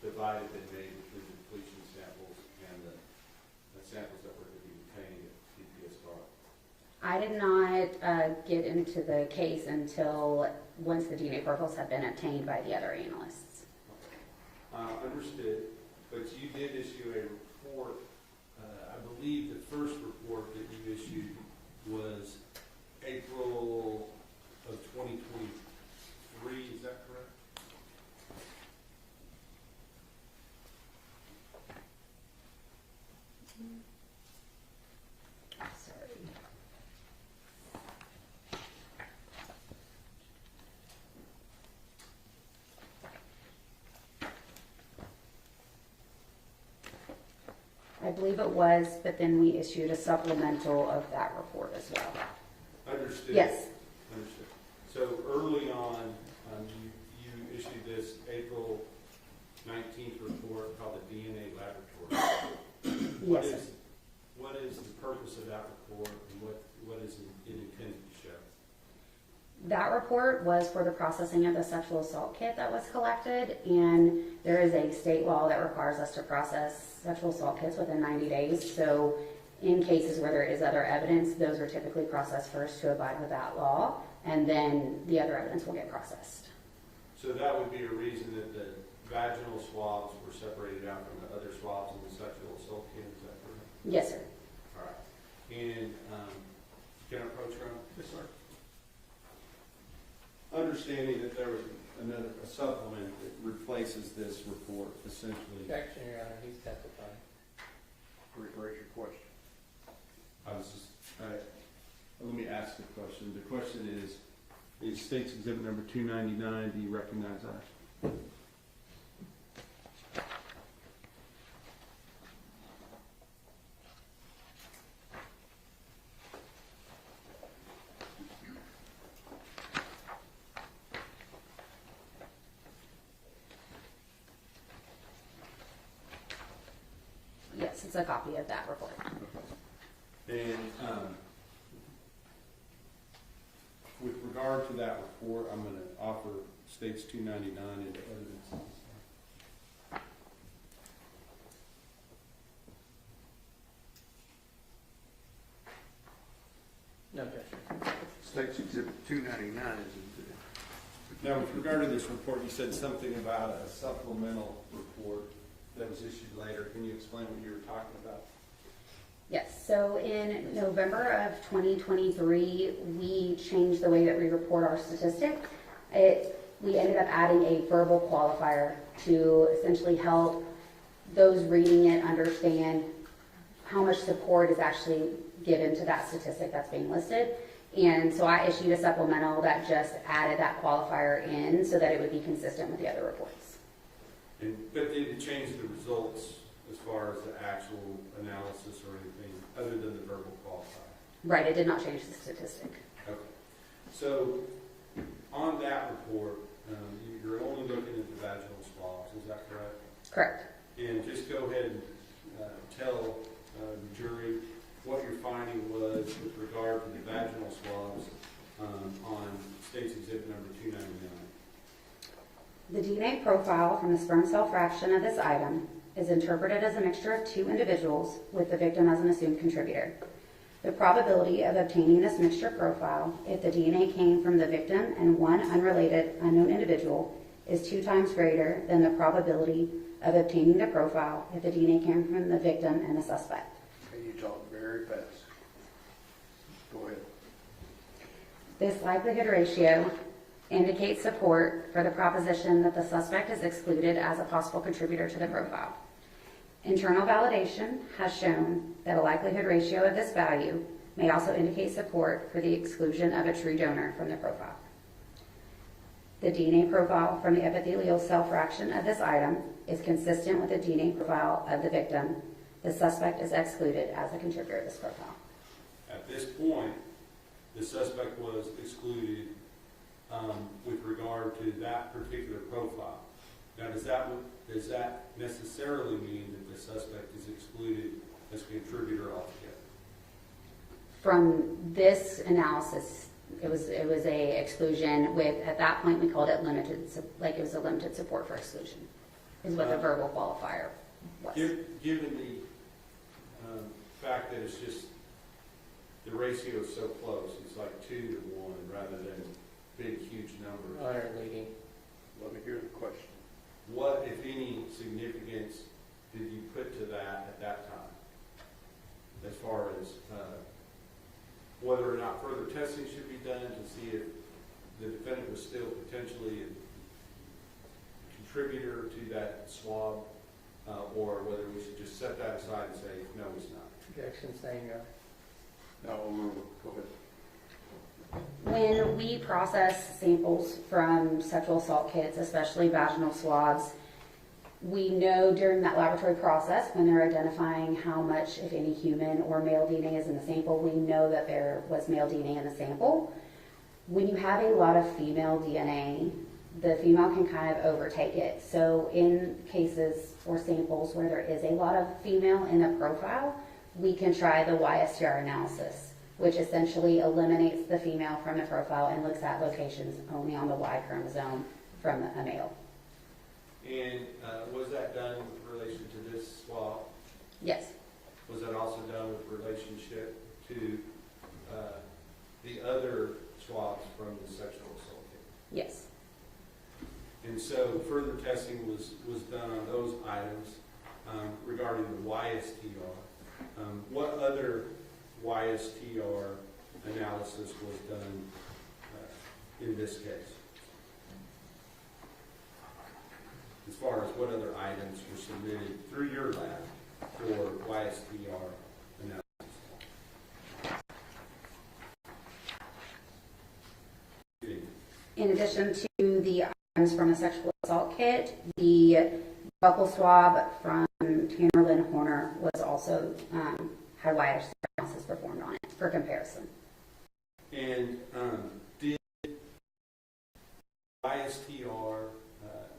divide had been made between the depletion samples and the samples that were to be obtained at DPS Garden? I did not get into the case until once the DNA profiles had been obtained by the other analysts. Understood, but you did issue a report. I believe the first report that you issued was April of 2023, is that correct? Sorry. I believe it was, but then we issued a supplemental of that report as well. Understood. Yes. Understood. So early on, you issued this April 19th report called the DNA laboratory. Yes, sir. What is the purpose of that report, and what is it intended to show? That report was for the processing of the sexual assault kit that was collected, and there is a state law that requires us to process sexual assault kits within 90 days. So in cases where there is other evidence, those are typically processed first to abide with that law, and then the other evidence will get processed. So that would be a reason that the vaginal swabs were separated out from the other swabs in the sexual assault kit, is that correct? Yes, sir. All right. And can I approach her? Yes, sir. Understanding that there was a supplement that replaces this report, essentially. Objection, Your Honor, he's testifying. Rephrase your question. Let me ask the question. The question is State's Exhibit number 299, do you recognize that? Yes, it's a copy of that report. And with regard to that report, I'm going to offer States 299 into evidence. No objection. State's Exhibit 299 is in Now, with regard to this report, you said something about a supplemental report that was issued later. Can you explain what you were talking about? Yes, so in November of 2023, we changed the way that we report our statistic. We ended up adding a verbal qualifier to essentially help those reading it understand how much support is actually given to that statistic that's being listed. And so I issued a supplemental that just added that qualifier in so that it would be consistent with the other reports. But did it change the results as far as the actual analysis or anything other than the verbal qualifier? Right, it did not change the statistic. Okay. So on that report, you're only looking at the vaginal swabs, is that correct? Correct. And just go ahead and tell the jury what your finding was with regard to the vaginal swabs on State's Exhibit number 299. The DNA profile from the sperm cell fraction of this item is interpreted as a mixture of two individuals with the victim as an assumed contributor. The probability of obtaining this mixture profile if the DNA came from the victim and one unrelated unknown individual is 2 times greater than the probability of obtaining the profile if the DNA came from the victim and the suspect. Okay, you talk very fast. Go ahead. This likelihood ratio indicates support for the proposition that the suspect is excluded as a possible contributor to the profile. Internal validation has shown that a likelihood ratio of this value may also indicate support for the exclusion of a true donor from the profile. The DNA profile from the epithelial cell fraction of this item is consistent with the DNA profile of the victim. The suspect is excluded as a contributor to this profile. At this point, the suspect was excluded with regard to that particular profile. Now, does that necessarily mean that the suspect is excluded as a contributor altogether? From this analysis, it was a exclusion with, at that point we called it limited, like it was a limited support for exclusion, is what the verbal qualifier was. Given the fact that it's just, the ratio is so close, it's like 2 to 1 rather than big, huge numbers. Honor leading. Let me hear the question. What, if any, significance did you put to that at that time? As far as whether or not further testing should be done to see if the defendant was still potentially a contributor to that swab, or whether we should just set that aside and say, no, he's not. Objection, saying No, go ahead. When we process samples from sexual assault kits, especially vaginal swabs, we know during that laboratory process, when they're identifying how much, if any, human or male DNA is in the sample, we know that there was male DNA in the sample. When you have a lot of female DNA, the female can kind of overtake it. So in cases or samples where there is a lot of female in the profile, we can try the YSTR analysis, which essentially eliminates the female from the profile and looks at locations only on the Y chromosome from a male. And was that done with relation to this swab? Yes. Was that also done with relationship to the other swabs from the sexual assault kit? Yes. And so further testing was done on those items regarding the YSTR. What other YSTR analysis was done in this case? As far as what other items were submitted through your lab for YSTR analysis? In addition to the items from the sexual assault kit, the buccal swab from Tanner Lynn Horner was also had YSTR analysis performed on it for comparison. And did YSTR,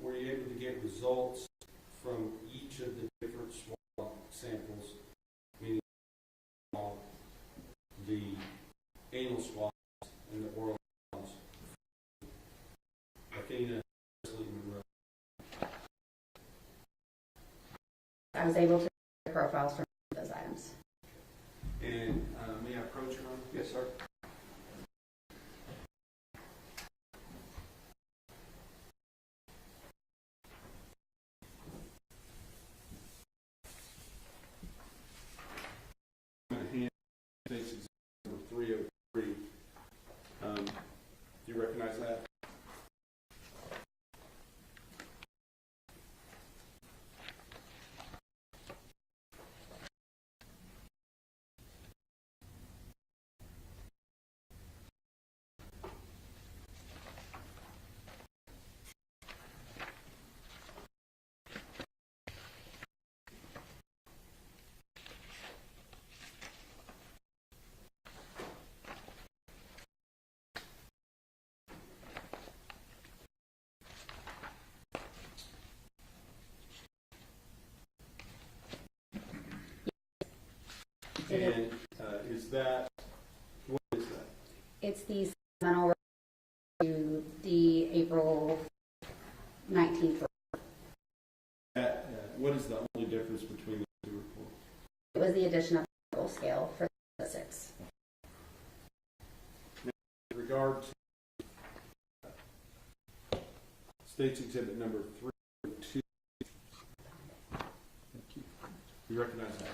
were you able to get results from each of the different swab samples, meaning the anal swabs and the oral swabs? Athena, I was able to get profiles from those items. and may I approach her? Yes, sir. I'm going to hand State's Exhibit number 303. Do you recognize that? And is that, what is that? It's the supplemental to the April 19th. What is the only difference between the two reports? It was the addition of the level scale for the 6. Now, in regard to State's Exhibit number 302, You recognize that?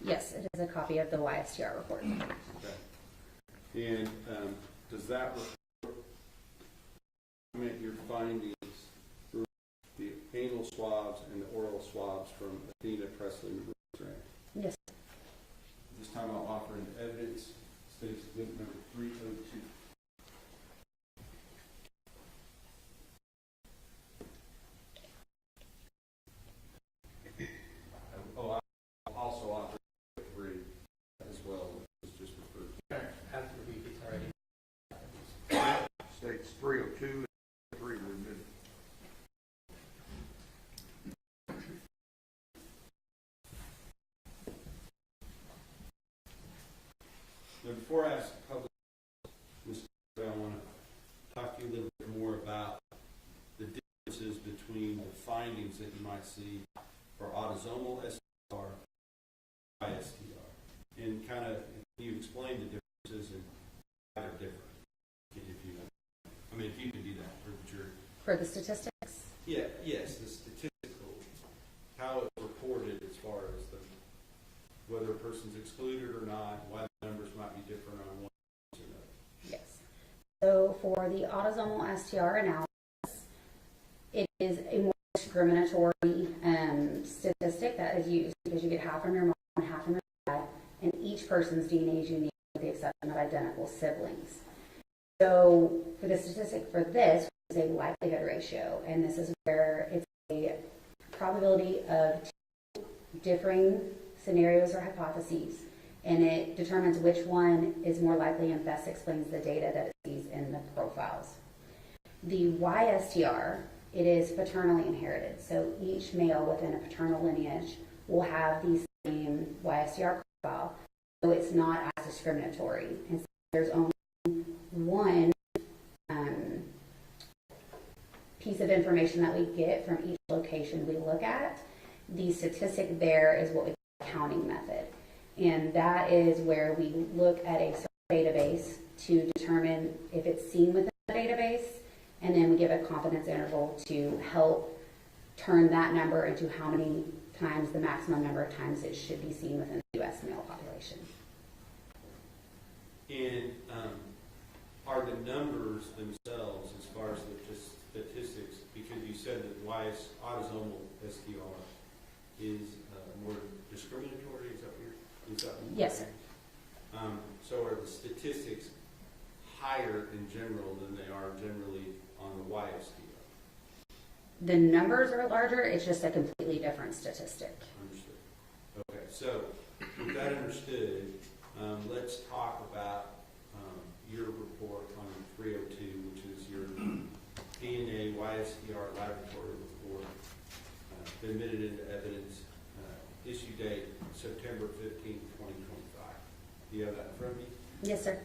Yes, it is a copy of the YSTR report. Okay. And does that report your findings for the anal swabs and the oral swabs from Athena Strand? Yes. This time I'll offer an evidence, states exhibit number 302. Oh, I'll also offer 3 as well, which was just referred to. I've reviewed these already. States 302 and 3 were admitted. Now, before I ask the public, Mr. I want to talk to you a little bit more about the differences between the findings that you might see for autosomal STR and ISTR. And kind of, you explain the differences and how they're different. If you, I mean, if you could do that for the jury. For the statistics? Yeah, yes, the statistical, how it's reported as far as the, whether a person's excluded or not, why the numbers might be different on one or another. Yes. So for the autosomal STR analysis, it is a more discriminatory statistic that is used because you get half from your mom and half from your dad, and each person's DNA is unique with the exception of identical siblings. So for the statistic for this is a likelihood ratio, and this is where it's a probability of 2 differing scenarios or hypotheses, and it determines which one is more likely and best explains the data that it sees in the profiles. The YSTR, it is paternally inherited, so each male within a paternal lineage will have the same YSTR profile, so it's not as discriminatory. And so there's only one piece of information that we get from each location we look at. The statistic there is what we call the counting method, and that is where we look at a certain database to determine if it's seen within the database, and then we give a confidence interval to help turn that number into how many times, the maximum number of times it should be seen within the U.S. male population. And are the numbers themselves, as far as the statistics, because you said that autosomal STR is more discriminatory, is that what you're Yes, sir. So are the statistics higher in general than they are generally on the YSTR? The numbers are larger, it's just a completely different statistic. Understood. Okay, so with that understood, let's talk about your report on 302, which is your DNA YSTR laboratory report, admitted into evidence, issue date September 15, 2025. Do you have that in front of you? Yes, sir.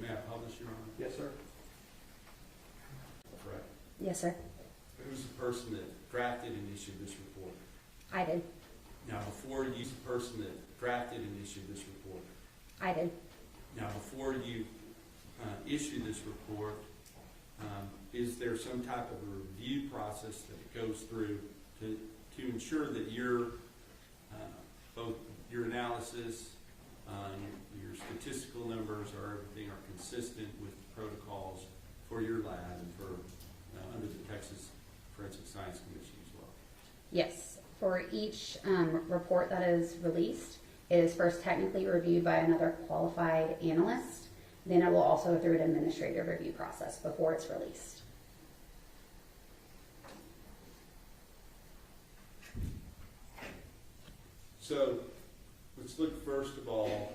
May I publish, Your Honor? Yes, sir. Right. Yes, sir. Who's the person that drafted and issued this report? I did. Now, before you, the person that drafted and issued this report. I did. Now, before you issued this report, is there some type of a review process that it goes through to ensure that your both your analysis, your statistical numbers, or everything are consistent with protocols for your lab and for under the Texas Forensic Science Commission as well? Yes, for each report that is released, it is first technically reviewed by another qualified analyst. Then it will also go through an administrative review process before it's released. So let's look first of all,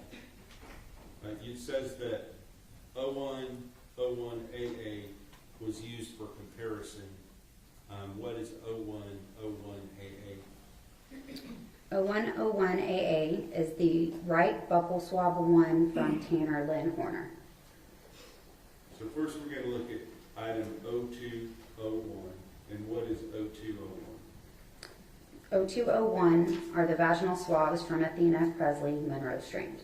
it says that 0101AA was used for comparison. What is 0101AA? 0101AA is the right buccal swab 1 from Tanner Lynn Horner. So first we're going to look at item 0201. And what is 0201? 0201 are the vaginal swabs from Athena Strand.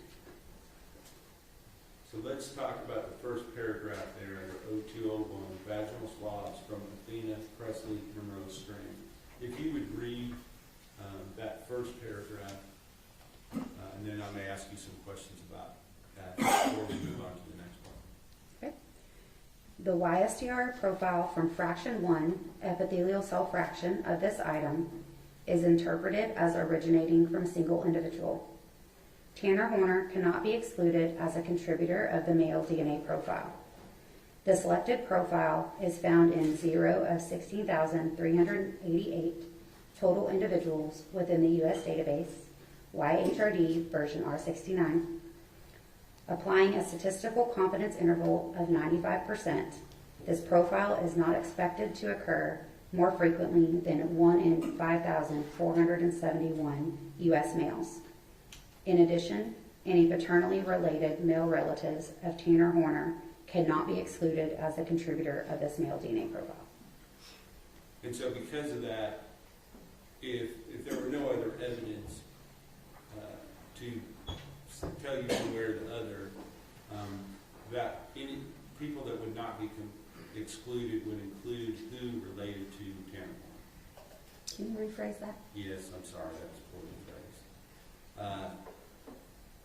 So let's talk about the first paragraph there under 0201, vaginal swabs from Athena Strand. If you would read that first paragraph, and then I may ask you some questions about that before we move on to the next one. Okay. The YSTR profile from fraction 1, epithelial cell fraction, of this item is interpreted as originating from a single individual. Tanner Horner cannot be excluded as a contributor of the male DNA profile. The selected profile is found in 0 of 16,388 total individuals within the U.S. database, YHRD version R69. Applying a statistical confidence interval of 95%, this profile is not expected to occur more frequently than 1 in 5,471 U.S. males. In addition, any paternally related male relatives of Tanner Horner cannot be excluded as a contributor of this male DNA profile. And so because of that, if there were no other evidence to tell you one way or the other, that any people that would not be excluded would include who related to Tanner Horner. Can you rephrase that? Yes, I'm sorry, that was poorly phrased.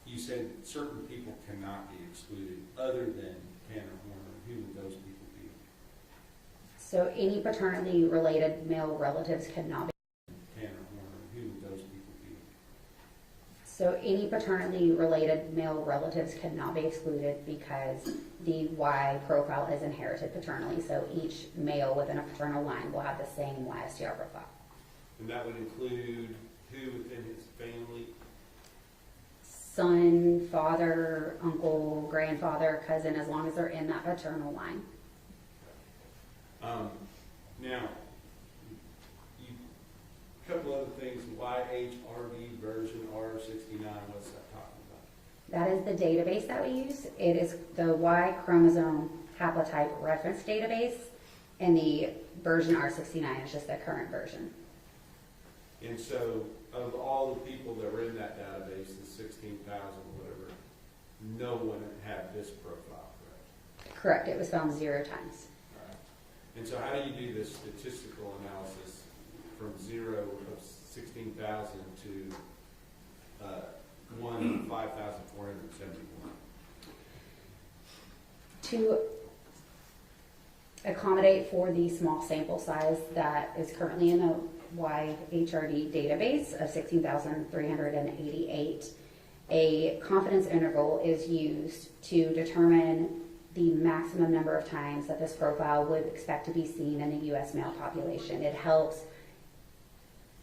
You said certain people cannot be excluded other than Tanner Horner. Who would those people be? So any paternally related male relatives cannot be. Tanner Horner. Who would those people be? So any paternally related male relatives cannot be excluded because the Y profile is inherited paternally. So each male within a paternal line will have the same YSTR profile. And that would include who within his family? Son, father, uncle, grandfather, cousin, as long as they're in that paternal line. Now, a couple other things. YHRD version R69. What's that talking about? That is the database that we use. It is the Y chromosome haplotype reference database, and the version R69 is just the current version. And so, of all the people that were in that database, the 16,000 or whatever, no one had this profile, correct? Correct. It was found 0 times. All right. And so how do you do this statistical analysis from 0 of 16,000 to 1 in 5,471? To accommodate for the small sample size that is currently in the YHRD database of 16,388, a confidence interval is used to determine the maximum number of times that this profile would expect to be seen in the U.S. male population. It helps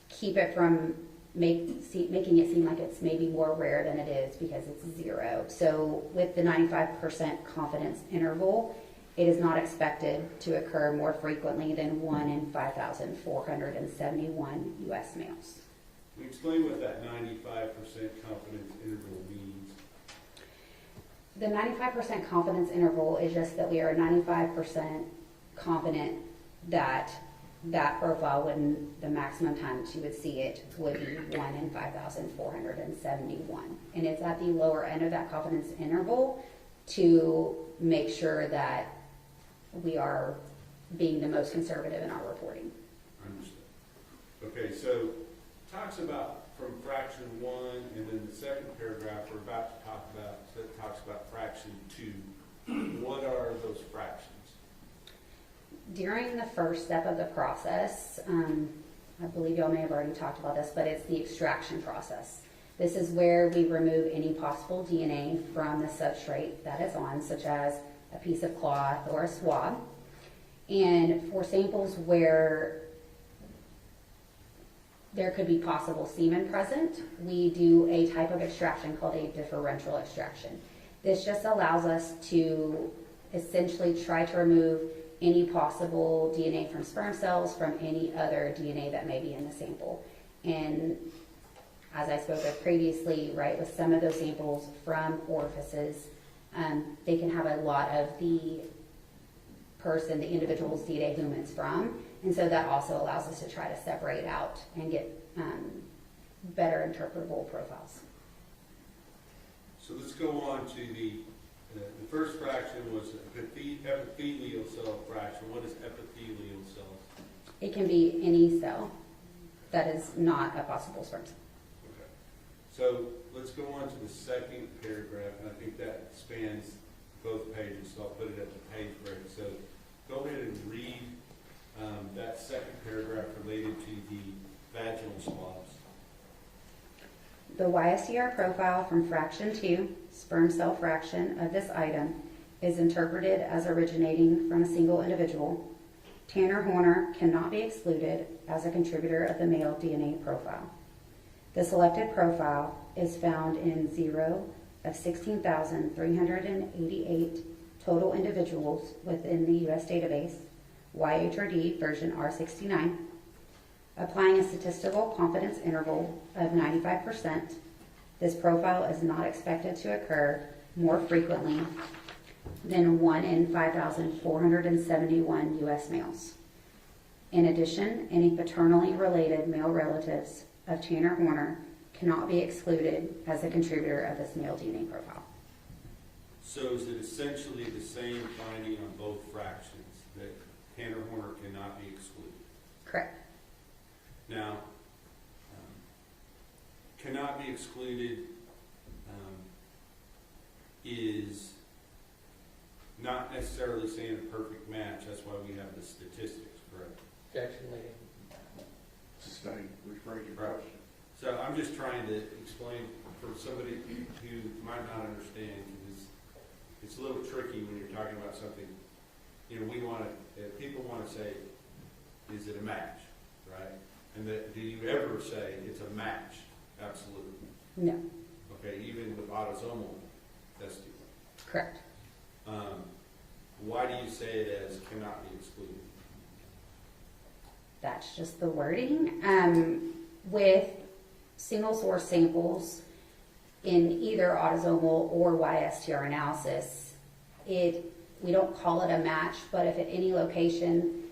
keep it from making it seem like it's maybe more rare than it is because it's 0. So with the 95% confidence interval, it is not expected to occur more frequently than 1 in 5,471 U.S. males. Can you explain what that 95% confidence interval means? The 95% confidence interval is just that we are 95% confident that that profile, when the maximum times you would see it, would be 1 in 5,471. And it's at the lower end of that confidence interval to make sure that we are being the most conservative in our reporting. Understood. Okay, so talks about from fraction 1, and then the second paragraph we're about to talk about, so it talks about fraction 2. What are those fractions? During the first step of the process, I believe y'all may have already talked about this, but it's the extraction process. This is where we remove any possible DNA from the substrate that it's on, such as a piece of cloth or a swab. And for samples where there could be possible semen present, we do a type of extraction called a differential extraction. This just allows us to essentially try to remove any possible DNA from sperm cells from any other DNA that may be in the sample. And as I spoke of previously, right, with some of those samples from orifices, they can have a lot of the individual's DNA whom it's from. And so that also allows us to try to separate out and get better interpretable profiles. So let's go on to the first fraction was epithelial cell fraction. What is epithelial cells? It can be any cell that is not a possible sperm cell. Okay. So let's go on to the second paragraph, and I think that spans both pages, so I'll put it at the page break. So go ahead and read that second paragraph related to the vaginal swabs. The YSTR profile from fraction 2, sperm cell fraction of this item, is interpreted as originating from a single individual. Tanner Horner cannot be excluded as a contributor of the male DNA profile. The selected profile is found in 0 of 16,388 total individuals within the U.S. database, YHRD version R69. Applying a statistical confidence interval of 95%, this profile is not expected to occur more frequently than 1 in 5,471 U.S. males. In addition, any paternally related male relatives of Tanner Horner cannot be excluded as a contributor of this male DNA profile. So is it essentially the same finding on both fractions, that Tanner Horner cannot be excluded? Correct. Now, cannot be excluded is not necessarily saying a perfect match. That's why we have the statistics, correct? Objection, lady. Stay, rephrase your Right. question. So I'm just trying to explain for somebody who might not understand, because it's a little tricky when you're talking about something. You know, we want to, people want to say, is it a match, right? And that, do you ever say it's a match? Absolutely. No. Okay, even with autosomal testing. Correct. Why do you say it as cannot be excluded? That's just the wording. With single source samples in either autosomal or YSTR analysis, we don't call it a match, but if at any location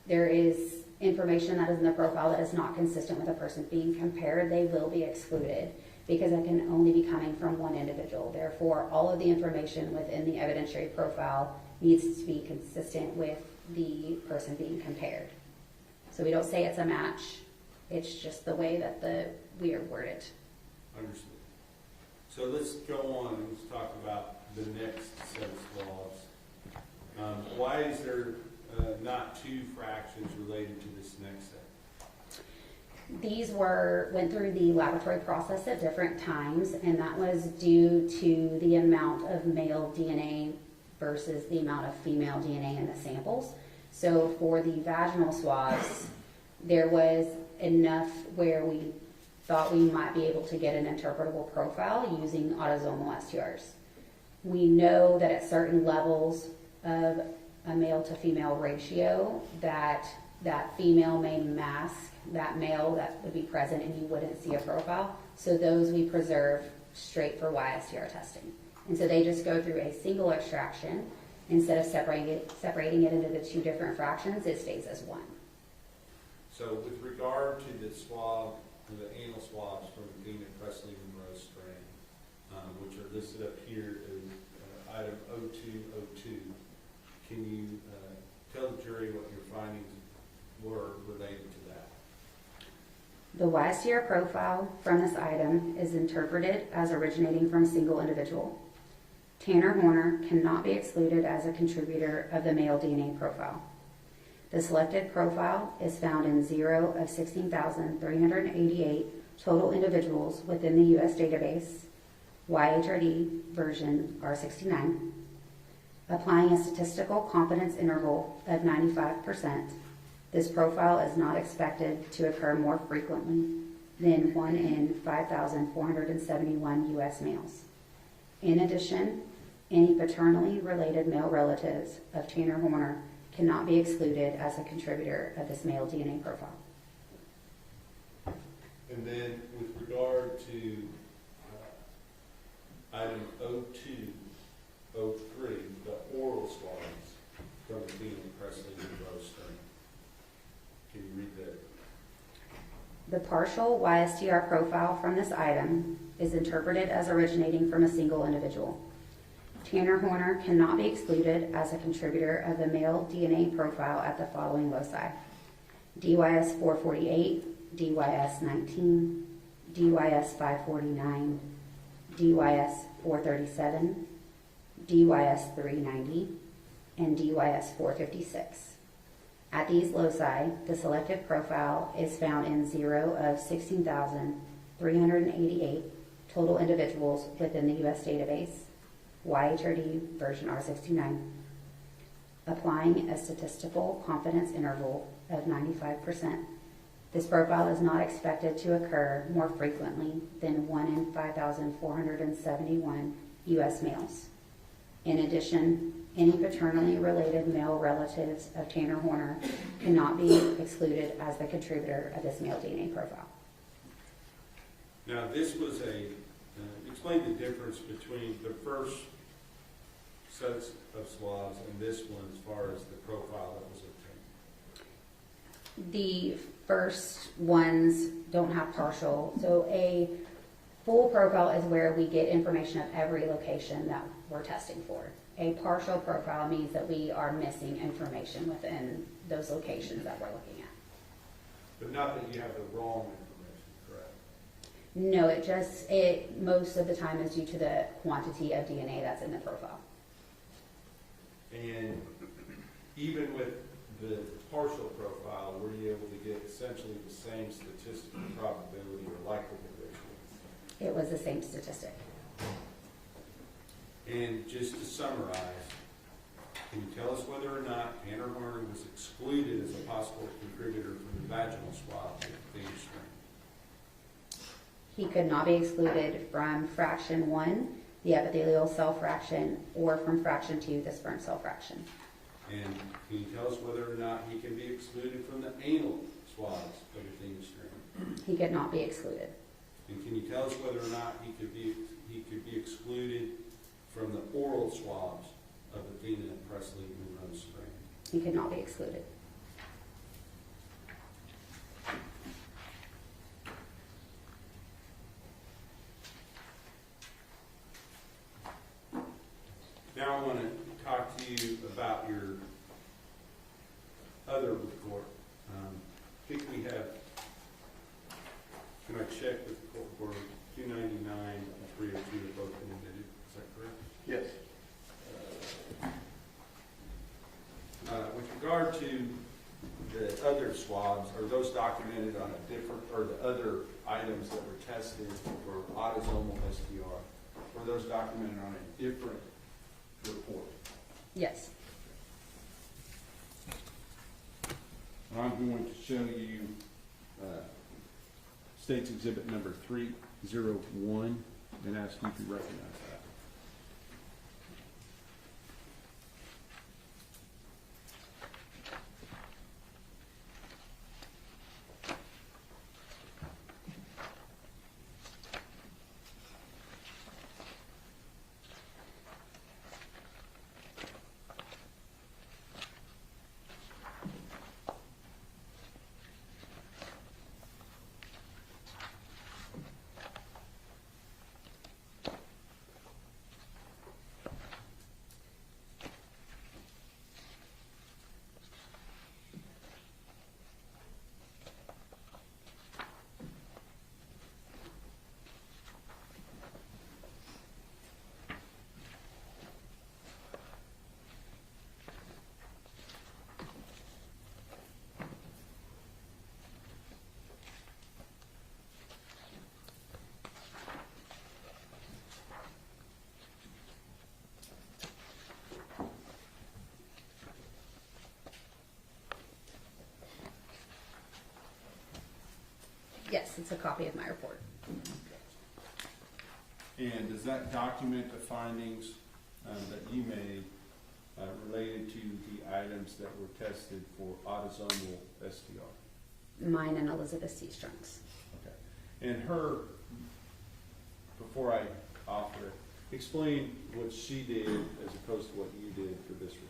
there is information that is in the profile that is not consistent with a person being compared, they will be excluded because it can only be coming from one individual. Therefore, all of the information within the evidentiary profile needs to be consistent with the person being compared. So we don't say it's a match. It's just the way that we are worded. Understood. So let's go on and let's talk about the next set of swabs. Why is there not two fractions related to this next set? These went through the laboratory process at different times, and that was due to the amount of male DNA versus the amount of female DNA in the samples. So for the vaginal swabs, there was enough where we thought we might be able to get an interpretable profile using autosomal STRs. We know that at certain levels of a male to female ratio that female may mask that male that would be present and you wouldn't see a profile. So those we preserve straight for YSTR testing. And so they just go through a single extraction. Instead of separating it into the two different fractions, it stays as one. So with regard to the swab, the anal swabs from Athena Strand, which are listed up here as item 0202, can you tell the jury what your findings were related to that. The YSTR profile from this item is interpreted as originating from a single individual. Tanner Horner cannot be excluded as a contributor of the male DNA profile. The selected profile is found in 0 of 16,388 total individuals within the U.S. database, YHRD version R69. Applying a statistical confidence interval of 95%, this profile is not expected to occur more frequently than 1 in 5,471 U.S. males. In addition, any paternally related male relatives of Tanner Horner cannot be excluded as a contributor of this male DNA profile. And then with regard to item 0203, the oral swabs from Athena, Presley, and Rose Stern. Can you read that? The partial YSTR profile from this item is interpreted as originating from a single individual. Tanner Horner cannot be excluded as a contributor of the male DNA profile at the following loci: DYS 448, DYS 19, DYS 549, DYS 437, DYS 390, and DYS 456. At these loci, the selected profile is found in 0 of 16,388 total individuals within the U.S. database, YHRD version R69. Applying a statistical confidence interval of 95%, this profile is not expected to occur more frequently than 1 in 5,471 U.S. males. In addition, any paternally related male relatives of Tanner Horner cannot be excluded as the contributor of this male DNA profile. Now, this was explain the difference between the first sets of swabs and this one as far as the profile that was obtained. The first ones don't have partial, so a full profile is where we get information of every location that we're testing for. A partial profile means that we are missing information within those locations that we're looking at. But not that you have the wrong information, correct? No, it most of the time is due to the quantity of DNA that's in the profile. And even with the partial profile, were you able to get essentially the same statistical probability or likelihood ratio? It was the same statistic. And just to summarize, can you tell us whether or not Tanner Horner was excluded as a possible contributor from the vaginal swab of Athena Strand? He could not be excluded from fraction 1, the epithelial cell fraction, or from fraction 2, the sperm cell fraction. And can you tell us whether or not he can be excluded from the anal swabs of Athena Strand? He could not be excluded. And can you tell us whether or not he could be excluded from the oral swabs of Athena, Presley, and Rose Strand? He could not be excluded. Now I want to talk to you about your other report. I think we have, can I check with the court for 299 and 302 are both been admitted? Is that correct? Yes. With regard to the other swabs, are those documented on a different, or the other items that were tested for autosomal STR, were those documented on a different report? Yes. I'm going to show you State's Exhibit number 301 and ask you if you recognize that. Yes, it's a copy of my report. And does that document the findings that you made related to the items that were tested for autosomal STR? Mine and Elizabeth C. Strunk's. Okay. And her, before I offer it, explain what she did as opposed to what you did for this report.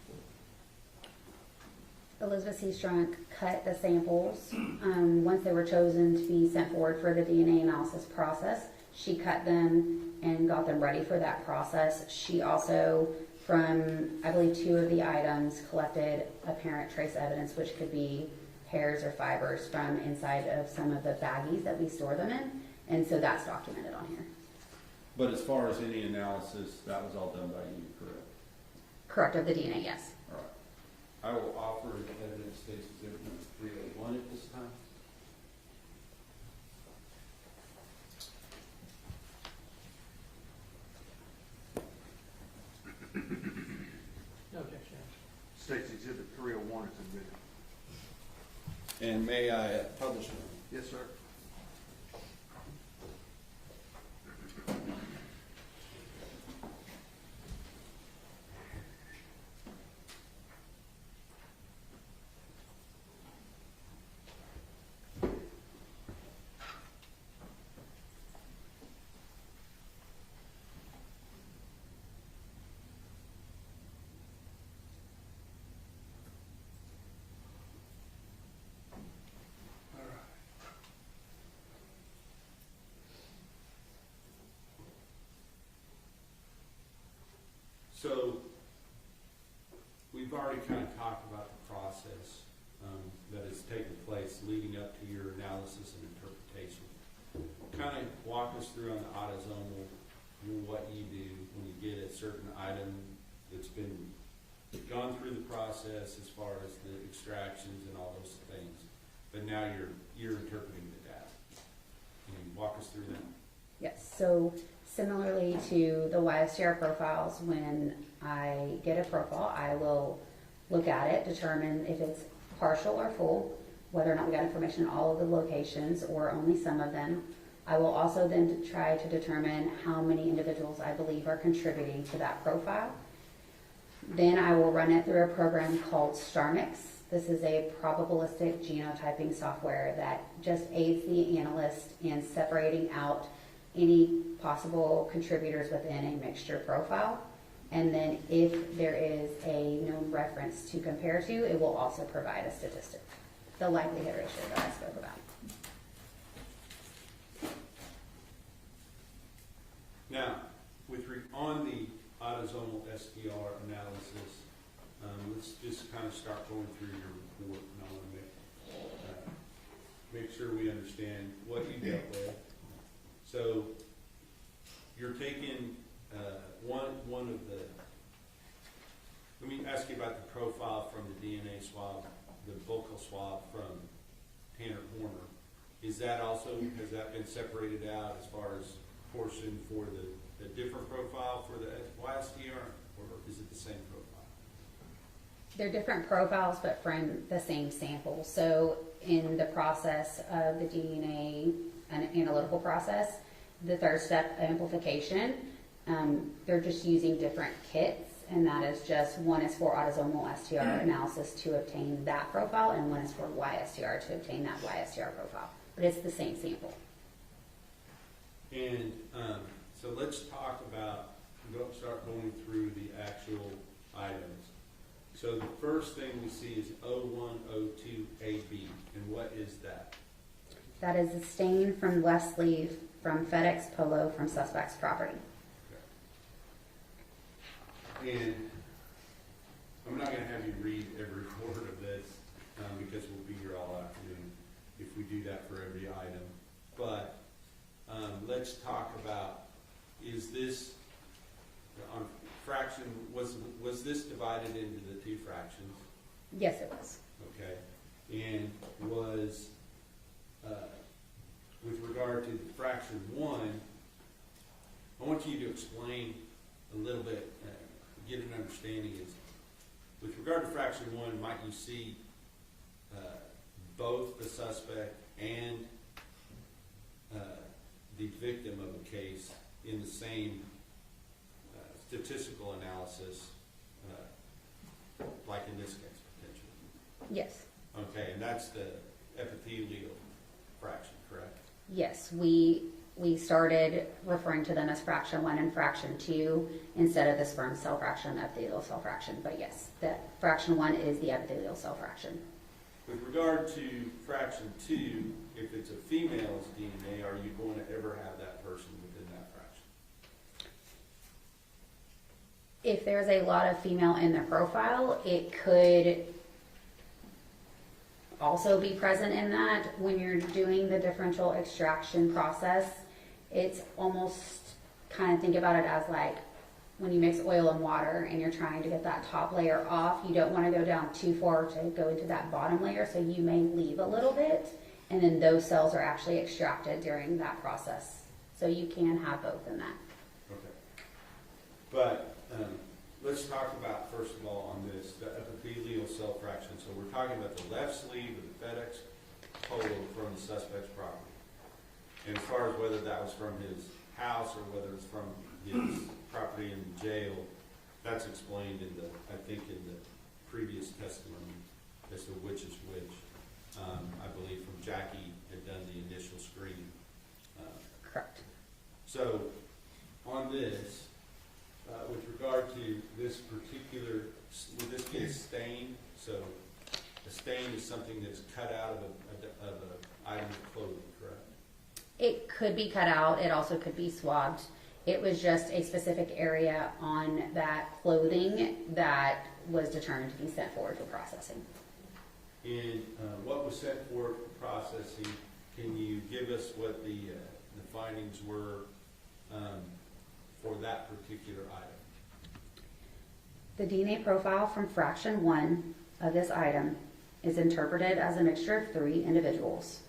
Elizabeth C. Strunk cut the samples. Once they were chosen to be sent forward for the DNA analysis process, she cut them and got them ready for that process. She also, from I believe 2 of the items, collected apparent trace evidence, which could be hairs or fibers from inside of some of the baggies that we store them in, and so that's documented on here. But as far as any analysis, that was all done by you, correct? Correct, of the DNA, yes. All right. I will offer the evidence states exhibit number 301 at this time. No objection. States Exhibit 301 is admitted. And may I publish it? Yes, sir. So we've already kind of talked about the process that has taken place leading up to your analysis and interpretation. Kind of walk us through on the autosomal, what you do when you get a certain item that's been gone through the process as far as the extractions and all those things, but now you're interpreting the data. Can you walk us through that? Yes, so similarly to the YSTR profiles, when I get a profile, I will look at it, determine if it's partial or full, whether or not we got information in all of the locations or only some of them. I will also then try to determine how many individuals I believe are contributing to that profile. Then I will run it through a program called StarMix. This is a probabilistic genotyping software that just aids the analyst in separating out any possible contributors within a mixture profile. And then if there is a known reference to compare to, it will also provide a statistic, the likelihood ratio that I spoke about. Now, on the autosomal STR analysis, let's just kind of start going through your report, and I want to make sure we understand what you dealt with. So you're taking one of the. Let me ask you about the profile from the DNA swab, the buccal swab from Tanner Horner. Is that also, has that been separated out as far as portion for the different profile for the YSTR, or is it the same profile? They're different profiles, but from the same sample. So in the process of the DNA analytical process, the third step, amplification, they're just using different kits, and that is just one is for autosomal STR analysis to obtain that profile, and one is for YSTR to obtain that YSTR profile. But it's the same sample. And so let's talk about, start going through the actual items. So the first thing we see is 0102AB, and what is that? That is a stain from left sleeve from FedEx Polo from suspect's property. Okay. And I'm not going to have you read every word of this because we'll be here all afternoon if we do that for every item. But let's talk about, is this on fraction, was this divided into the 2 fractions? Yes, it was. Okay. And was, with regard to fraction 1, I want you to explain a little bit, get an understanding is, with regard to fraction 1, might you see both the suspect and the victim of a case in the same statistical analysis, like in this case, potentially. Yes. Okay, and that's the epithelial fraction, correct? Yes, we started referring to them as fraction 1 and fraction 2 instead of the sperm cell fraction, epithelial cell fraction. But yes, the fraction 1 is the epithelial cell fraction. With regard to fraction 2, if it's a female's DNA, are you going to ever have that person within that fraction? If there's a lot of female in the profile, it could also be present in that. When you're doing the differential extraction process, it's almost, kind of think about it as like when you mix oil and water and you're trying to get that top layer off, you don't want to go down too far to go into that bottom layer, so you may leave a little bit, and then those cells are actually extracted during that process. So you can have both in that. Okay. But let's talk about, first of all, on this, the epithelial cell fraction. So we're talking about the left sleeve of the FedEx polo from the suspect's property. And as far as whether that was from his house or whether it's from his property in the jail, that's explained in the, I think, in the previous testimony as to which is which. I believe from Jackie had done the initial screening. Correct. So on this, with regard to this particular, would this be a stain? So a stain is something that's cut out of an item of clothing, correct? It could be cut out. It also could be swabbed. It was just a specific area on that clothing that was determined to be sent forward for processing. And what was sent forward for processing? Can you give us what the findings were for that particular item? The DNA profile from fraction 1 of this item is interpreted as a mixture of 3 individuals.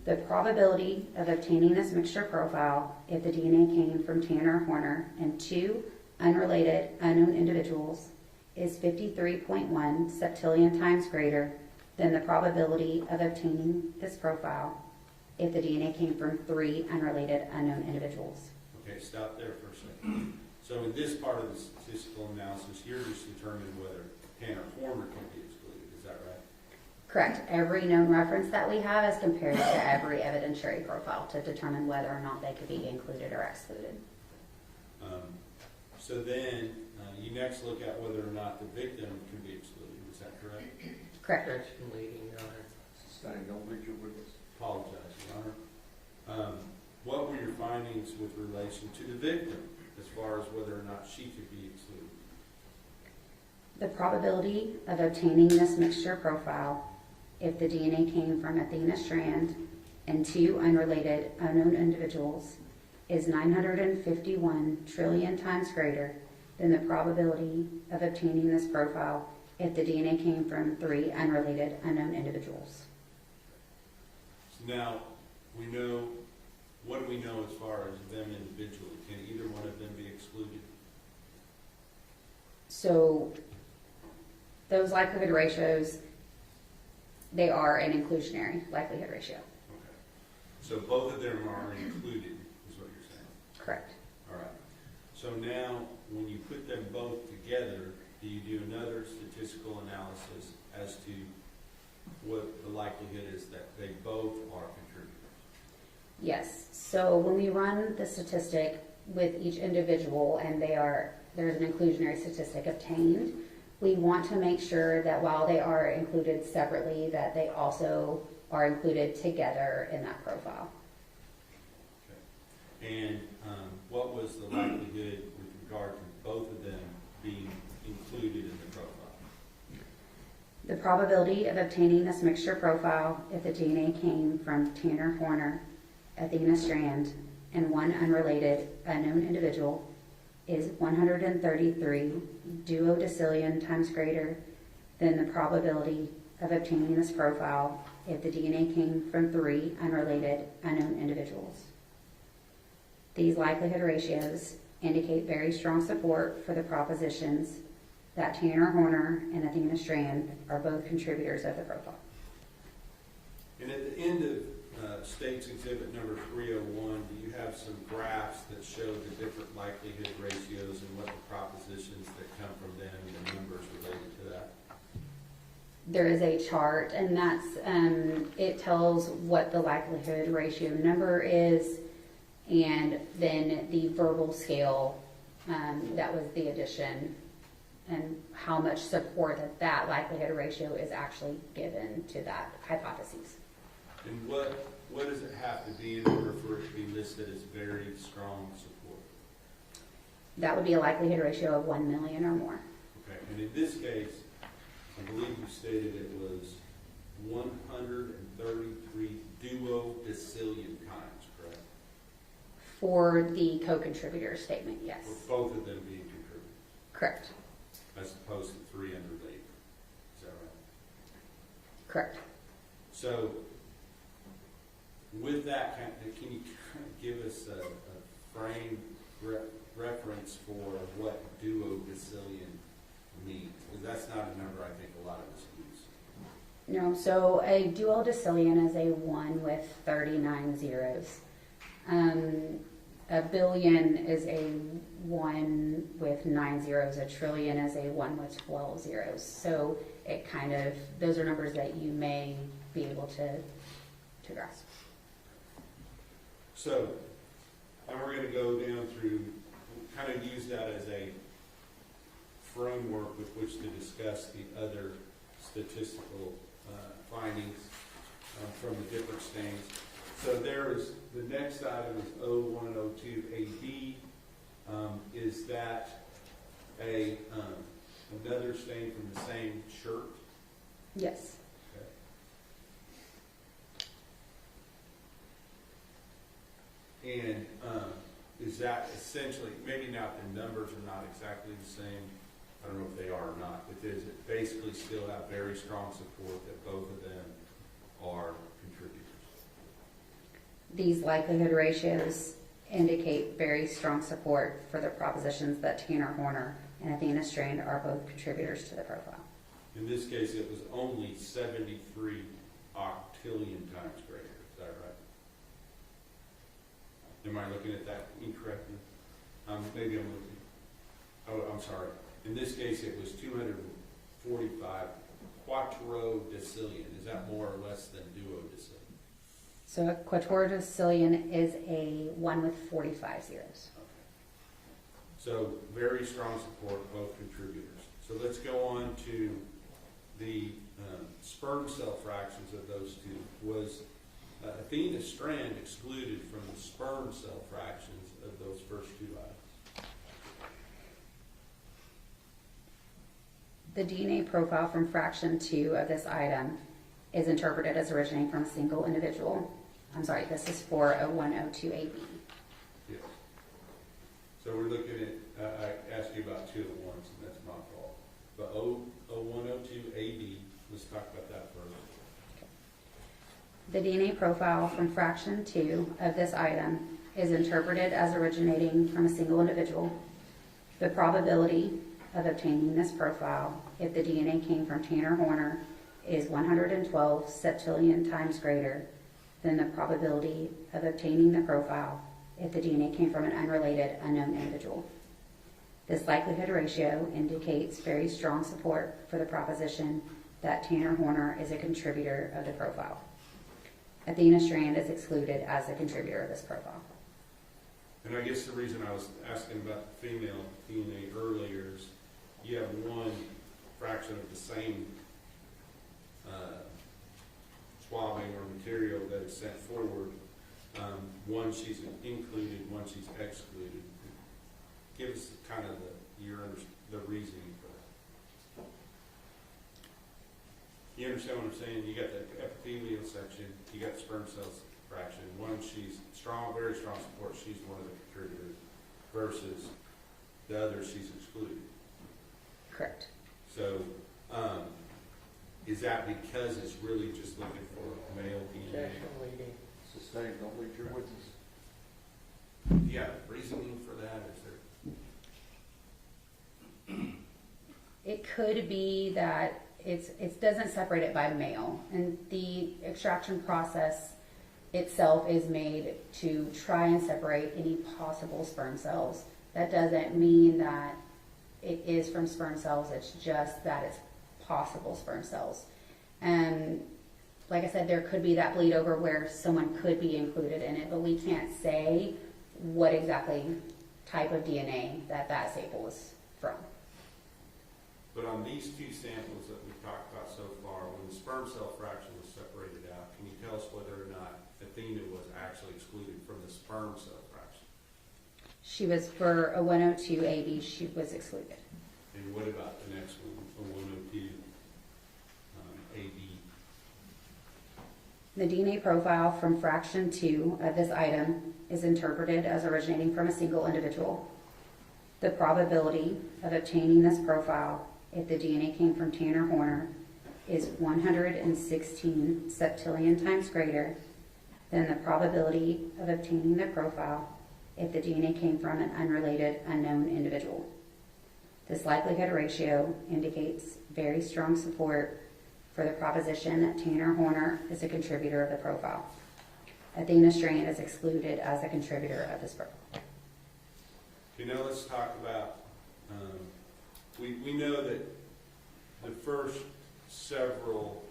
The probability of obtaining this mixture profile if the DNA came from Tanner Horner and 2 unrelated unknown individuals is 53.1 septillion times greater than the probability of obtaining this profile if the DNA came from 3 unrelated unknown individuals. Okay, stop there for a second. So in this part of the statistical analysis, you're just determining whether Tanner Horner can be excluded, is that right? Correct. Every known reference that we have is compared to every evidentiary profile to determine whether or not they could be included or excluded. So then you next look at whether or not the victim can be excluded, is that correct? Correct. Correction leading, Your Honor. Sustained, don't leave your witness. Apologize, Your Honor. What were your findings with relation to the victim as far as whether or not she could be excluded? The probability of obtaining this mixture profile if the DNA came from Athena Strand and 2 unrelated unknown individuals is 951 trillion times greater than the probability of obtaining this profile if the DNA came from 3 unrelated unknown individuals. So now we know, what do we know as far as them individually? Can either one of them be excluded? So those likelihood ratios, they are an inclusionary likelihood ratio. Okay. So both of them are included, is what you're saying? Correct. All right. So now, when you put them both together, do you do another statistical analysis as to what the likelihood is that they both are contributors? Yes. So when we run the statistic with each individual and there's an inclusionary statistic obtained, we want to make sure that while they are included separately, that they also are included together in that profile. Okay. And what was the likelihood with regard to both of them being included in the profile? The probability of obtaining this mixture profile if the DNA came from Tanner Horner, Athena Strand, and 1 unrelated unknown individual is 133 duodecillion times greater than the probability of obtaining this profile if the DNA came from 3 unrelated unknown individuals. These likelihood ratios indicate very strong support for the propositions that Tanner Horner and Athena Strand are both contributors of the profile. And at the end of State's Exhibit number 301, do you have some graphs that show the different likelihood ratios and what the propositions that come from them and the numbers related to that? There is a chart, and that's, it tells what the likelihood ratio number is, and then the verbal scale, that was the addition, and how much support that likelihood ratio is actually given to that hypothesis. And what does it have to be in order for it to be listed as very strong support? That would be a likelihood ratio of 1 million or more. Okay, and in this case, I believe you stated it was 133 duodecillion times, correct? For the co-contributor statement, yes. For both of them being contributors, Correct. as opposed to 3 under labor. Is that right? Correct. So, with that, can you kind of give us a frame reference for what duodecillion means? Because that's not a number I think a lot of us use. No, so a duodecillion is a 1 with 39 zeros. A billion is a 1 with 9 zeros. A trillion is a 1 with 12 zeros. So it kind of, those are numbers that you may be able to grasp. So, and we're going to go down through, kind of use that as a framework with which to discuss the other statistical findings from the different stains. So there is, the next item is 0102 AD. Is that another stain from the same shirt? Yes. And is that essentially, maybe not, the numbers are not exactly the same, I don't know if they are or not, but does it basically still have very strong support that both of them are contributors? These likelihood ratios indicate very strong support for the propositions that Tanner Horner and Athena Strand are both contributors to the profile. In this case, it was only 73 octillion times greater, is that right? Am I looking at that incorrectly? Maybe I'm looking. Oh, I'm sorry. In this case, it was 245 quattrodecillion. Is that more or less than duodecillion? So a quattrodecillion is a 1 with 45 zeros. Okay. So very strong support, both contributors. So let's go on to the sperm cell fractions of those two. Was Athena Strand excluded from the sperm cell fractions of those first two items? The DNA profile from fraction 2 of this item is interpreted as originating from a single individual. I'm sorry, this is for a 102 AB. Yes. So we're looking at, I asked you about two at once, and that's my fault. But 0102 AB, let's talk about that first. The DNA profile from fraction 2 of this item is interpreted as originating from a single individual. The probability of obtaining this profile, if the DNA came from Tanner Horner, is 112 septillion times greater than the probability of obtaining the profile if the DNA came from an unrelated, unknown individual. This likelihood ratio indicates very strong support for the proposition that Tanner Horner is a contributor of the profile. Athena Strand is excluded as a contributor of this profile. And I guess the reason I was asking about the female DNA earlier is you have one fraction of the same swabbing or material that is sent forward. One she's included, one she's excluded. Give us kind of the reasoning for that. You understand what I'm saying? You got the epithelial section, you got the sperm cells fraction. One she's strong, very strong support, she's one of the contributors, versus the other she's excluded. Correct. So, is that because it's really just looking for male DNA? Sustain, don't leave your witness. Yeah, reasoning for that, is there? It could be that it doesn't separate it by male, and the extraction process itself is made to try and separate any possible sperm cells. That doesn't mean that it is from sperm cells, it's just that it's possible sperm cells. And like I said, there could be that bleed over where someone could be included in it, but we can't say what exactly type of DNA that sample was from. But on these two samples that we've talked about so far, when the sperm cell fraction was separated out, can you tell us whether or not Athena was actually excluded from the sperm cell fraction? She was, for a 102 AB, she was excluded. And what about the next one, a 102 AB? The DNA profile from fraction 2 of this item is interpreted as originating from a single individual. The probability of obtaining this profile if the DNA came from Tanner Horner is 116 septillion times greater than the probability of obtaining the profile if the DNA came from an unrelated, unknown individual. This likelihood ratio indicates very strong support for the proposition that Tanner Horner is a contributor of the profile. Athena Strand is excluded as a contributor of this profile. Okay, now let's talk about, we know that the first several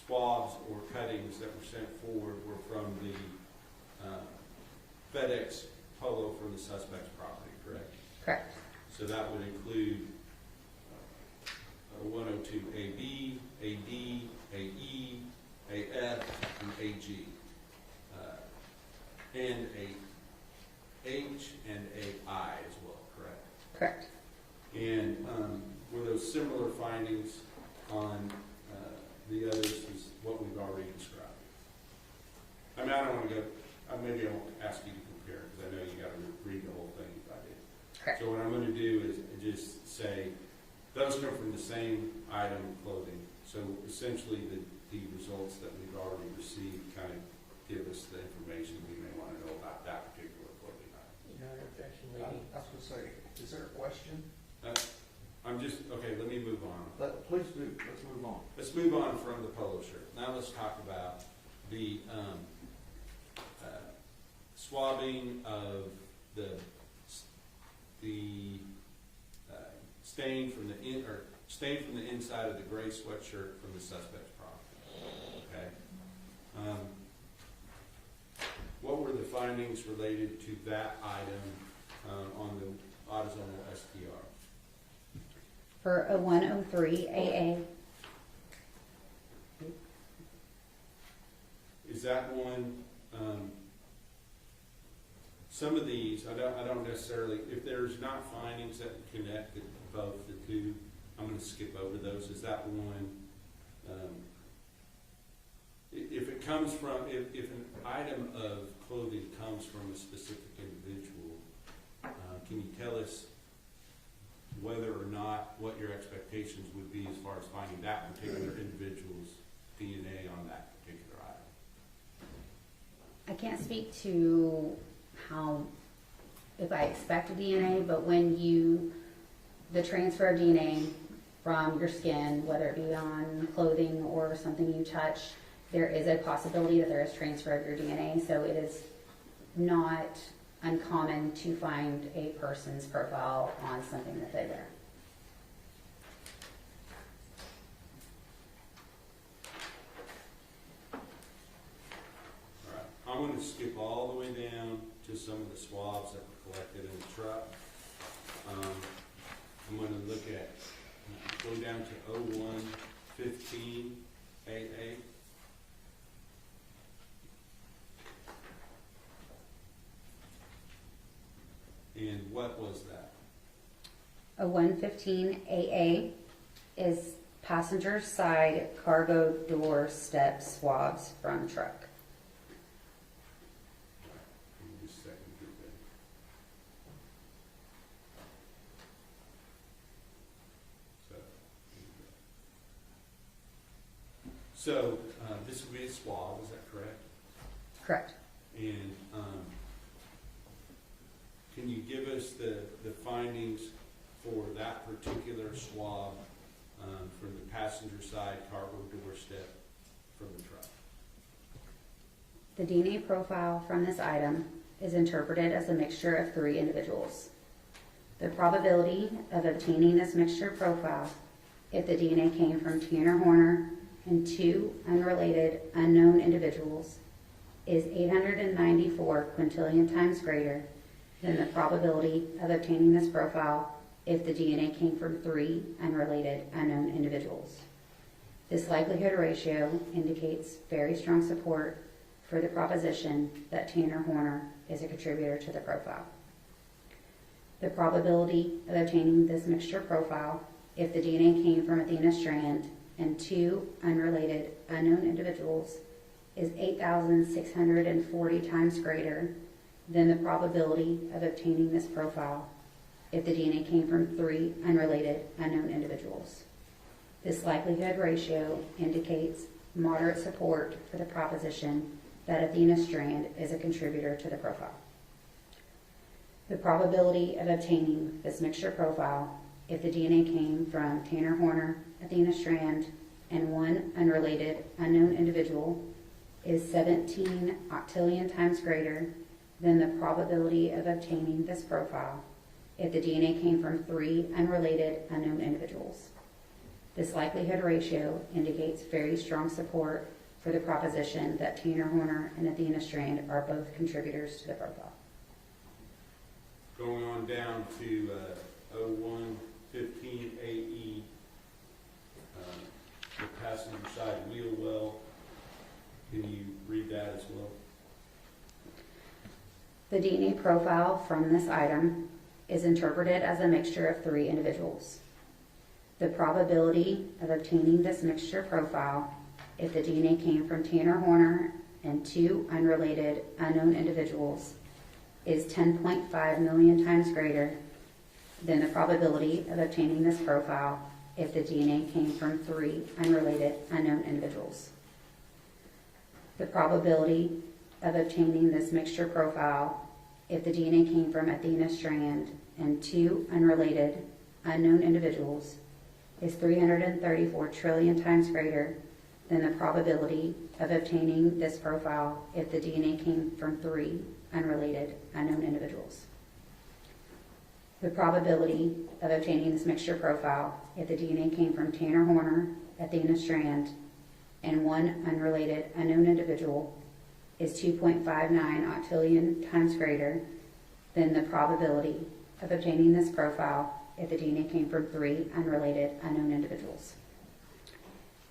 swabs or cuttings that were sent forward were from the FedEx polo from the suspect's property, correct? Correct. So that would include a 102 AB, AD, AE, AF, and AG, and a H and a I as well, correct? Correct. And were those similar findings on the others as what we've already described? I mean, I don't want to go, maybe I won't ask you to compare because I know you got to read the whole thing if I did. Correct. So what I'm going to do is just say those come from the same item of clothing. So essentially the results that we've already received kind of give us the information we may want to know about that particular clothing item. No objection, I lady. was going to say, is there a question? Okay, let me move on. Please do, let's move on. Let's move on from the polo shirt. Now let's talk about the swabbing of the stain from the inside of the gray sweatshirt from the suspect's property. Okay. What were the findings related to that item on the autosomal STR? For a 103 AA, Is that one? Some of these, I don't necessarily. If there's not findings that connect both the two, I'm going to skip over those. Is that one? If it comes from, if an item of clothing comes from a specific individual, can you tell us whether or not what your expectations would be as far as finding that particular individual's DNA on that particular item? I can't speak to if I expect DNA, but when the transfer of DNA from your skin, whether it be on clothing or something you touch, there is a possibility that there is transfer of your DNA, so it is not uncommon to find a person's profile on something that they wear. All right. I'm going to skip all the way down to some of the swabs that were collected in the truck. I'm going to look at, go down to 0115 AA. And what was that? A 115 AA is passenger side cargo door step swabs from truck. Give me just a second to get that. So this would be a swab, is that correct? Correct. And can you give us the findings for that particular swab from the passenger side cargo door step from the truck? The DNA profile from this item is interpreted as a mixture of 3 individuals. The probability of obtaining this mixture profile if the DNA came from Tanner Horner and 2 unrelated unknown individuals is 894 quintillion times greater than the probability of obtaining this profile if the DNA came from 3 unrelated unknown individuals. This likelihood ratio indicates very strong support for the proposition that Tanner Horner is a contributor to the profile. The probability of obtaining this mixture profile if the DNA came from Athena Strand and 2 unrelated unknown individuals is 8,640 times greater than the probability of obtaining this profile if the DNA came from 3 unrelated unknown individuals. This likelihood ratio indicates moderate support for the proposition that Athena Strand is a contributor to the profile. The probability of obtaining this mixture profile if the DNA came from Tanner Horner, Athena Strand, and 1 unrelated unknown individual is 17 octillion times greater than the probability of obtaining this profile if the DNA came from 3 unrelated unknown individuals. This likelihood ratio indicates very strong support for the proposition that Tanner Horner and Athena Strand are both contributors to the profile. Going on down to 0115 AE, the passenger side wheel well. Can you read that as well? The DNA profile from this item is interpreted as a mixture of 3 individuals. The probability of obtaining this mixture profile if the DNA came from Tanner Horner and 2 unrelated unknown individuals is 10.5 million times greater than the probability of obtaining this profile if the DNA came from 3 unrelated unknown individuals. The probability of obtaining this mixture profile if the DNA came from Athena Strand and 2 unrelated unknown individuals is 334 trillion times greater than the probability of obtaining this profile if the DNA came from 3 unrelated unknown individuals. The probability of obtaining this mixture profile if the DNA came from Tanner Horner, Athena Strand, and 1 unrelated unknown individual is 2.59 octillion times greater than the probability of obtaining this profile if the DNA came from 3 unrelated unknown individuals.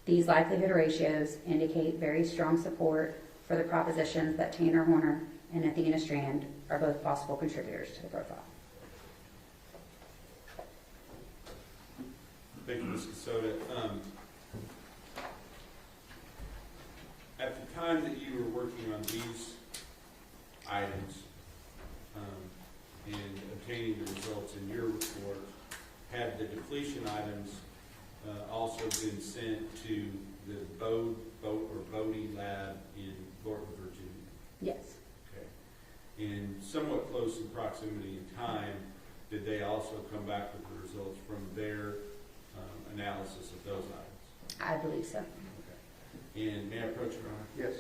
These likelihood ratios indicate very strong support for the propositions that Tanner Horner and Athena Strand are both possible contributors to the profile. Thank you, Ms. Casoda. At the time that you were working on these items and obtaining the results in your report, had the depletion items also been sent to the Bodie lab in Thornton, Virginia? Yes. Okay. In somewhat close in proximity in time, did they also come back with the results from their analysis of those items? I believe so. Okay. And may I approach Your Honor? Yes.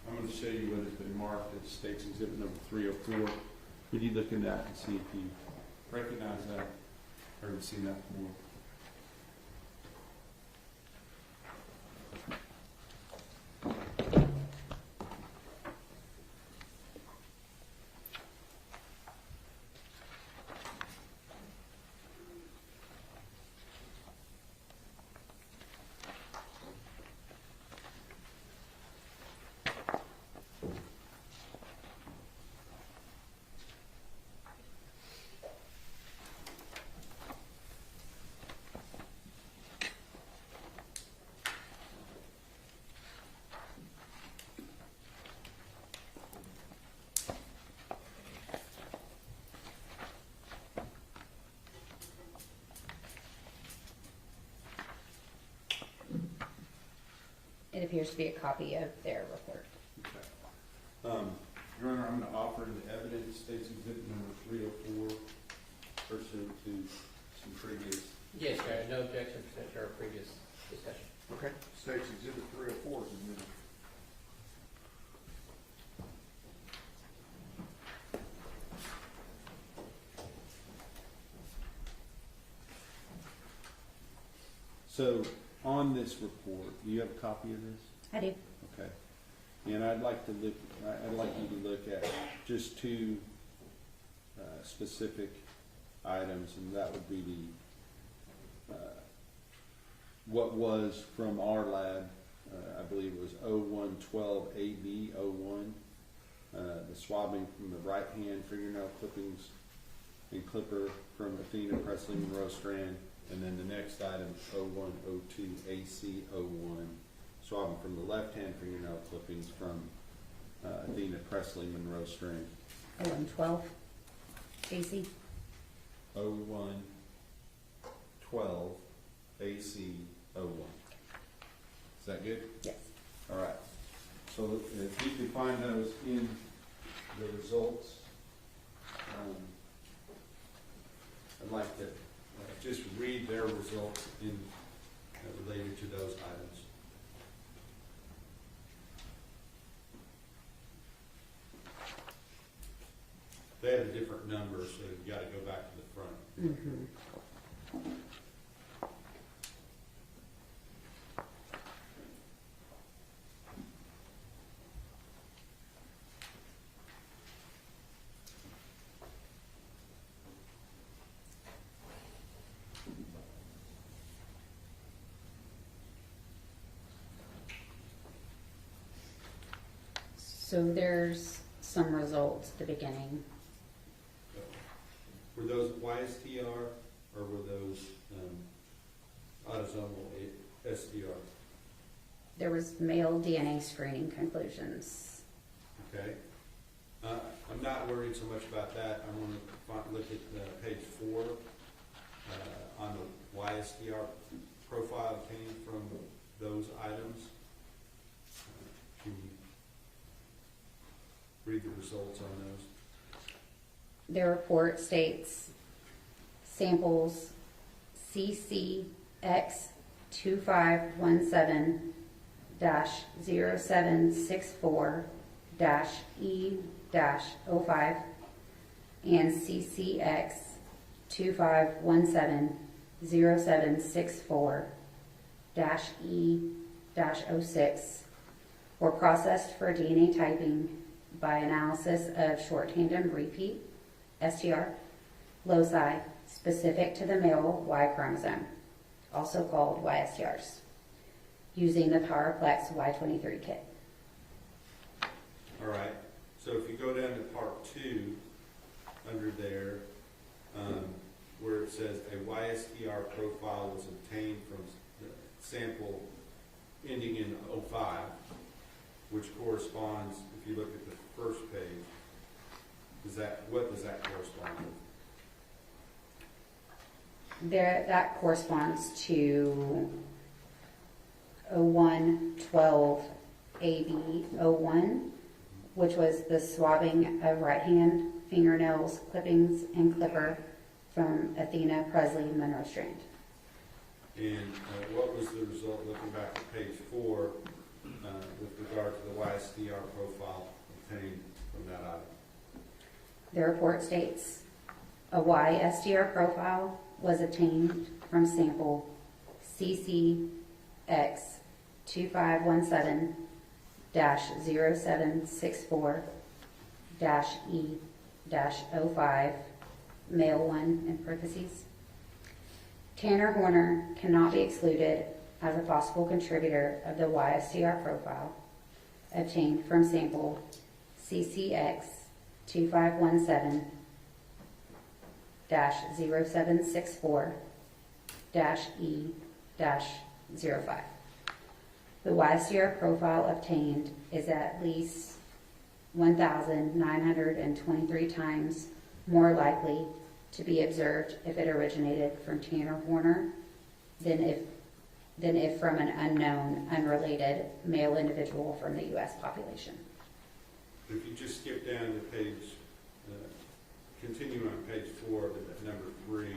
I'm going to show you what has been marked as State's Exhibit number 304. Could you look in that and see if you recognize that or have seen that before? It appears to be a copy of their report. Okay. Your Honor, I'm going to offer into evidence State's Exhibit number 304 pursuant to some previous. Yes, Your Honor, no objection to our previous discussion. Okay. State's Exhibit 304 is admitted. So on this report, do you have a copy of this? I do. Okay. And I'd like you to look at just two specific items, and that would be the what was from our lab, I believe it was 0112 AB 01, the swabbing from the right hand fingernail clippings and clipper from Athena Presley Monroe Strand, and then the next item 0102 AC 01, swabbing from the left hand fingernail clippings from Athena Presley Monroe Strand. 0112 AC. 0112 AC 01. Is that good? Yes. All right. So if you can find those in the results, I'd like to just read their results in related to those items. They have a different number, so you've got to go back to the front. Mm-hmm. So there's some results at the beginning. Were those YSTR or were those autosomal STR? There was male DNA screening conclusions. Okay. I'm not worried so much about that. I want to look at page 4 on the YSTR profile came from those items. Can you read the results on those? Their report states samples CCX2517-0764-E-05 and CCX2517-0764-E-06 were processed for DNA typing by analysis of short tandem repeat STR loci specific to the male Y chromosome, also called YSTRs, using the PowerPlex Y23 kit. All right. So if you go down to part 2, under there, where it says a YSTR profile was obtained from the sample ending in 05, which corresponds, if you look at the first page, what does that correspond with? That corresponds to 0112 AB01, which was the swabbing of right hand fingernails, clippings, and clipper from Athena Presley Monroe Strand. And what was the result, looking back at page 4, with regard to the YSTR profile obtained from that item? The report states a YSTR profile was obtained from sample CCX2517-0764-E-05, male 1 in parentheses. Tanner Horner cannot be excluded as a possible contributor of the YSTR profile obtained from sample CCX2517-0764-E-05. The YSTR profile obtained is at least 1,923 times more likely to be observed if it originated from Tanner Horner than if from an unknown, unrelated male individual from the U.S. population. If you just skip down to page, continue on page 4, but at number 3, I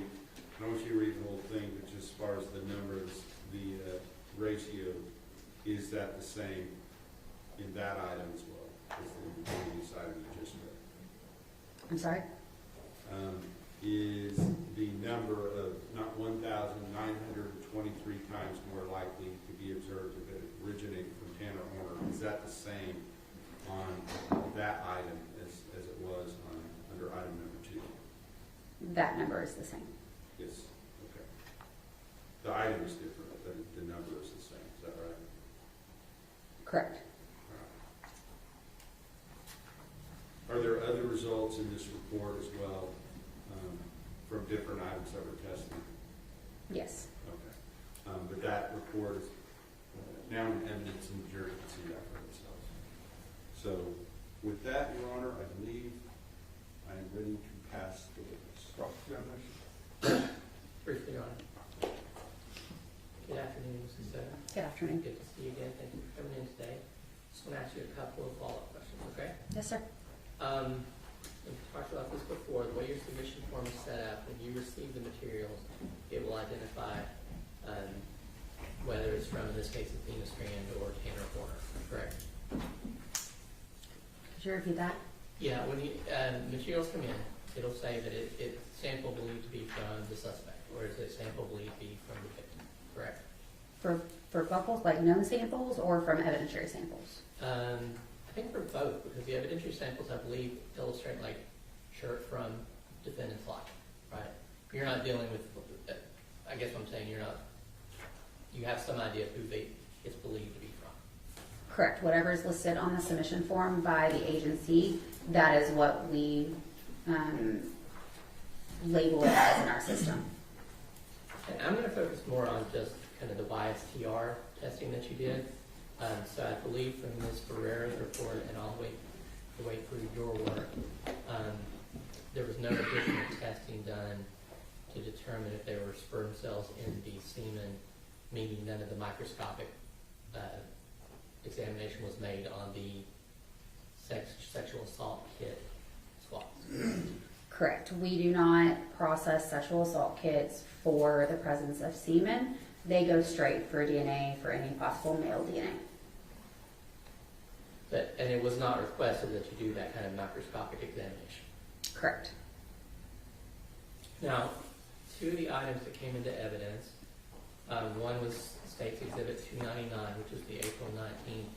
don't want you to read the whole thing, but just as far as the numbers, the ratio, is that the same in that item as well as the previous item you just read? I'm sorry? Is the number of not 1,923 times more likely to be observed if it originated from Tanner Horner, is that the same on that item as it was on under item number 2? That number is the same. Yes. Okay. The item is different, but the number is the same. Is that right? Correct. All right. Are there other results in this report as well from different items that were tested? Yes. Okay. But that report is now in evidence, and the jury can see that for themselves. So, with that, Your Honor, I believe I am ready to pass the witness. Briefly, Your Honor. Good afternoon, Mrs. Soto. Good afternoon. Good to see you again. Thank you for coming in today. Just want to ask you a couple of follow-up questions, okay? Yes, sir. We've talked about this before. The way your submission form is set up, when you receive the materials, it will identify whether it's from, in this case, Athena Strand or Tanner Horner, correct? Could you repeat that? Yeah, when you, materials come in, it'll say that it's sample believed to be from the suspect, or is it sample believed to be from the victim, correct? For both, like known samples or from evidentiary samples? I think for both, because the evidentiary samples, I believe, illustrate like shirt from defendant's life, right? You're not dealing with, I guess what I'm saying, you have some idea of who it's believed to be from. Correct. Whatever is listed on the submission form by the agency, that is what we label it as in our system. And I'm going to focus more on just kind of the bias TR testing that you did. So I believe from Ms. Ferrera's report and all the way through your work, there was no additional testing done to determine if there were sperm cells in the semen, meaning none of the microscopic examination was made on the sexual assault kit swabs. Correct. We do not process sexual assault kits for the presence of semen. They go straight for DNA for any possible male DNA. And it was not requested that you do that kind of microscopic examination. Correct. Now, 2 of the items that came into evidence, one was State's Exhibit 299, which is the April 19,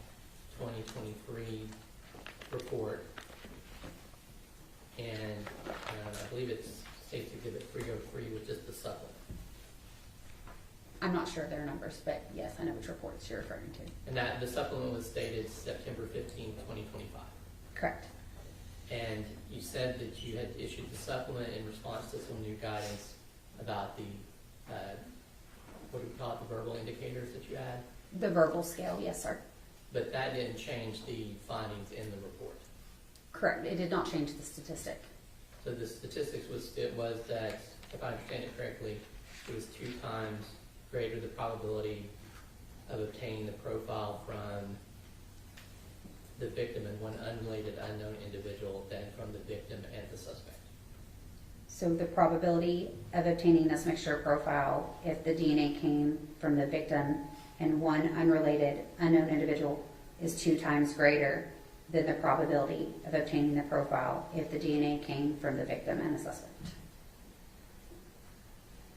2023 report, and I believe it's State's Exhibit 303, which is the supplement. I'm not sure of their numbers, but yes, I know which reports you're referring to. And that the supplement was dated September 15, 2025. Correct. And you said that you had issued the supplement in response to some new guidance about the, what do we call it, the verbal indicators that you had? The verbal scale, yes, sir. But that didn't change the findings in the report. Correct. It did not change the statistic. So the statistics was that, if I understand it correctly, it was 2 times greater the probability of obtaining the profile from the victim and one unrelated unknown individual than from the victim and the suspect. So the probability of obtaining this mixture profile if the DNA came from the victim and one unrelated unknown individual is 2 times greater than the probability of obtaining the profile if the DNA came from the victim and the suspect.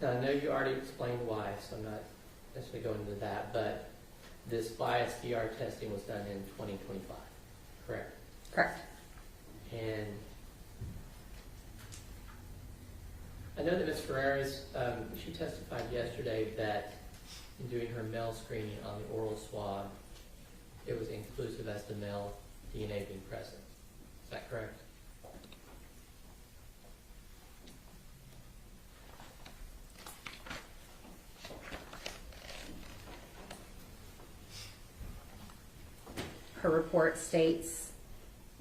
Now, I know you already explained why, so I'm not necessarily going into that, but this bias DR testing was done in 2025, correct? Correct. And I know that Ms. Ferrera's, she testified yesterday that in doing her male screening on the oral swab, it was inclusive as the male DNA being present. Is that correct? Her report states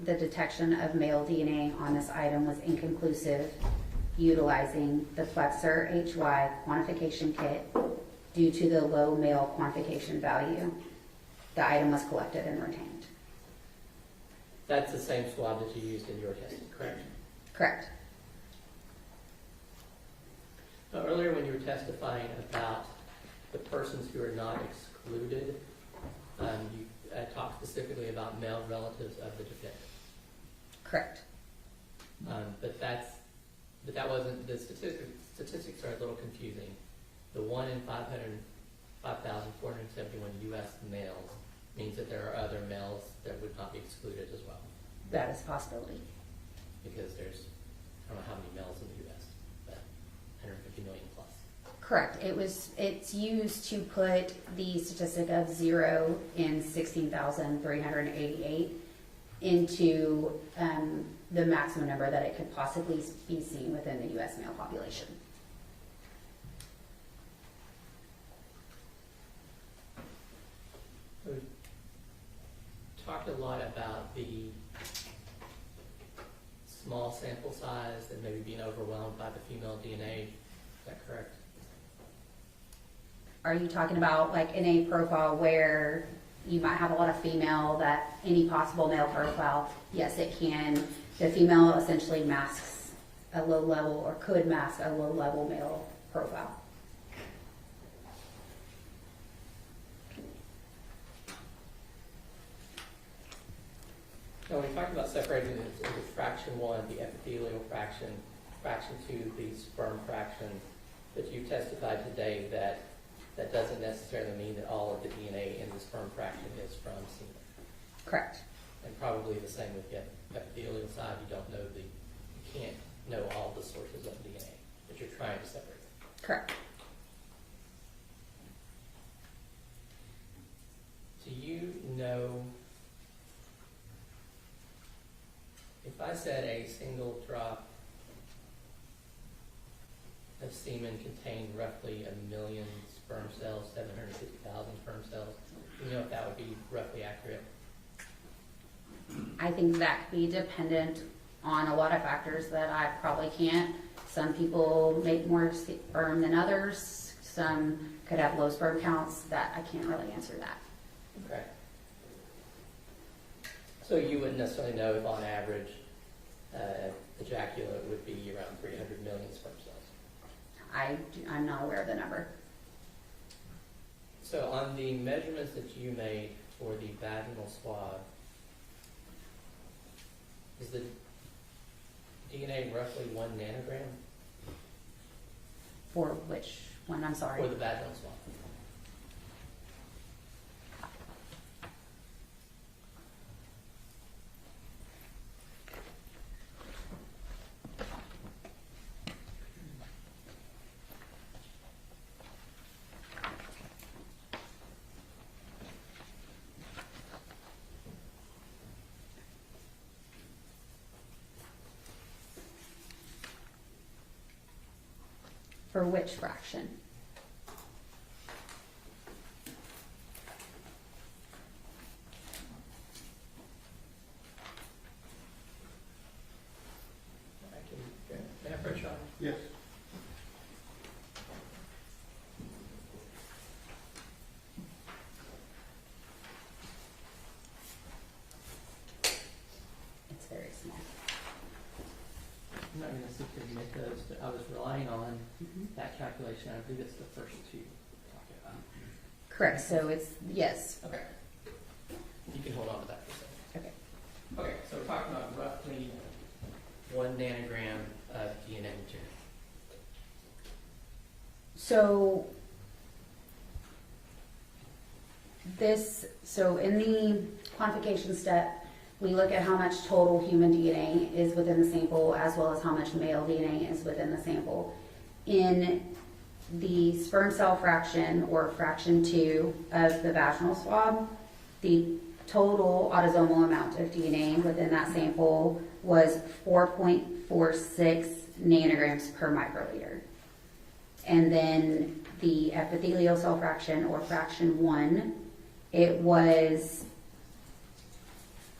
the detection of male DNA on this item was inconclusive, utilizing the Flexer HY quantification kit due to the low male quantification value. The item was collected and retained. That's the same swab that you used in your testing, correct? Correct. Now, earlier when you were testifying about the persons who are not excluded, you talked specifically about male relatives of the defendant. Correct. But that wasn't, the statistics are a little confusing. The 1 in 5,471 U.S. males means that there are other males that would not be excluded as well. That is a possibility. Because there's, I don't know how many males in the U.S., but 150 million plus. Correct. It's used to put the statistic of 0 in 16,388 into the maximum number that it could possibly be seen within the U.S. male population. We talked a lot about the small sample size and maybe being overwhelmed by the female DNA. Is that correct? Are you talking about like in a profile where you might have a lot of female that any possible male profile? Yes, it can. The female essentially masks a low level or could mask a low level male profile. Now, we talked about separating it into fraction 1, the epithelial fraction, fraction 2, the sperm fraction, but you testified today that that doesn't necessarily mean that all of the DNA in the sperm fraction is from semen. Correct. And probably the same with the epithelial side. You can't know all the sources of DNA, but you're trying to separate them. Correct. Do you know, if I said a single drop of semen contained roughly 1 million sperm cells, 750,000 sperm cells, do you know if that would be roughly accurate? I think that could be dependent on a lot of factors that I probably can't. Some people make more sperm than others. Some could have low sperm counts. That I can't really answer that. Okay. So you wouldn't necessarily know if on average ejaculate would be around 300 million sperm cells. I'm not aware of the number. So on the measurements that you made for the vaginal swab, is the DNA roughly 1 nanogram? For which one? I'm sorry. For the vaginal swab. For which fraction? May I approach on? Yes. It's very small. I'm not going to seek to admit those, but I was relying on that calculation. I believe it's the first two we're talking about. Correct. So it's yes. Okay. You can hold on to that for a second. Okay. Okay, so we're talking about roughly 1 nanogram of DNA material. So in the quantification step, we look at how much total human DNA is within the sample as well as how much male DNA is within the sample. In the sperm cell fraction, or fraction 2 of the vaginal swab, the total autosomal amount of DNA within that sample was 4.46 nanograms per microliter. And then the epithelial cell fraction, or fraction 1, it was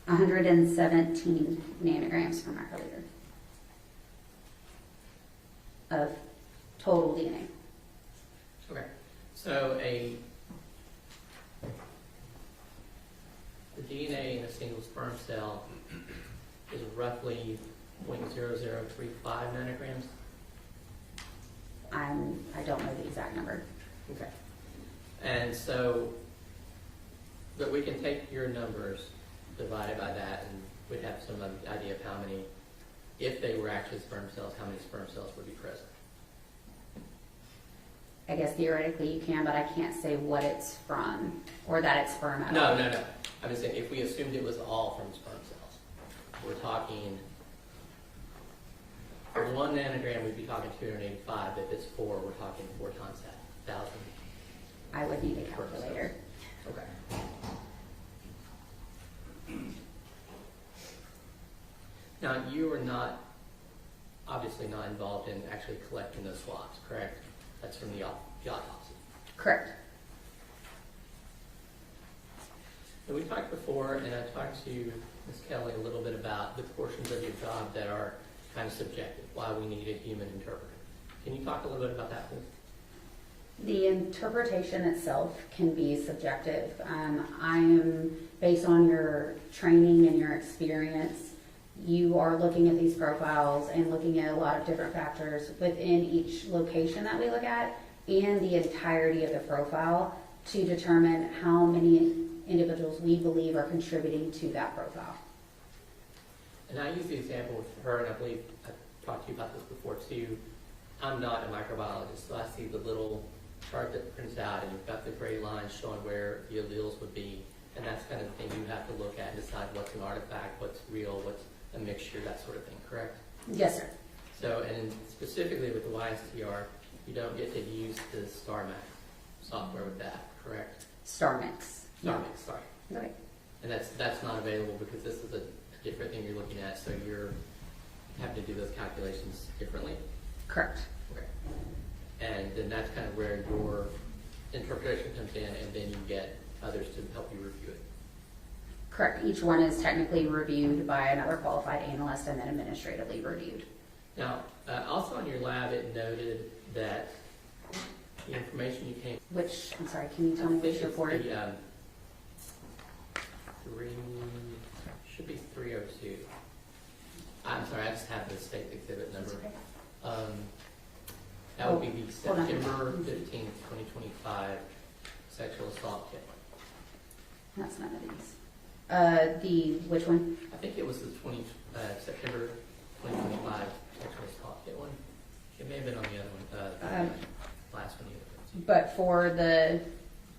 117 nanograms per microliter of total DNA. Okay, so the DNA in a single sperm cell is roughly 0.0035 nanograms. I don't know the exact number. Okay. And so, but we can take your numbers divided by that, and we'd have some idea of how many, if they were actually sperm cells, how many sperm cells would be present. I guess theoretically you can, but I can't say what it's from or that it's sperm at No, all. no, no. I'm just saying, if we assumed it was all from sperm cells, we're talking, for 1 nanogram, we'd be talking 285. If it's 4, we're talking 4 times that, 1,000. I would need a calculator. Okay. Now, you are not, obviously not involved in actually collecting those swabs, correct? That's from the autopsy. Correct. And we talked before, and I talked to Ms. Kelly a little bit about the portions of your job that are kind of subjective, why we need a human interpreter. Can you talk a little bit about that, please? The interpretation itself can be subjective. I am, based on your training and your experience, you are looking at these profiles and looking at a lot of different factors within each location that we look at and the entirety of the profile to determine how many individuals we believe are contributing to that profile. And I use the example with her, and I believe I've talked to you about this before too. I'm not a microbiologist, so I see the little chart that prints out, and you've got the gray lines showing where the alleles would be, and that's kind of the thing you have to look at and decide what's an artifact, what's real, what's a mixture, that sort of thing, correct? Yes, sir. So, and specifically with the YSTR, you don't get to use the StarMax software with that, correct? StarMix. StarMix, sorry. Right. And that's not available because this is a different thing you're looking at, so you're having to do those calculations differently? Correct. Okay. And then that's kind of where your interpretation comes in, and then you get others to help you review it. Correct. Each one is technically reviewed by another qualified analyst and then administratively reviewed. Now, also in your lab, it noted that the information you came. Which, I'm sorry, can you tell me which report? Should be 302. I'm sorry, I just have the state exhibit number. That would be the Hold on. September 15th, 2025 sexual assault kit. That's none of these. Which one? I think it was the September 2025 sexual assault kit one. It may have been on the other one, last one either. But for the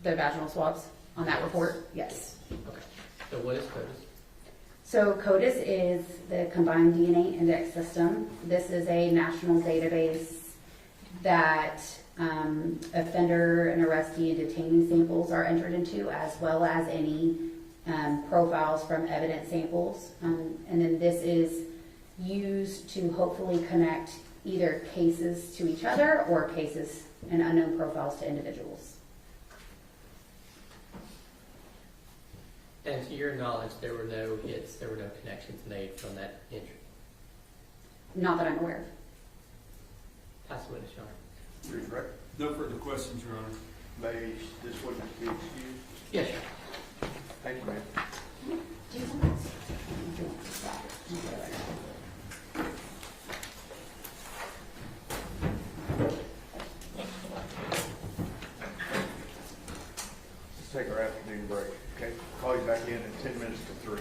vaginal swabs on that report? Yes. Okay. So what is CODIS? So CODIS is the Combined DNA Index System. This is a national database that offender and arrestee and detainee samples are entered into, as well as any profiles from evidence samples. And then this is used to hopefully connect either cases to each other or cases and unknown profiles to individuals. And to your knowledge, there were no hits, there were no connections made from that entry. Not that I'm aware of. Pass the witness, Your Honor. Please, Rick. No further questions, Your Honor. May this witness be excused? Yes, sir. Thank you, ma'am. Let's take our afternoon break, okay? Call you back in 10 minutes to 3.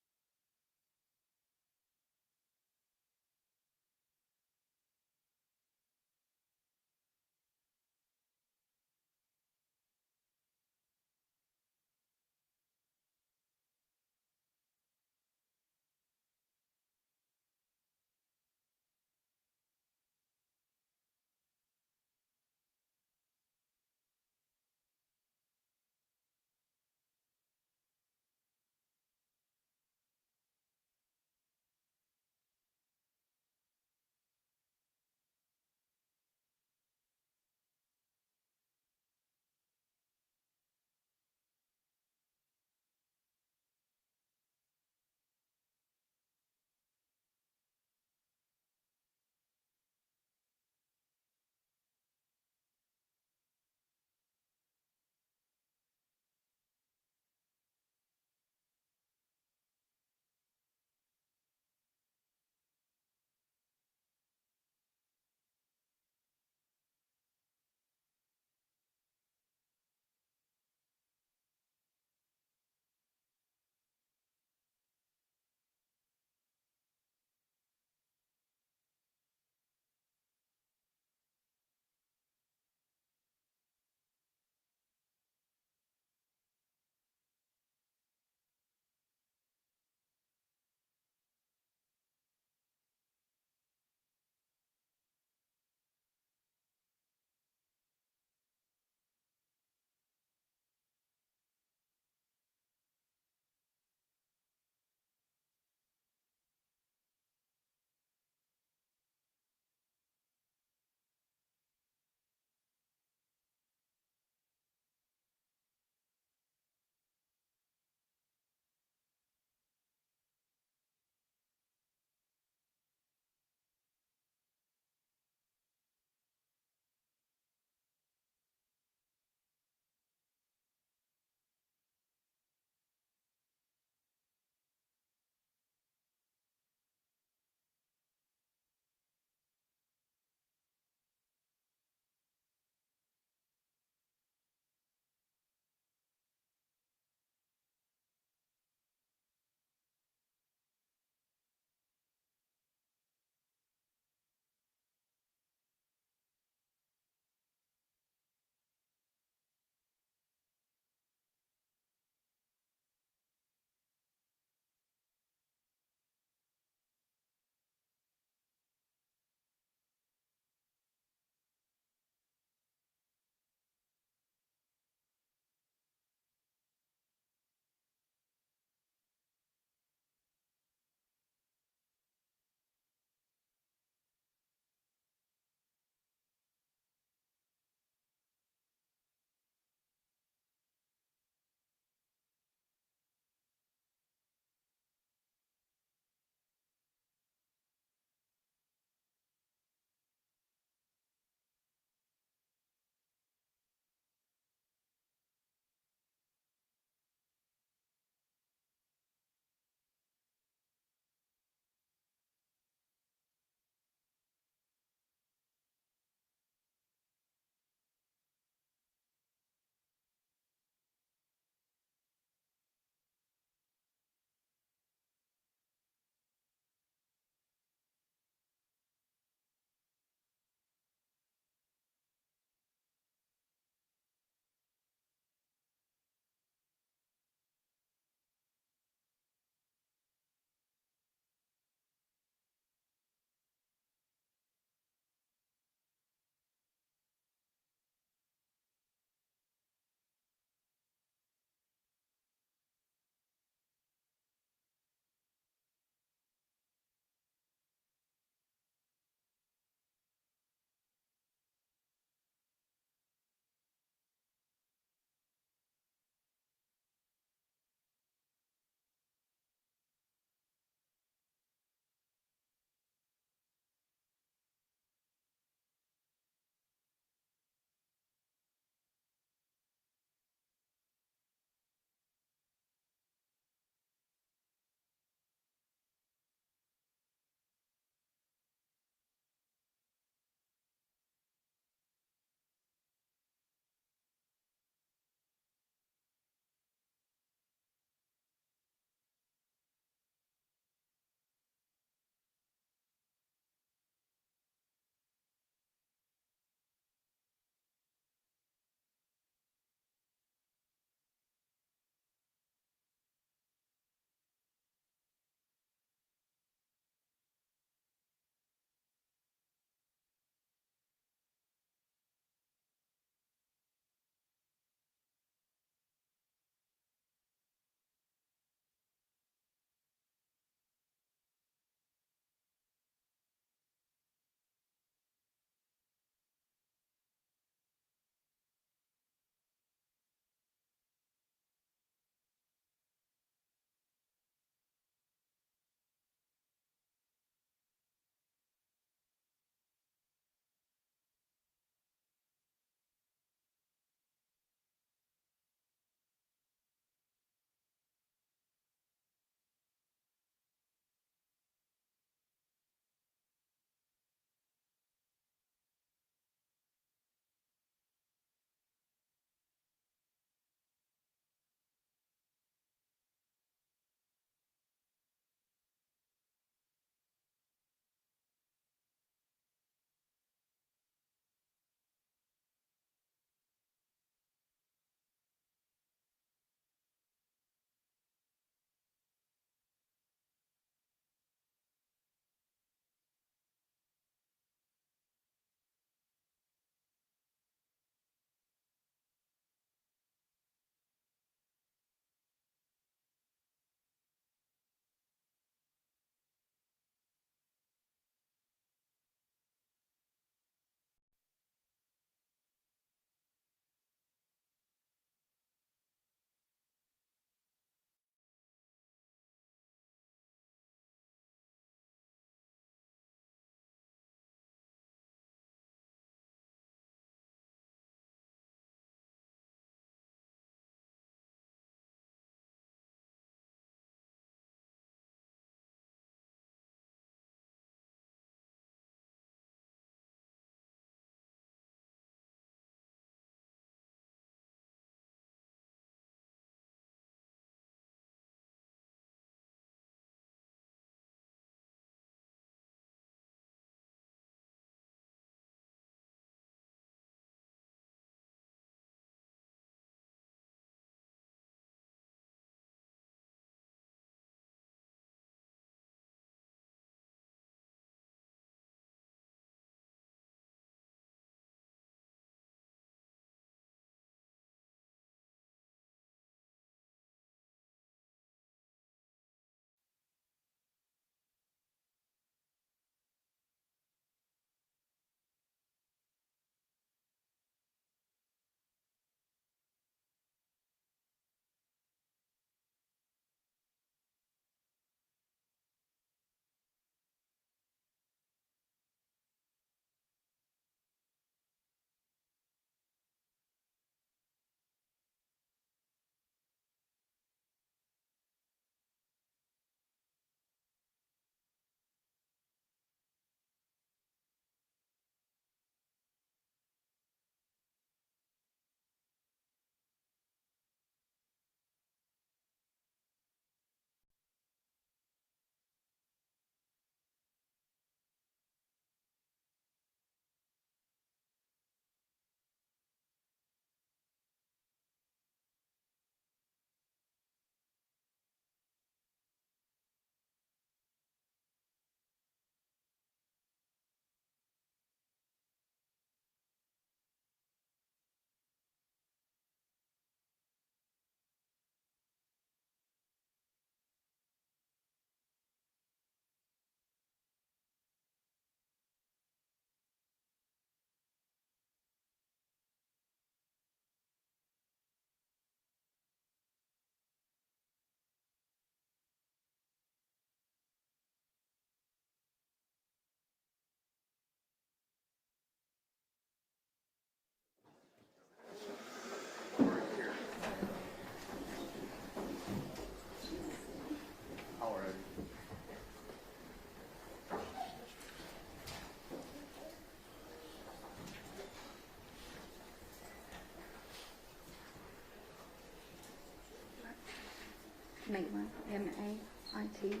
Maitland, M-A-I-T-L-Y-N.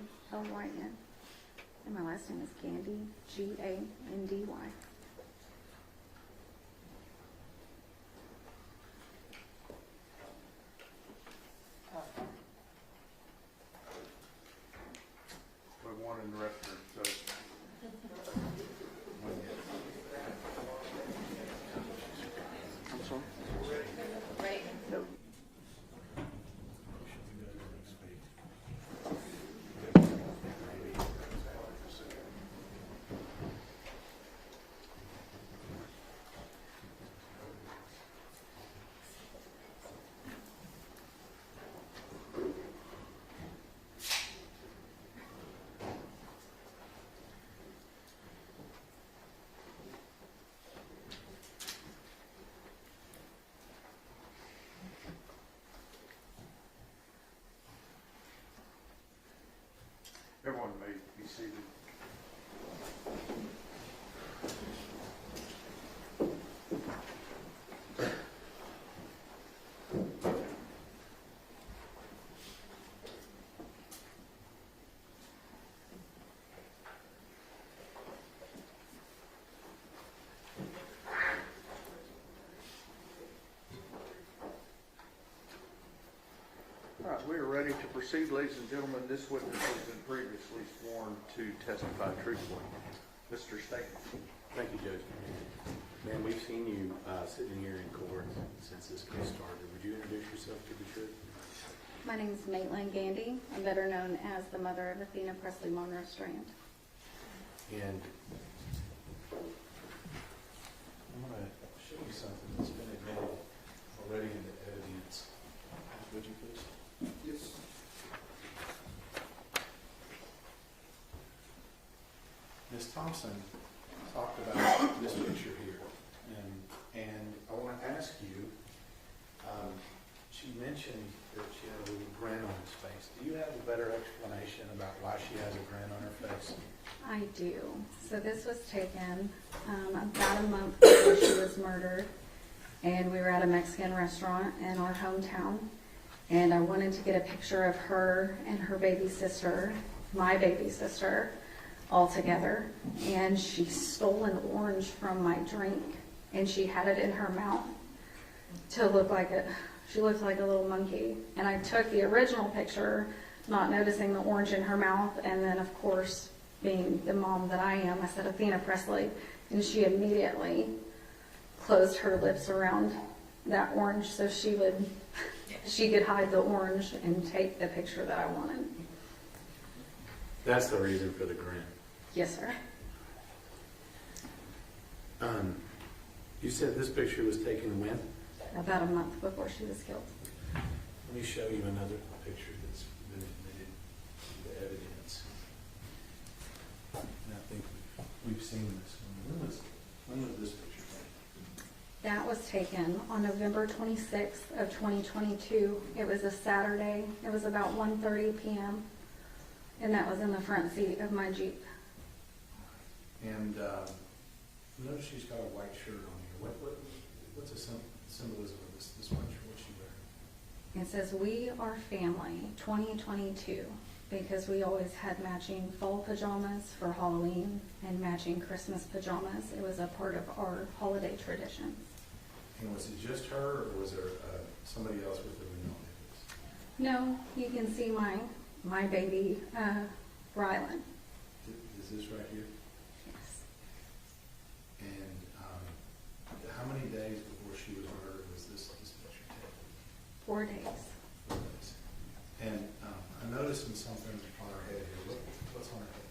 And my last name is Gandy, G-A-N-D-Y. We want in the restroom, so. I'm sorry? Ready? No. Everyone may be seated. All right, we are ready to proceed, ladies and gentlemen. This witness has been previously sworn to testify truthfully. Mr. Stanton. Thank you, Judge. Ma'am, we've seen you sitting here in court since this case started. Would you introduce yourself to the jury? My name is Maitland Gandy. I'm better known as the mother of Athena Strand. And I'm going to show you something that's been admitted already in the evidence. Would you please? Yes. Ms. Thompson talked about this picture here, and I want to ask you, she mentioned that she had a little grin on his face. Do you have a better explanation about why she has a grin on her face? I do. So this was taken about a month before she was murdered, and we were at a Mexican restaurant in our hometown, and I wanted to get a picture of her and her baby sister, my baby sister, all together, and she stole an orange from my drink, and she had it in her mouth to look like she looked like a little monkey. And I took the original picture, not noticing the orange in her mouth, and then of course, being the mom that I am, I said, Athena Presley, and she immediately closed her lips around that orange so she could hide the orange and take the picture that I wanted. That's the reason for the grin. Yes, sir. You said this picture was taken when? About a month before she was killed. Let me show you another picture that's been admitted to the evidence. And I think we've seen this one. When was this picture taken? That was taken on November 26th of 2022. It was a Saturday. It was about 1:30 p.m. And that was in the front seat of my Jeep. And notice she's got a white shirt on here. What's the symbolism of this white shirt? What's she wearing? It says, "We are family 2022," because we always had matching fall pajamas for Halloween and matching Christmas pajamas. It was a part of our holiday traditions. And was it just her, or was there somebody else with her we know? No, you can see my baby, Rylan. Is this right here? Yes. And how many days before she was murdered was this picture taken? 4 days. 4 days. And I'm noticing something on her head here. What's on her head?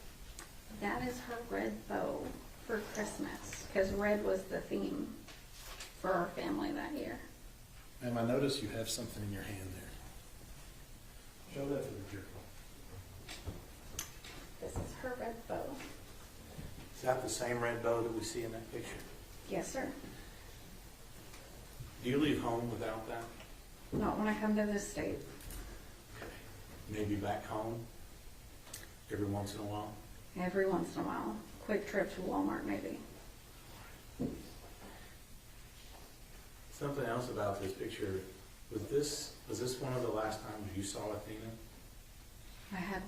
That is her red bow for Christmas, because red was the theme for our family that year. Ma'am, I notice you have something in your hand there. Show that to the jury. This is her red bow. Is that the same red bow that we see in that picture? Yes, sir. Do you leave home without that? Not when I come to this state. Okay. Maybe back home every once in a while? Every once in a while. Quick trip to Walmart, maybe. Something else about this picture. Was this one of the last times you saw Athena? I had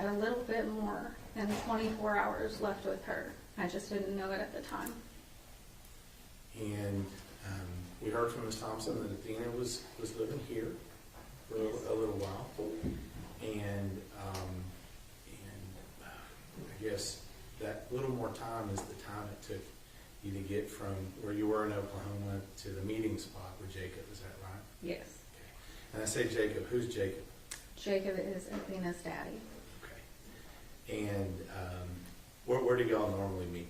a little bit more than 24 hours left with her. I just didn't know it at the time. And we heard from Ms. Thompson that Athena was living here for a little while. And I guess that little more time is the time it took you to get from where you were in Oklahoma to the meeting spot with Jacob. Is that right? Yes. Okay. And I say Jacob. Who's Jacob? Jacob is Athena's daddy. Okay. And where do y'all normally meet?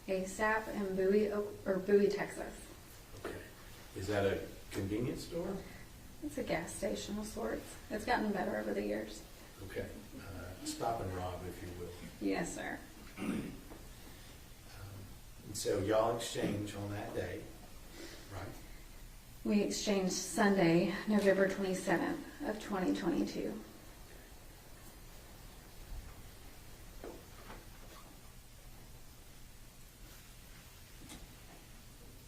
ASAP in Bowie, Texas. Okay. Is that a convenience store? It's a gas station of sorts. It's gotten better over the years. Okay. Stop and rob, if you will. Yes, sir. And so y'all exchange on that day, right? We exchanged Sunday, November 27th of 2022.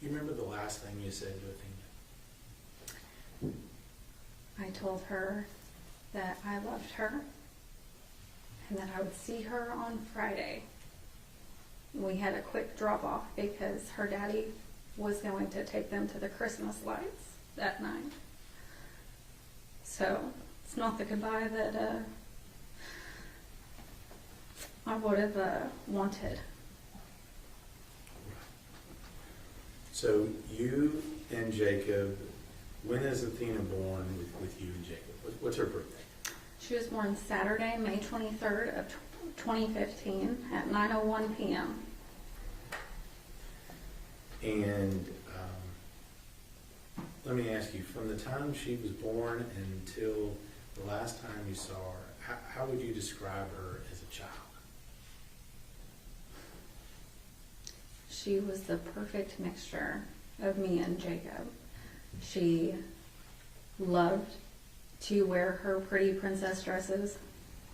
You remember the last thing you said to Athena? I told her that I loved her and that I would see her on Friday. We had a quick drop off because her daddy was going to take them to the Christmas lights that night. So it's not the goodbye that I would have wanted. So you and Jacob, when is Athena born with you and Jacob? What's her birthday? She was born Saturday, May 23rd of 2015 at 9:01 p.m. And let me ask you, from the time she was born until the last time you saw her, how would you describe her as a child? She was the perfect mixture of me and Jacob. She loved to wear her pretty princess dresses,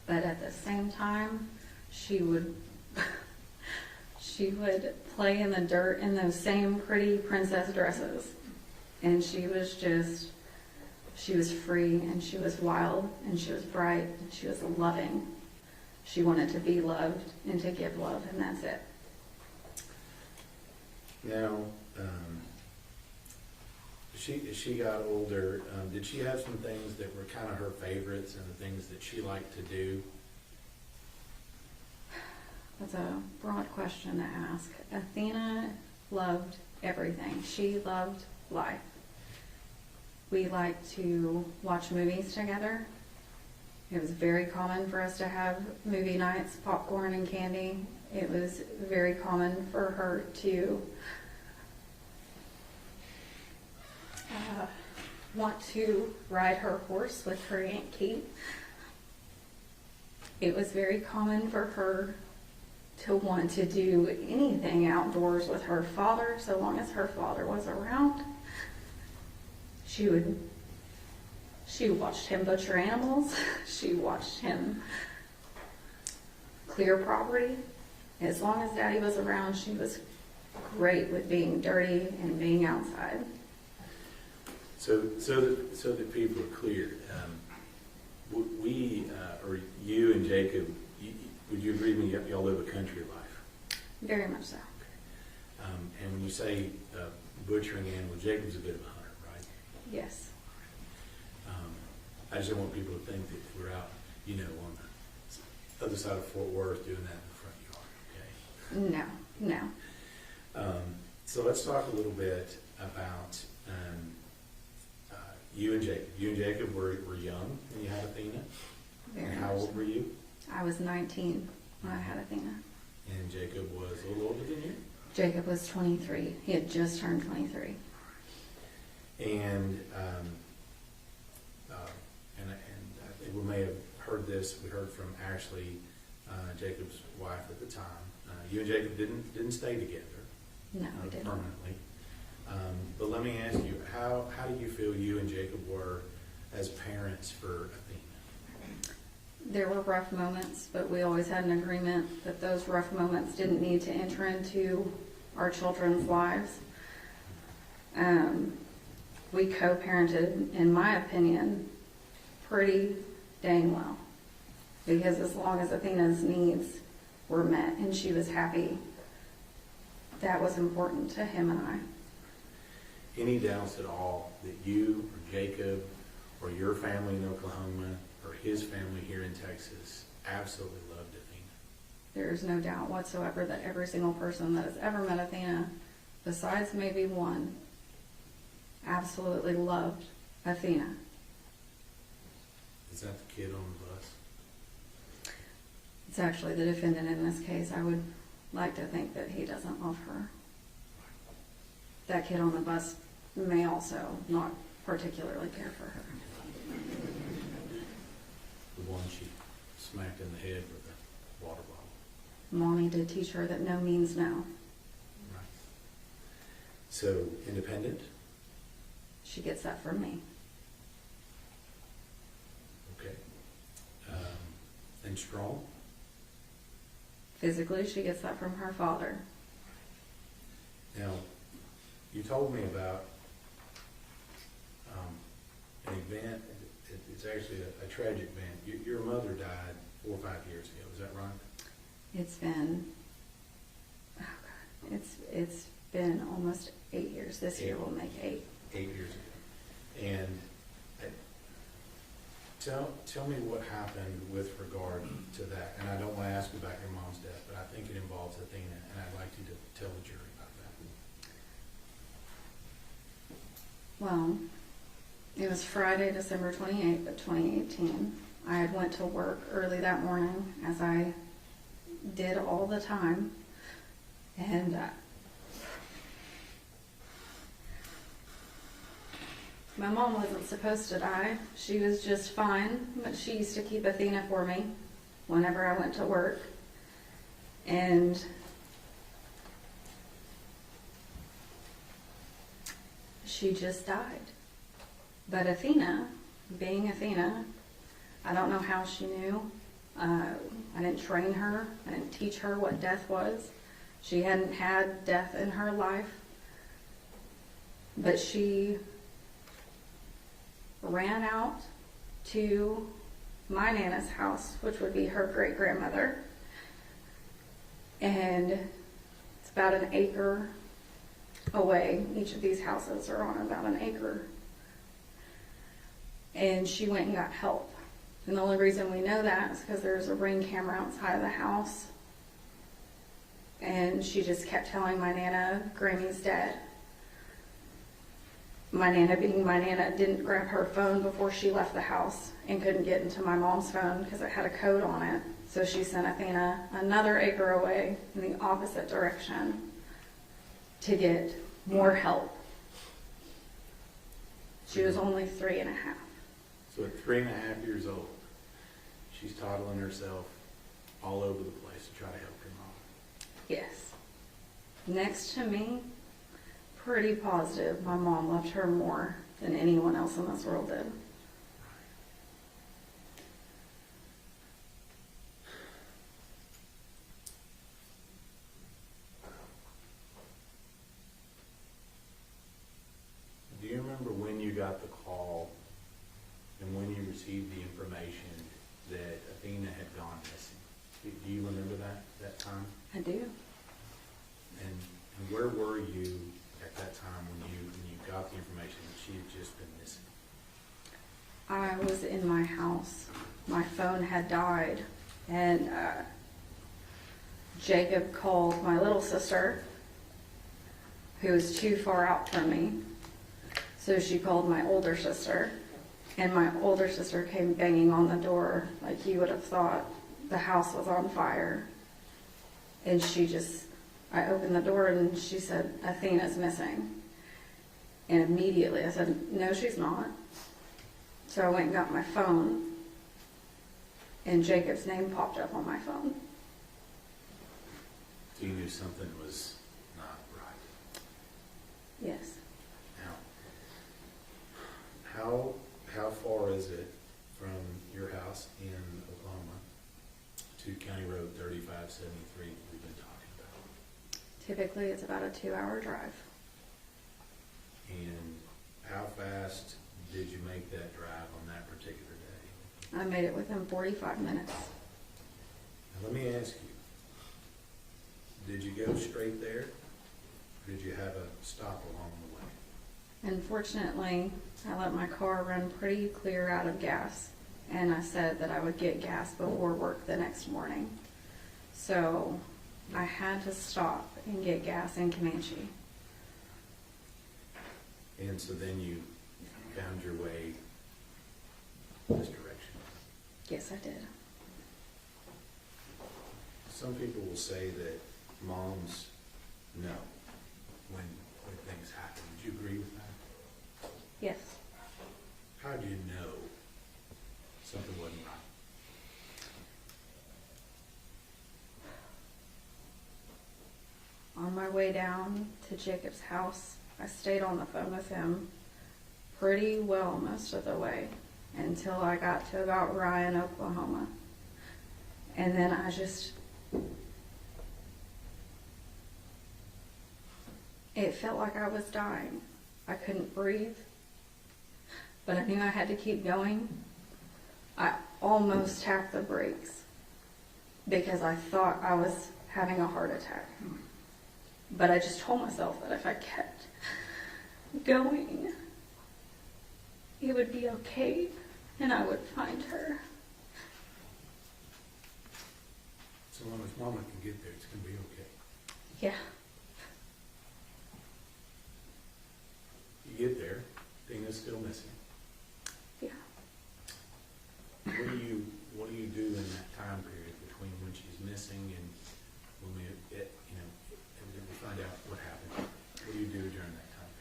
but at the same time, she would play in the dirt in those same pretty princess dresses. And she was free, and she was wild, and she was bright, and she was loving. She wanted to be loved and to give love, and that's it. Now, as she got older, did she have some things that were kind of her favorites and the things that she liked to do? That's a broad question to ask. Athena loved everything. She loved life. We liked to watch movies together. It was very common for us to have movie nights, popcorn and candy. It was very common for her to want to ride her horse with her Aunt Kate. It was very common for her to want to do anything outdoors with her father, so long as her father was around. She watched him butcher animals. She watched him clear property. As long as Daddy was around, she was great with being dirty and being outside. So that people are clear, or you and Jacob, would you agree with me, y'all live a country life? Very much so. Okay. And when you say butchering animals, Jacob's a bit of a hunter, right? Yes. I just don't want people to think that we're out, on the other side of Fort Worth doing that in the front yard, okay? No. So let's talk a little bit about you and Jacob. You and Jacob were young when you had Athena. Very and how much old so. were you? I was 19 when I had Athena. And Jacob was a little older than you? Jacob was 23. He had just turned 23. And I think we may have heard this. We heard from Ashley, Jacob's wife at the time. You and Jacob didn't stay together. No, we didn't. Permanently. But let me ask you, how do you feel you and Jacob were as parents for Athena? There were rough moments, but we always had an agreement that those rough moments didn't need to enter into our children's lives. we co-parented, in my opinion, pretty dang well. Because as long as Athena's needs were met and she was happy, that was important to him and I. Any doubts at all that you or Jacob or your family in Oklahoma or his family here in Texas absolutely loved Athena? There is no doubt whatsoever that every single person that has ever met Athena, besides maybe one, absolutely loved Athena. Is that the kid on the bus? It's actually the defendant in this case. I would like to think that he doesn't love her. That kid on the bus may also not particularly care for her. The one she smacked in the head with a water bottle. Mommy did teach her that no means no. Right. So, independent? She gets that from me. Okay. And strong? Physically, she gets that from her father. Now, you told me about an event. It's actually a tragic event. Your mother died 4 or 5 years ago. Is that right? It's been, oh God, it's been almost 8 years. This year will make 8. 8 years ago. And tell me what happened with regard to that. And I don't want to ask you about your mom's death, but I think it involves Athena, and I'd like you to tell the jury about that. Well, it was Friday, December 28th of 2018. I had went to work early that morning, as I did all the time, and my mom wasn't supposed to die. She was just fine, but she used to keep Athena for me whenever I went to work. And she just died. But Athena, being Athena, I don't know how she knew. I didn't train her. I didn't teach her what death was. She hadn't had death in her life. But she ran out to my Nana's house, which would be her great-grandmother. And it's about an acre away. Each of these houses are on about an acre. And she went and got help. And the only reason we know that is because there's a Ring camera outside of the house. And she just kept telling my Nana, Granny's dead. My Nana, being my Nana, didn't grab her phone before she left the house and couldn't get into my mom's phone because it had a code on it. So she sent Athena another acre away in the opposite direction to get more help. She was only 3.5. So at 3.5 years old, she's toddling herself all over the place to try to help her mom. Yes. Next to me, pretty positive my mom loved her more than anyone else in this world did. Do you remember when you got the call and when you received the information that Athena had gone missing? Do you remember that time? I do. And where were you at that time when you got the information that she had just been missing? I was in my house. My phone had died, and Jacob called my little sister, who was too far out from me. So she called my older sister, and my older sister came banging on the door like you would have thought the house was on fire. And I opened the door and she said, Athena's missing. And immediately I said, no, she's not. So I went and got my phone, and Jacob's name popped up on my phone. So you knew something was not right. Yes. Now, how far is it from your house in Oklahoma to County Road 3573 we've been talking about? Typically it's about a 2-hour drive. And how fast did you make that drive on that particular day? I made it within 45 minutes. Now, let me ask you, did you go straight there? Or did you have a stop along the way? Unfortunately, I let my car run pretty clear out of gas, and I said that I would get gas before work the next morning. So I had to stop and get gas in Comanche. And so then you found your way this direction. Yes, I did. Some people will say that moms know when things happen. Would you agree with that? Yes. How do you know something wasn't right? On my way down to Jacob's house, I stayed on the phone with him pretty well most of the way until I got to about Ryan, Oklahoma. And then it felt like I was dying. I couldn't breathe, but I knew I had to keep going. I almost tapped the brakes because I thought I was having a heart attack. But I just told myself that if I kept going, it would be okay and I would find her. So long as Mama can get there, it's going to be okay. Yeah. You get there, Athena's still missing. Yeah. What do you do in that time period between when she's missing and when we find out what happened? What do you do during that time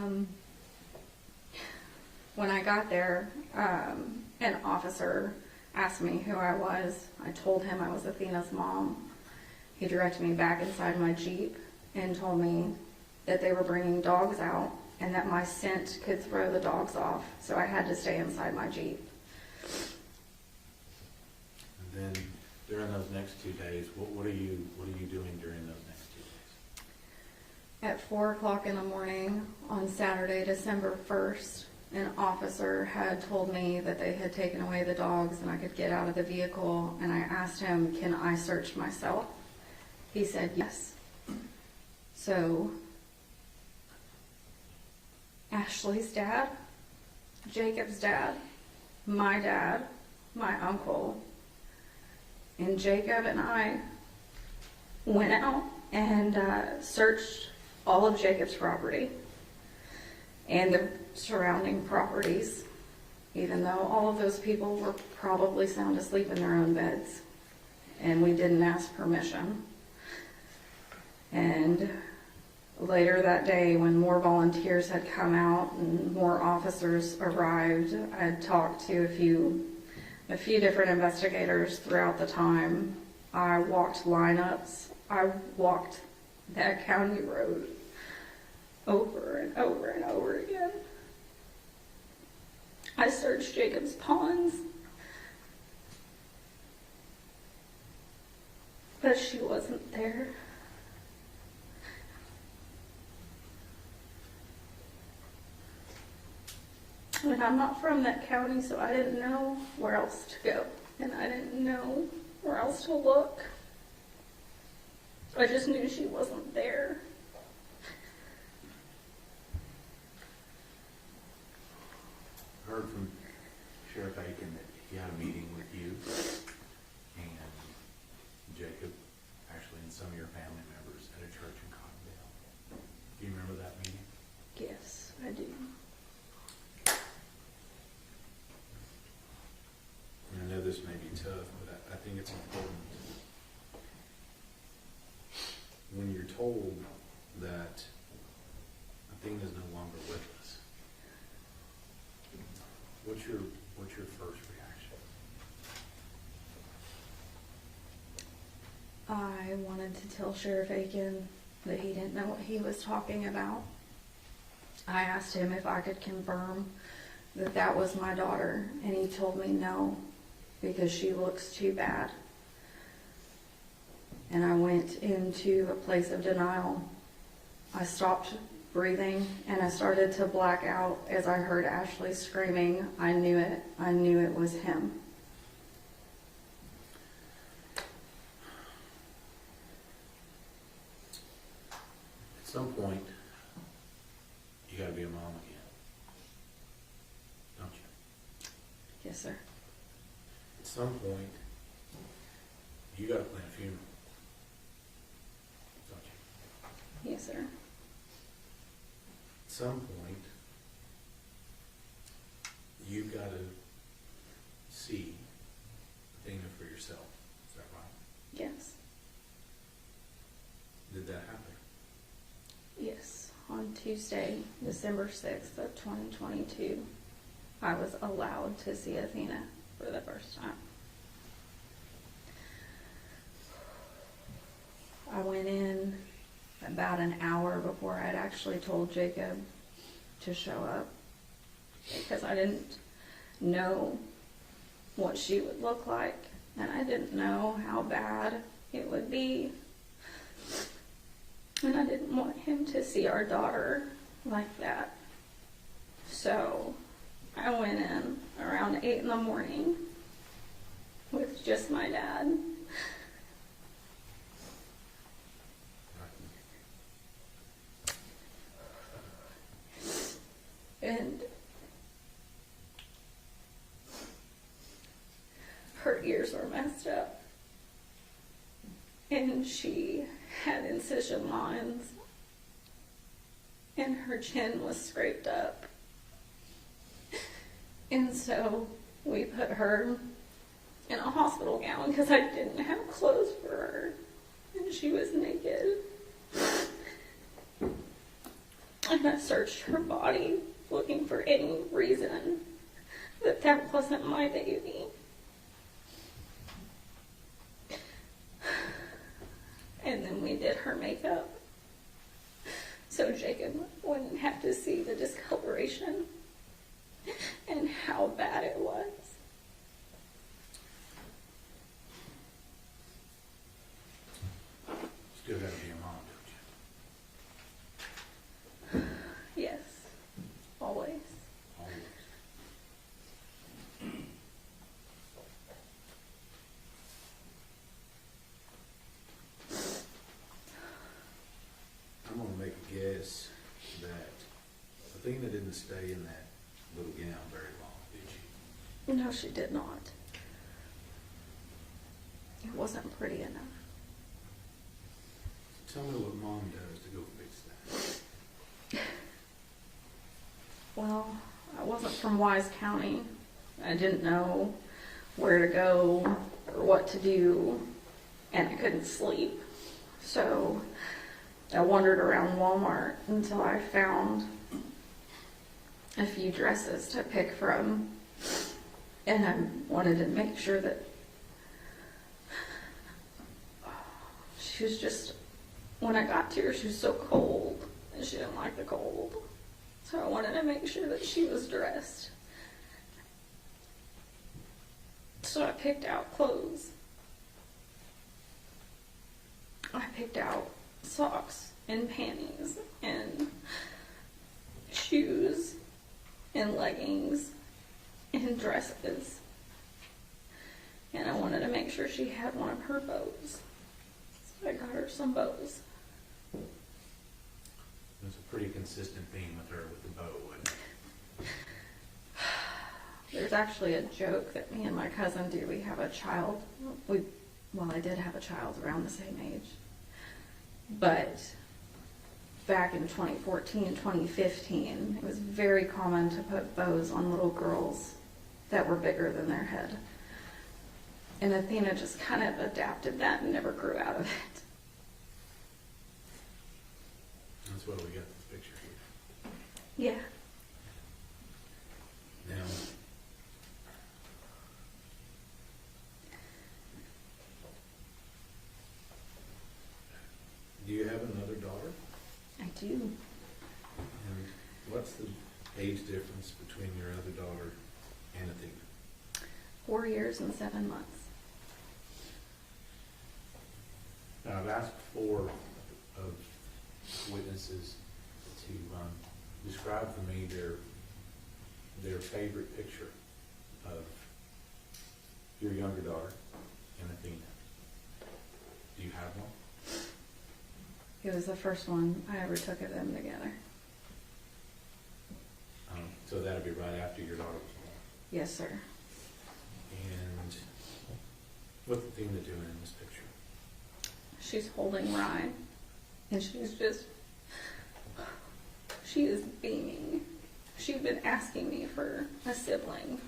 period? When I got there, an officer asked me who I was. I told him I was Athena's mom. He directed me back inside my Jeep and told me that they were bringing dogs out and that my scent could throw the dogs off, so I had to stay inside my Jeep. And then during those next 2 days, what are you doing during those next 2 days? At 4 o'clock in the morning on Saturday, December 1st, an officer had told me that they had taken away the dogs and I could get out of the vehicle, and I asked him, can I search myself? He said yes. So Ashley's dad, Jacob's dad, my uncle, and Jacob and I went out and searched all of Jacob's property and the surrounding properties, even though all of those people were probably sound asleep in their own beds, and we didn't ask permission. And later that day, when more volunteers had come out and more officers arrived, I had talked to a few different investigators throughout the time. I walked lineups. I walked that county road over and over and over again. I searched Jacob's ponds, but she wasn't there. And I'm not from that county, so I didn't know where else to go. And I didn't know where else to look. I just knew she wasn't there. I heard from Sheriff Aiken that he had a meeting with you and Jacob, actually, and some of your family members at a church in Cottonville. Do you remember that meeting? Yes, I do. And I know this may be tough, but I think it's important. When you're told that Athena's no longer with us, what's your first reaction? I wanted to tell Sheriff Aiken that he didn't know what he was talking about. I asked him if I could confirm that that was my daughter, and he told me no, because she looks too bad. And I went into a place of denial. I stopped breathing, and I started to black out as I heard Ashley screaming. I knew it. I knew it was him. At some point, you gotta be a mom again, don't you? Yes, sir. At some point, you gotta plan a funeral, don't you? Yes, sir. At some point, you've got to see Athena for yourself. Is that right? Yes. Did that happen? Yes. On Tuesday, December 6th of 2022, I was allowed to see Athena for the first time. I went in about an hour before I'd actually told Jacob to show up because I didn't know what she would look like and I didn't know how bad it would be. And I didn't want him to see our daughter like that. So I went in around 8 in the morning with just my dad. And her ears were messed up. And she had incision lines. And her chin was scraped up. And so we put her in a hospital gown because I didn't have clothes for her. And she was naked. And I searched her body looking for any reason that that wasn't my baby. And then we did her makeup so Jacob wouldn't have to see the discoloration and how bad it was. Still gotta be a mom, don't you? Yes, always. Always. I'm gonna make a guess that Athena didn't stay in that little gown very long, did she? No, she did not. It wasn't pretty enough. Tell me what mom does to go fix that. Well, I wasn't from Wise County. I didn't know where to go or what to do, and I couldn't sleep. So I wandered around Walmart until I found a few dresses to pick from, and I wanted to make sure that she was just, when I got to her, she was so cold, and she didn't like the cold. So I wanted to make sure that she was dressed. So I picked out clothes. I picked out socks and panties and shoes and leggings and dresses. And I wanted to make sure she had one of her bows. So I got her some bows. There's a pretty consistent theme with her with the bow, wasn't it? There's actually a joke that me and my cousin do. We have a child. I did have a child around the same age. But back in 2014, 2015, it was very common to put bows on little girls that were bigger than their head. And Athena just kind of adapted that and never grew out of it. That's why we got this picture here. Yeah. Now, do you have another daughter? I do. And what's the age difference between your other daughter and Athena? 4 years and 7 months. Now, I've asked before of witnesses to describe for me their favorite picture of your younger daughter and Athena. Do you have one? It was the first one I ever took of them together. So that'll be right after your daughter was born. Yes, sir. And what's Athena doing in this picture? She's holding Ryan, and she is beaming. She'd been asking me for a sibling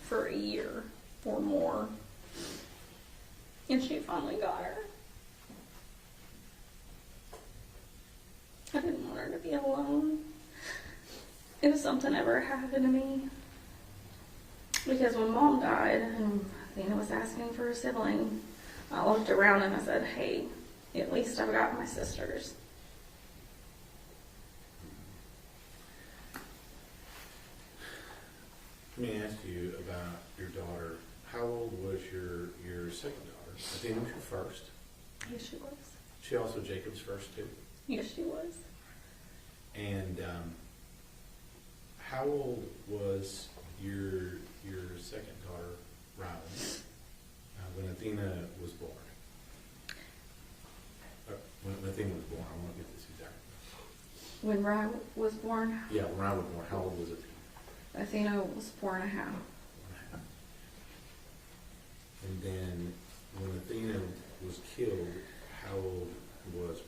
for a year or more, and she finally got her. I didn't want her to be alone if something ever happened to me. Because when Mom died and Athena was asking for a sibling, I looked around and I said, hey, at least I've got my sisters. Let me ask you about your daughter. How old was your second daughter? Athena was your first. Yes, she was. She also Jacob's first too. Yes, she was. And how old was your second daughter, Riley, when Athena was born? When Athena was born, I want to get this exact. When Ryan was born, Yeah, when Riley was born, how old was Athena? Athena was 4.5. 4.5. And then when Athena was killed, how old was Riley?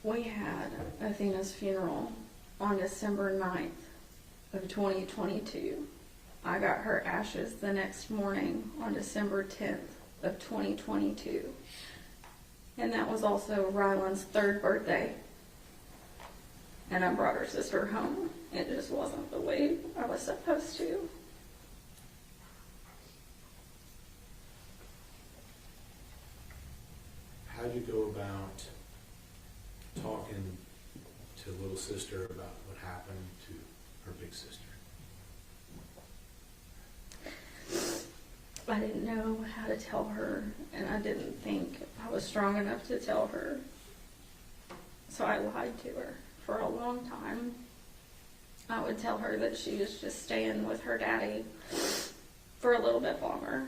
We had Athena's funeral on December 9th of 2022. I got her ashes the next morning on December 10th of 2022. And that was also Ryland's 3rd birthday. And I brought her sister home. It just wasn't the way I was supposed to. How'd you go about talking to little sister about what happened to her big sister? I didn't know how to tell her, and I didn't think I was strong enough to tell her. So I lied to her for a long time. I would tell her that she was just staying with her daddy for a little bit longer.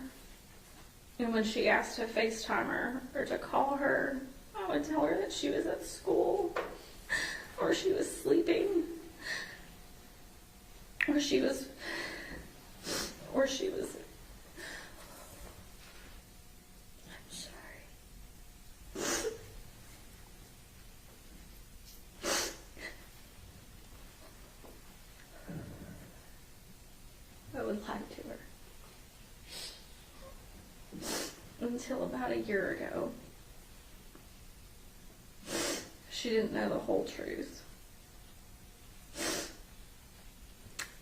And when she asked to FaceTime her or to call her, I would tell her that she was at school, or she was sleeping, or she was I'm sorry. I would lie to her. Until about a year ago, she didn't know the whole truth.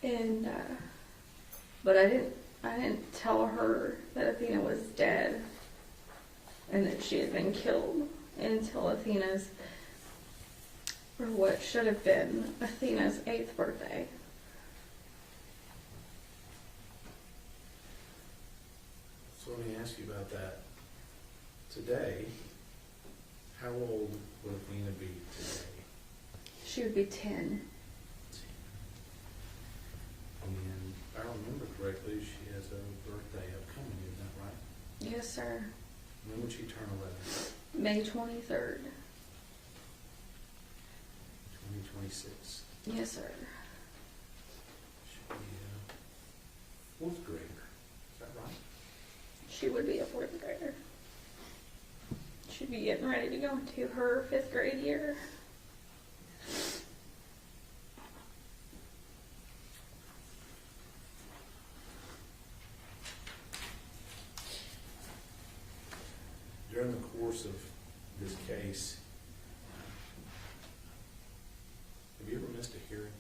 And, but I didn't tell her that Athena was dead and that she had been killed until Athena's, or what should have been Athena's 8th birthday. So let me ask you about that. Today, how old would Athena be today? She would be 10. And if I remember correctly, she has a birthday upcoming, isn't that right? Yes, sir. When would she turn 11? May 23rd. 2026. Yes, sir. She'd be a 4th grader. Is that right? She would be a 4th grader. She'd be getting ready to go into her 5th grade year. During the course of this case, have you ever missed a hearing?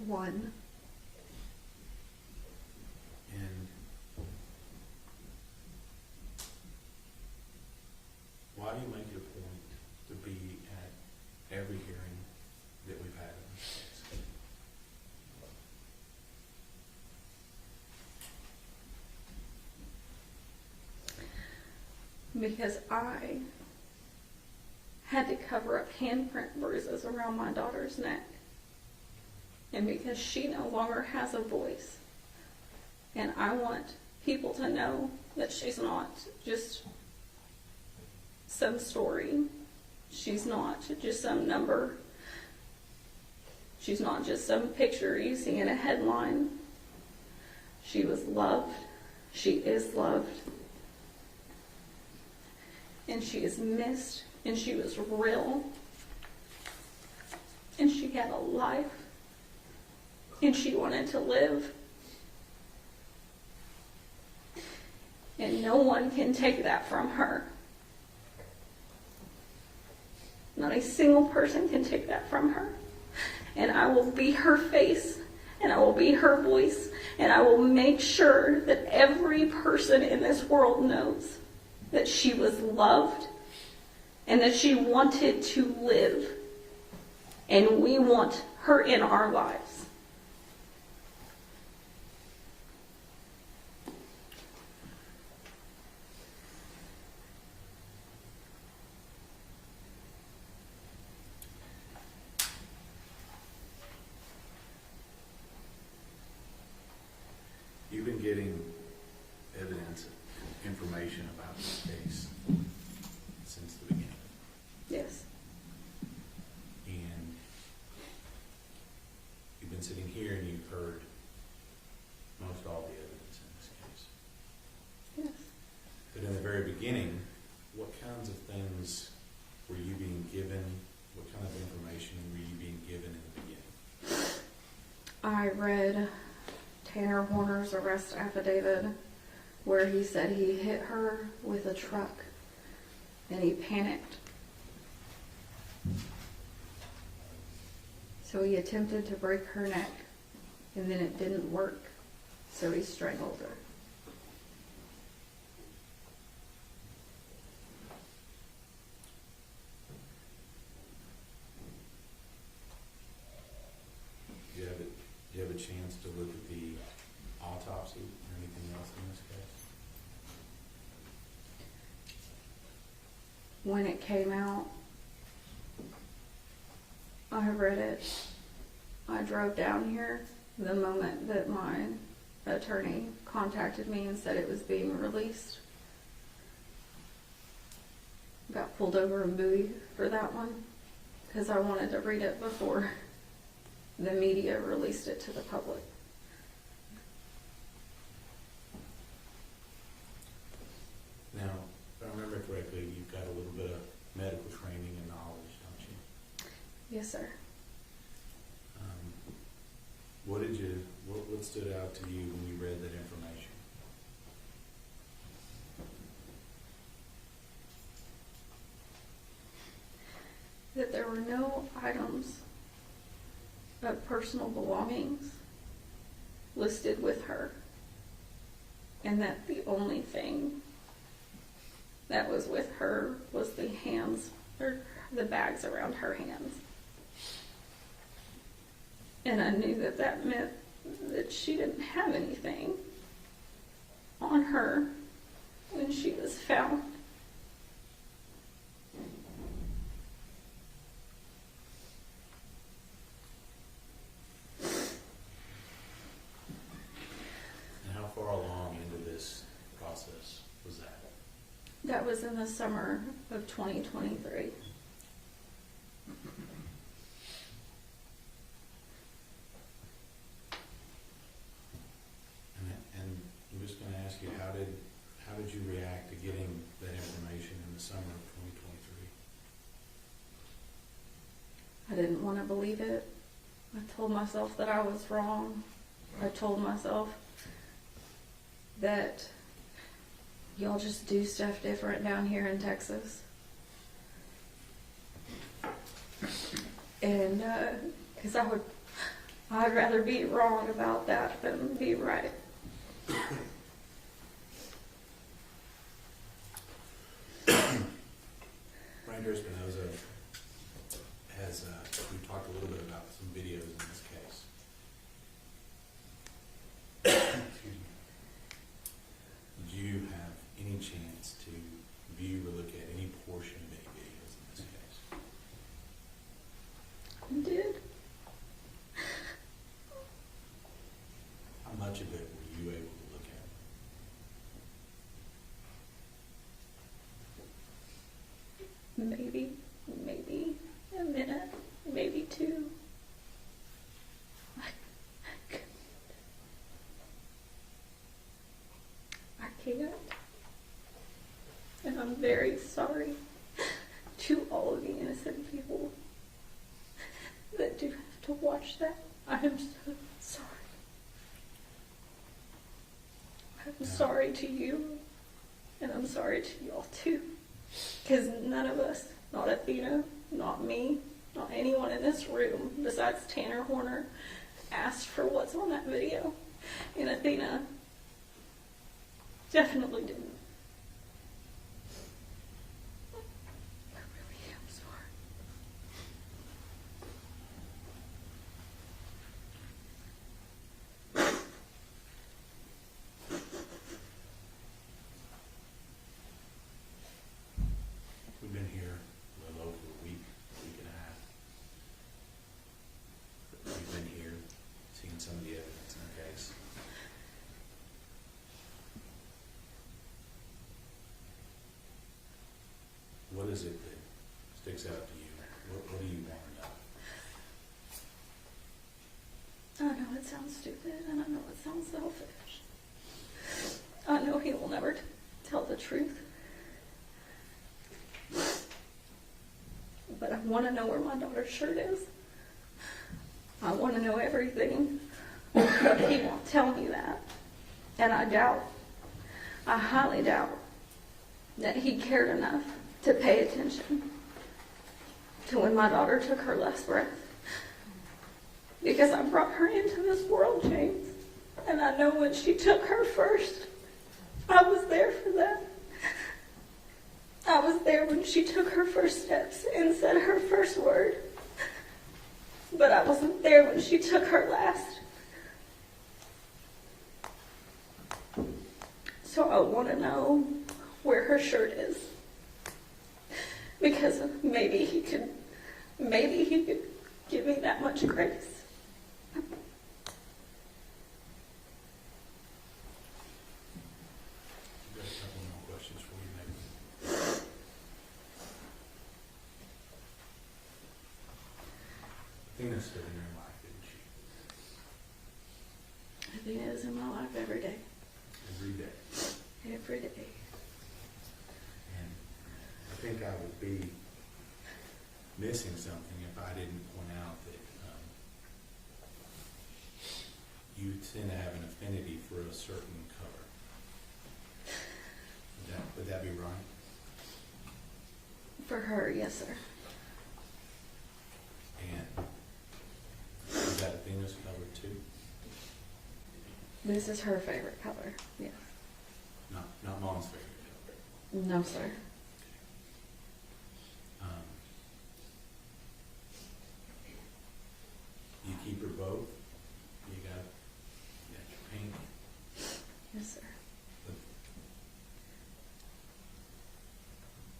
One. And why do you make it a point to be at every hearing that we've had in this case? because I had to cover up handprint bruises around my daughter's neck. And because she no longer has a voice. And I want people to know that she's not just some story. She's not just some number. She's not just some picture you see in a headline. She was loved. She is loved. And she is missed. And she was real. And she had a life. And she wanted to live. And no one can take that from her. Not a single person can take that from her. And I will be her face, and I will be her voice, and I will make sure that every person in this world knows that she was loved and that she wanted to live. And we want her in our lives. You've been getting evidence, information about this case since the beginning. Yes. And you've been sitting here and you've heard most all the evidence in this case. Yes. But in the very beginning, what kinds of things were you being given? What kind of information were you being given in the beginning? I read Tanner Horner's arrest affidavit where he said he hit her with a truck and he panicked. So he attempted to break her neck and then it didn't work. So he strangled her. Do you have a chance to look at the autopsy or anything else in this case? When it came out, I read it. I drove down here the moment that my attorney contacted me and said it was being released. Got pulled over in Bowie for that one because I wanted to read it before the media released it to the public. Now, if I remember correctly, you've got a little bit of medical training and knowledge, don't you? Yes, sir. What stood out to you when you read that information? That there were no items of personal belongings listed with her, and that the only thing that was with her was the hands, or the bags around her hands. And I knew that that meant that she didn't have anything on her when she was found. And how far along into this process was that? That was in the summer of 2023. And I'm just going to ask you, how did you react to getting that information in the summer of 2023? I didn't want to believe it. I told myself that I was wrong. I told myself that y'all just do stuff different down here in Texas. And because I'd rather be wrong about that than be right. Ranger Espinoza has, we talked a little bit about some videos in this case. Excuse me. Did you have any chance to view much of it were you able to look at? Maybe a minute, maybe two. I can't. And I'm very sorry to all of the innocent people that do have to watch that. I am so sorry. I'm sorry to you, and I'm sorry to y'all too. Because none of us, not Athena, not me, not anyone in this room besides Tanner Horner, asked for what's on that video. And Athena definitely didn't. I really am sorry. We've been here a little over a week and a half. We've been here, seeing some of the evidence in the case. What is it that sticks out to you? What do you want to know? I know it sounds stupid, and I know it sounds selfish. I know he will never tell the truth. But I want to know where my daughter's shirt is. I want to know everything. But he won't tell me that. And I highly doubt that he cared enough to pay attention to when my daughter took her last breath. Because I brought her into this world, James. And I know when she took her first, I was there for that. I was there when she took her first steps and said her first word. But I wasn't there when she took her last. So I want to know where her shirt is. Because maybe he could give me that much grace. I've got a couple more questions for you, maybe. Athena's still in your life, isn't she? Athena is in my life every day. Every day. Every day. And I think I would be missing something if I didn't point out that you tend to have an affinity for a certain color. Would that be right? For her, yes, sir. And is that Athena's color too? This is her favorite color, yes. Not Mom's favorite color. No, sir. You keep her both? You got your pink? Yes, sir.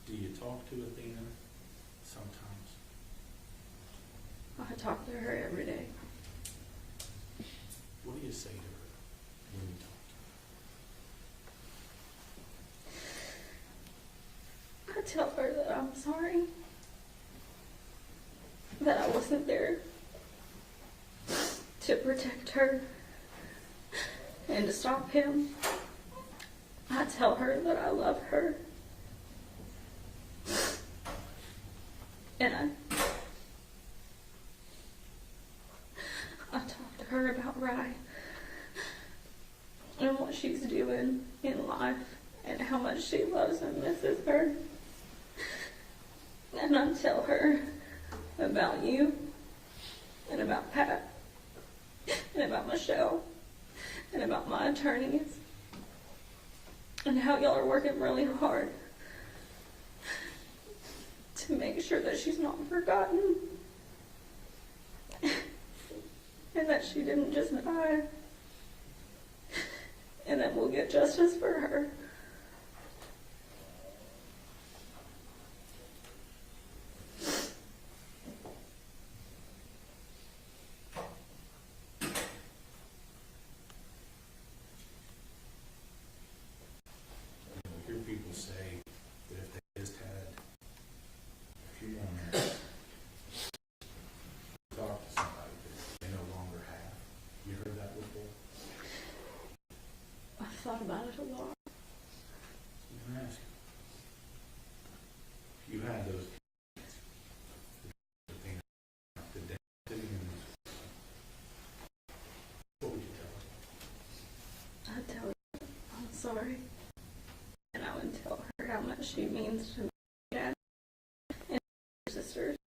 Do you talk to Athena sometimes? I talk to her every day. What do you say to her when you talk to her? I tell her that I'm sorry. That I wasn't there to protect her and to stop him. I tell her that I love her. And I talk to her about Rye and what she's doing in life and how much she loves and misses her. And I tell her about you and about Pat and about Michelle and about my attorneys and how y'all are working really hard to make sure that she's not forgotten and that she didn't just die and that we'll get justice for her. thought about it a lot. Can I ask you had those the day sitting in this, what would you tell her? I'd tell her I'm sorry. And I would tell her how much she means to my dad and her sisters.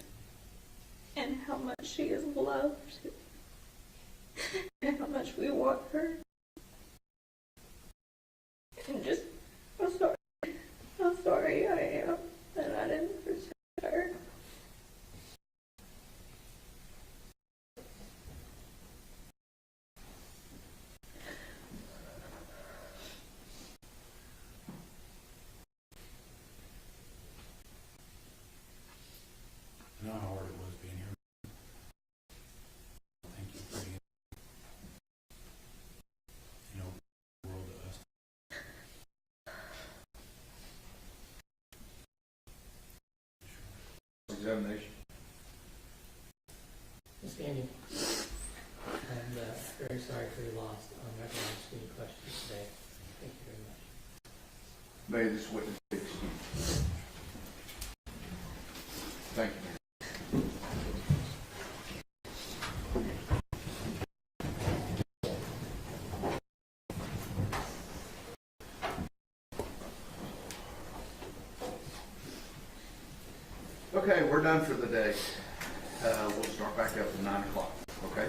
And how much she is loved. And how much we want her. And just, I'm sorry. How sorry I am that I didn't protect her. I know how hard it was being here. Thank you for being, the world to us. Examination. Ms. Gandy, I'm very sorry for your loss. I'm not going to ask any questions today. Thank you very much. May this witness be excused. Thank you. Okay, we're done for the day. We'll start back up at 9 o'clock, okay?